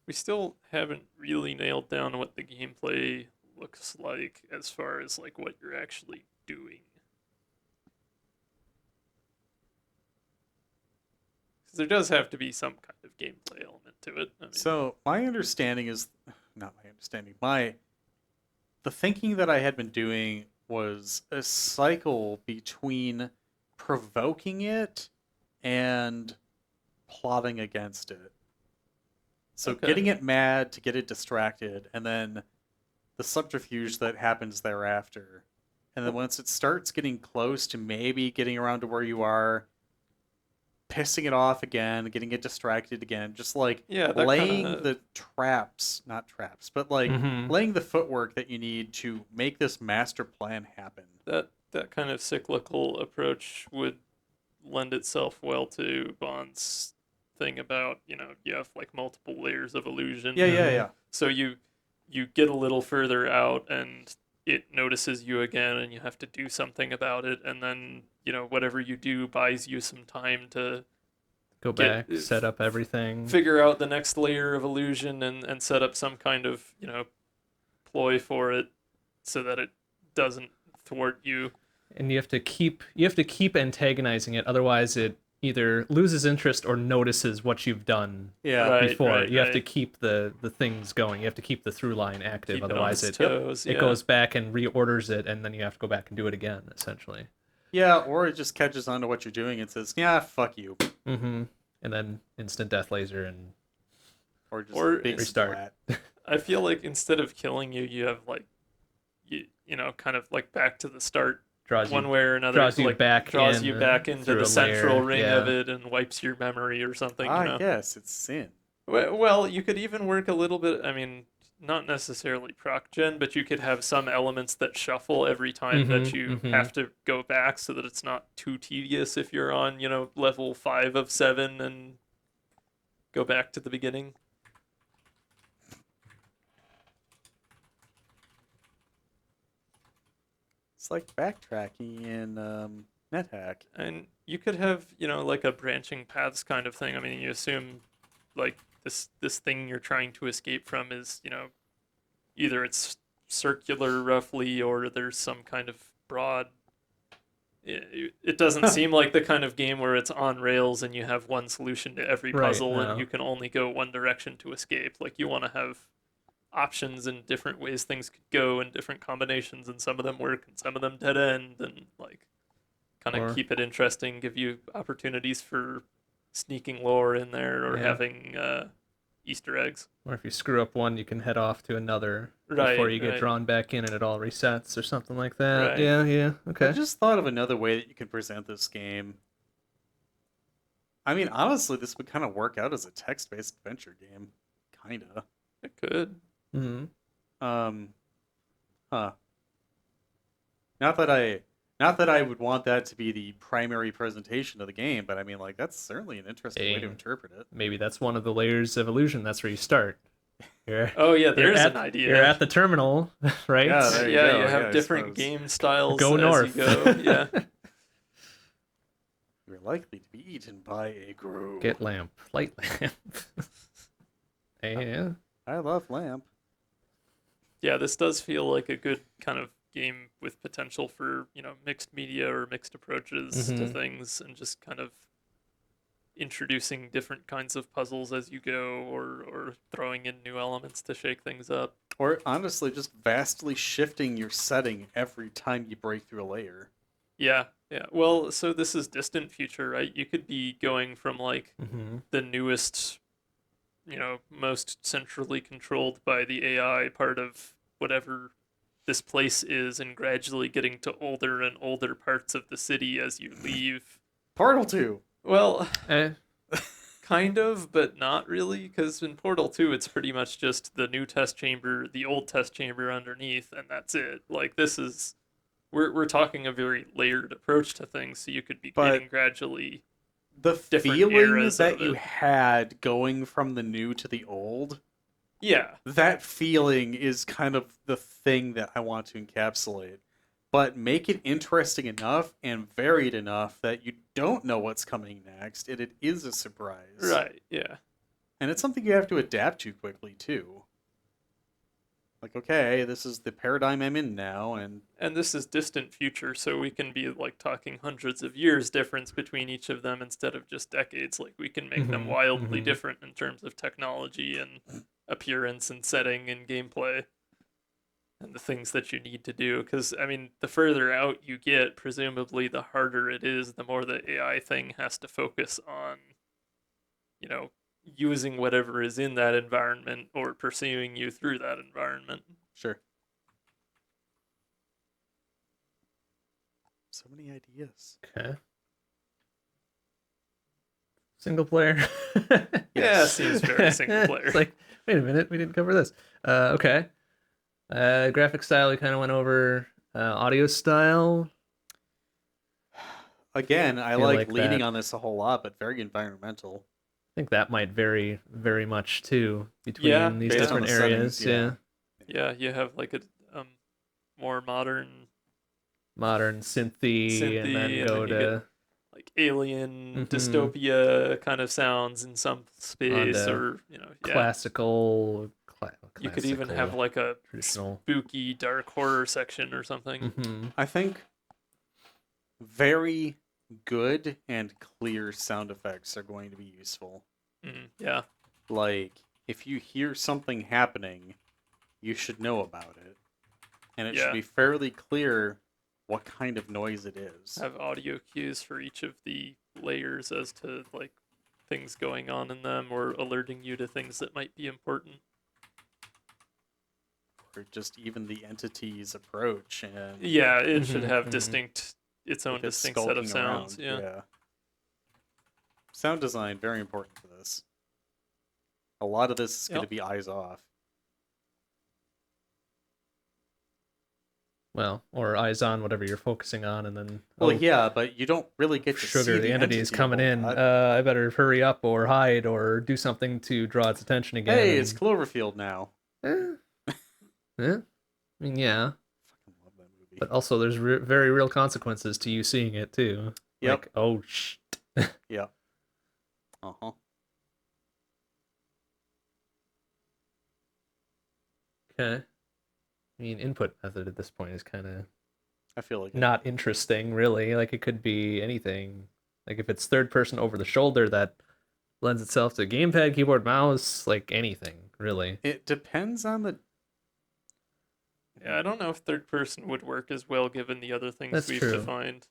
We still haven't really nailed down what the gameplay looks like as far as like what you're actually doing. 'Cause there does have to be some kind of gameplay element to it. I mean, So my understanding is not my understanding. The thinking that I had been doing was a cycle between provoking it and plotting against it. So Okay. getting it mad to get it distracted, and then the subterfuge that happens thereafter. And then once it starts getting close to maybe getting around to where you are, pissing it off again, getting it distracted again, just like yeah, that laying kinda, the traps, not traps, but like Mhm. laying the footwork that you need to make this master plan happen. that kind of cyclical approach would lend itself well to Bond's thing about, you have like multiple layers of illusion. Yeah. So you get a little further out and it notices you again and you have to do something about it, and then whatever you do buys you some time to Go Get- back, set up everything. figure out the next layer of illusion and set up some kind of ploy for it so that it doesn't thwart you. And you have to keep antagonizing it, otherwise it either loses interest or notices what you've done Yeah. Right. before. You have to right. keep the things going. You have to keep the through line active, Keep it on otherwise its it toes. it yeah. goes back and reorders it, and then you have to go back and do it again, essentially. Yeah, or it just catches on to what you're doing and says, yeah, fuck you. Mm-hmm. And then instant death laser and Or just Or big restart. splat. I feel like instead of killing you, you have like, kind of like back to the start draws one you way or another. draws you like, back draws in you back into through the a central layer, ring yeah. of it and wipes your memory or something. Yes, it's sin. Well, you could even work a little bit. I mean, not necessarily proc gen, but you could have some elements that shuffle every time that Mhm, you mhm. have to go back, so that it's not too tedious if you're on, level 5 of 7 and go back to the beginning. It's like backtracking in NetHack. And you could have, like a branching paths kind of thing. I mean, you assume like this thing you're trying to escape from is, either it's circular roughly or there's some kind of broad. It doesn't seem like the kind of game where it's on rails and you have one solution to every Right, puzzle no. and you can only go one direction to escape. Like you want to have options and different ways things could go and different combinations, and some of them work and some of them dead end, and like kind Or- of keep it interesting, give you opportunities for sneaking lore in there or Yeah. having Easter eggs. Or if you screw up one, you can head off to another Right, before you get right. drawn back in and it all resets or something like that. Right. Yeah, I okay. just thought of another way that you could present this game. I mean, honestly, this would kind of work out as a text-based adventure game. Kinda. It could. Mm-hmm. Huh. Not that I would want that to be the primary presentation of the game, but I mean, like, that's certainly an interesting way to Dang. interpret it. Maybe that's one of the layers of illusion. That's where you start. You're, Oh yeah, you're there's at, an idea. You're at the terminal, right? Yeah, there you yeah, go. you have Yeah, I different suppose. game styles Go as north. you go. Yeah. You're likely to be eaten by a grove. Get lamp, light lamp. Yeah. I love lamp. Yeah, this does feel like a good kind of game with potential for, mixed media or mixed approaches to Mhm. things and just kind of introducing different kinds of puzzles as you go or throwing in new elements to shake things up. Or honestly, just vastly shifting your setting every time you break through a layer. Yeah, yeah. Well, so this is distant future, right? You could be going from like Mm-hmm. the newest, most centrally controlled by the AI part of whatever this place is and gradually getting to older and older parts of the city as you leave. Portal 2. Well, Eh, kind of, but not really, because in Portal 2, it's pretty much just the new test chamber, the old test chamber underneath, and that's it. Like, this is. We're talking a very layered approach to things, so you could be But- getting gradually. The Different feeling eras that of you it. had going from the new to the old, Yeah, that feeling is kind of the thing that I want to encapsulate. But make it interesting enough and varied enough that you don't know what's coming next, and it is a surprise. right, yeah. And it's something you have to adapt to quickly, too. Like, okay, this is the paradigm I'm in now, and And this is distant future, so we can be like talking hundreds of years difference between each of them instead of just decades. Like we can make them Mhm, wildly mhm. different in terms of technology and appearance and setting and gameplay and the things that you need to do. Because I mean, the further out you get, presumably the harder it is. The more the AI thing has to focus on, using whatever is in that environment or pursuing you through that environment. sure. So many ideas. okay. Single player. Yeah, Yes. seems very single player. It's like, wait a minute, we didn't cover this. Okay. Graphic style, we kind of went over. Audio style. Again, I Feel like like leaning that- on this a whole lot, but very environmental. I think that might vary very much too between Yeah, these based on different the areas. settings, Yeah, you have like a more modern, Modern synthy, and then Synthy, and go then you to like alien Mhm. dystopia kind of sounds in some space, Onto or classical. you could even have classical, like a traditional. spooky dark horror section or something. Mm-hmm. I think very good and clear sound effects are going to be useful. Yeah, Like, if you hear something happening, you should know about it. And it should Yeah. be fairly clear what kind of noise it is. have audio cues for each of the layers as to like things going on in them or alerting you to things that might be important. Or just even the entity's approach and Yeah, it should Mhm, have mhm. its own if it's distinct set of skulking around, sounds. Yeah. Sound design, very important for this. A lot of this is going to Yep. be eyes off. Well, or eyes on whatever you're focusing on, and then Well, yeah, but you don't really get to see sugar, the entity is coming a in. lot. I better hurry up or hide or do something to draw its attention again. Hey, it's and- Cloverfield now. Eh. Eh? I mean, yeah, Fucking love that movie. but also there's very real consequences to you seeing it too. Yep. Like, oh shit. Yeah. Uh-huh. Okay. I mean, input method at this point is kind of I feel like not interesting, really. Like, it could be anything. Like, if it's third person over the shoulder, that lends itself to gamepad, keyboard, mouse, like anything, really. it depends on the Yeah, I don't know if third person would work as well given the other things That's we've true. defined.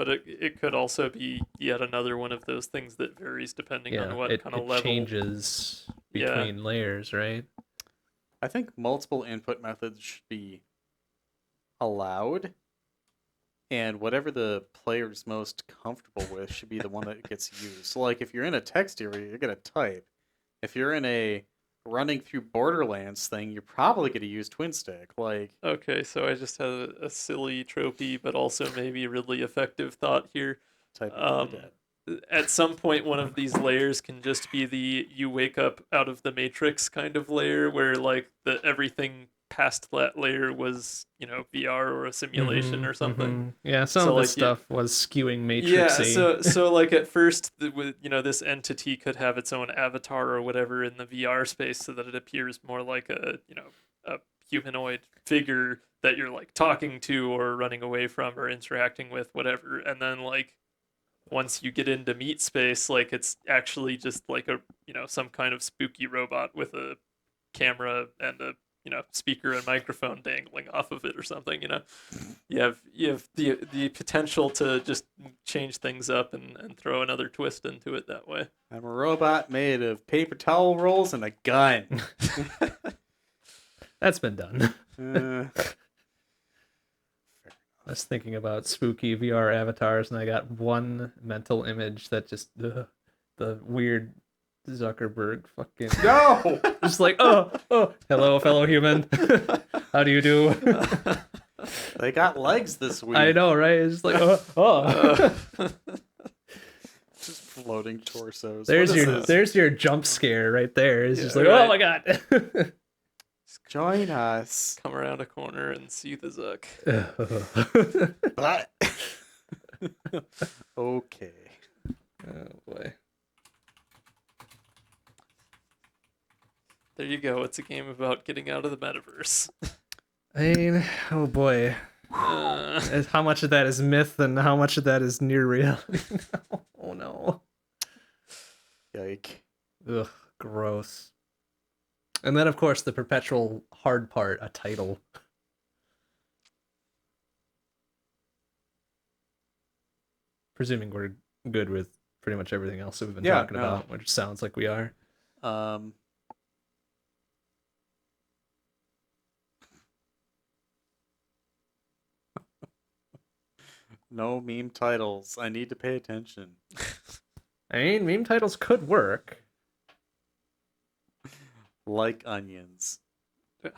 But it could also be yet another one of those things that varies depending on what it, kind of it level. changes between layers, right? I think multiple input methods should be allowed, and whatever the player's most comfortable with should be the one that gets used. So, like, if you're in a text area, you're going to type. If you're in a running through Borderlands thing, you're probably going to use twin stick. Like, Okay, so I just had a silly tropey, but also maybe really effective thought here. type of the dead. At some point, one of these layers can just be the you wake up out of the Matrix kind of layer, where like everything past that layer was VR or a simulation or something. Yeah, some So, of this like, stuff was skewing Yeah, matrixy. so like at first, this entity could have its own avatar or whatever in the VR space, so that it appears more like a humanoid figure that you're like talking to or running away from or interacting with, whatever. And then like once you get into meat space, like it's actually just like a some kind of spooky robot with a camera and a speaker and microphone dangling off of it or something. You have the potential to just change things up and throw another twist into it that way. I'm a robot made of paper towel rolls and a gun. That's been done. uh, I was thinking about spooky VR avatars, and I got one mental image that just the weird Zuckerberg fucking no! just like oh hello fellow human, how do you do? They got legs this week. I know, right? It's just like Just floating torsos. there's your jump scare right there. It's just like right. oh my god. Join us. Come around a corner and see the Zuck. Okay. Oh boy. There you go. It's a game about getting out of the metaverse. I mean, oh boy. How much of that is myth and how much of that is near reality? Oh no. Yike. Ugh, gross. And then, of course, the perpetual hard part, a title. Presuming we're good with pretty much everything else that we've been talking about, which sounds like we are. No meme titles. I need to pay attention. I mean, meme titles could work. Like onions. Oh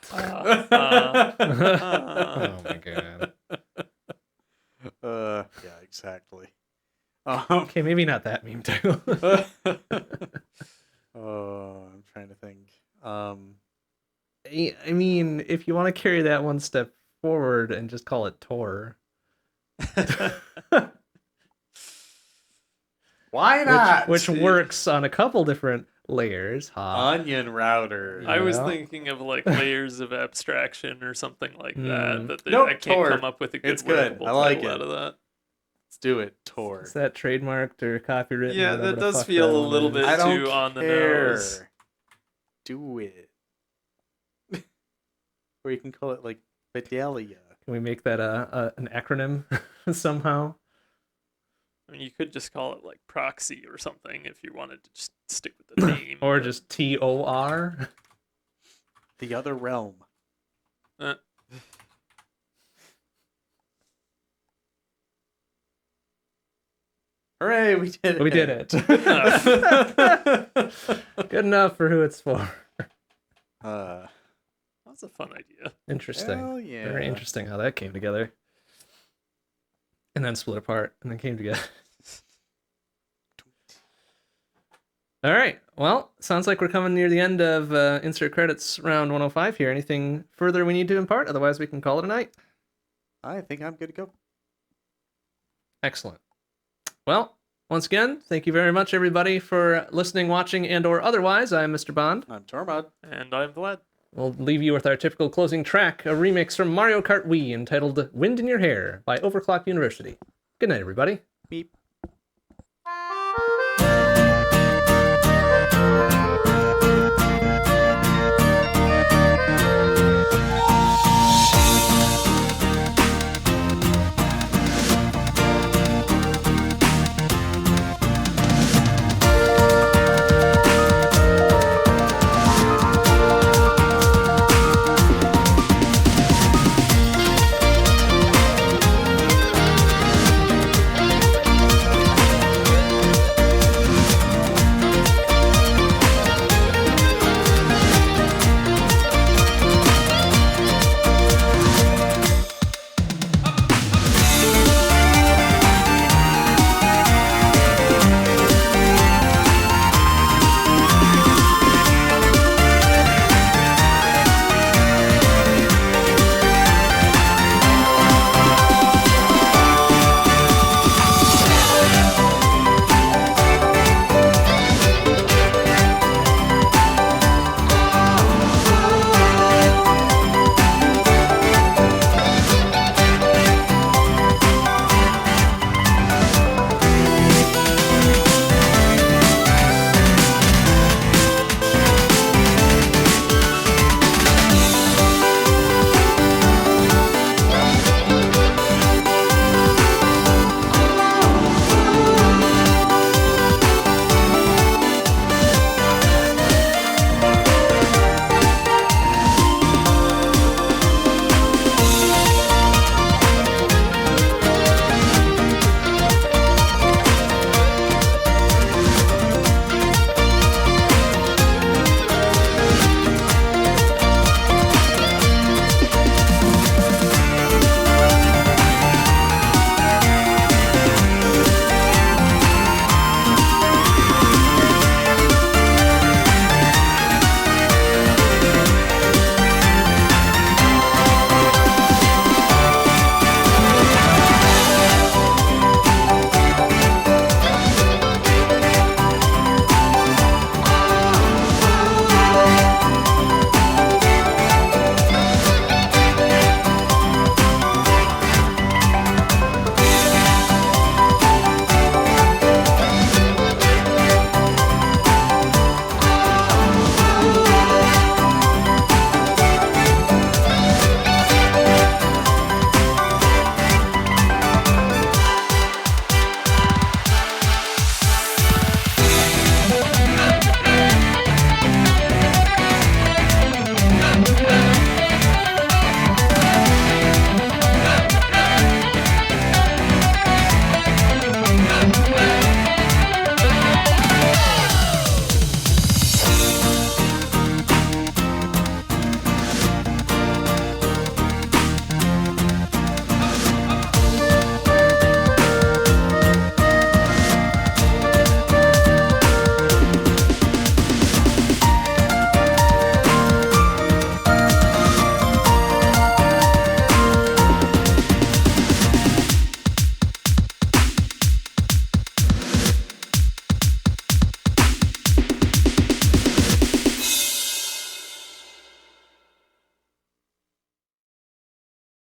my god. Yeah, exactly. Okay, maybe not that meme title. Oh, I'm trying to think. I mean, if you want to carry that one step forward and just call it Tor. Why not? Which works on a couple different layers. Onion router. I was Yeah. thinking of like layers of abstraction or something like that, but Nope, I can't Tor. come up with a good It's good. workable I like title it. out of that. Let's do it. Tor. Is that trademarked or copywritten? Yeah, whatever that the does fuck feel that a one little is? bit I don't too on the care. nose. Do it. Or you can call it like Vidalia. Can we make that an acronym somehow? I mean, you could just call it like proxy or something if you wanted to just stick with the name. Or but- just TOR? The other realm. Uh, Hooray, we did it. We did it. Good enough for who it's for. That's a fun idea. Interesting. Hell yeah. Very interesting how that came together. And then split apart and then came together. All right. Well, sounds like we're coming near the end of insert credits round 105 here. Anything further we need to impart? Otherwise, we can call it a night. I think I'm good to go. Excellent. Well, once again, thank you very much, everybody, for listening, watching, and or otherwise. I'm Mr. Bond. I'm Tormod. And I'm Vlad. We'll leave you with our typical closing track, a remix from Mario Kart Wii entitled Wind in Your Hair by Overclock University. Good night, everybody. Beep.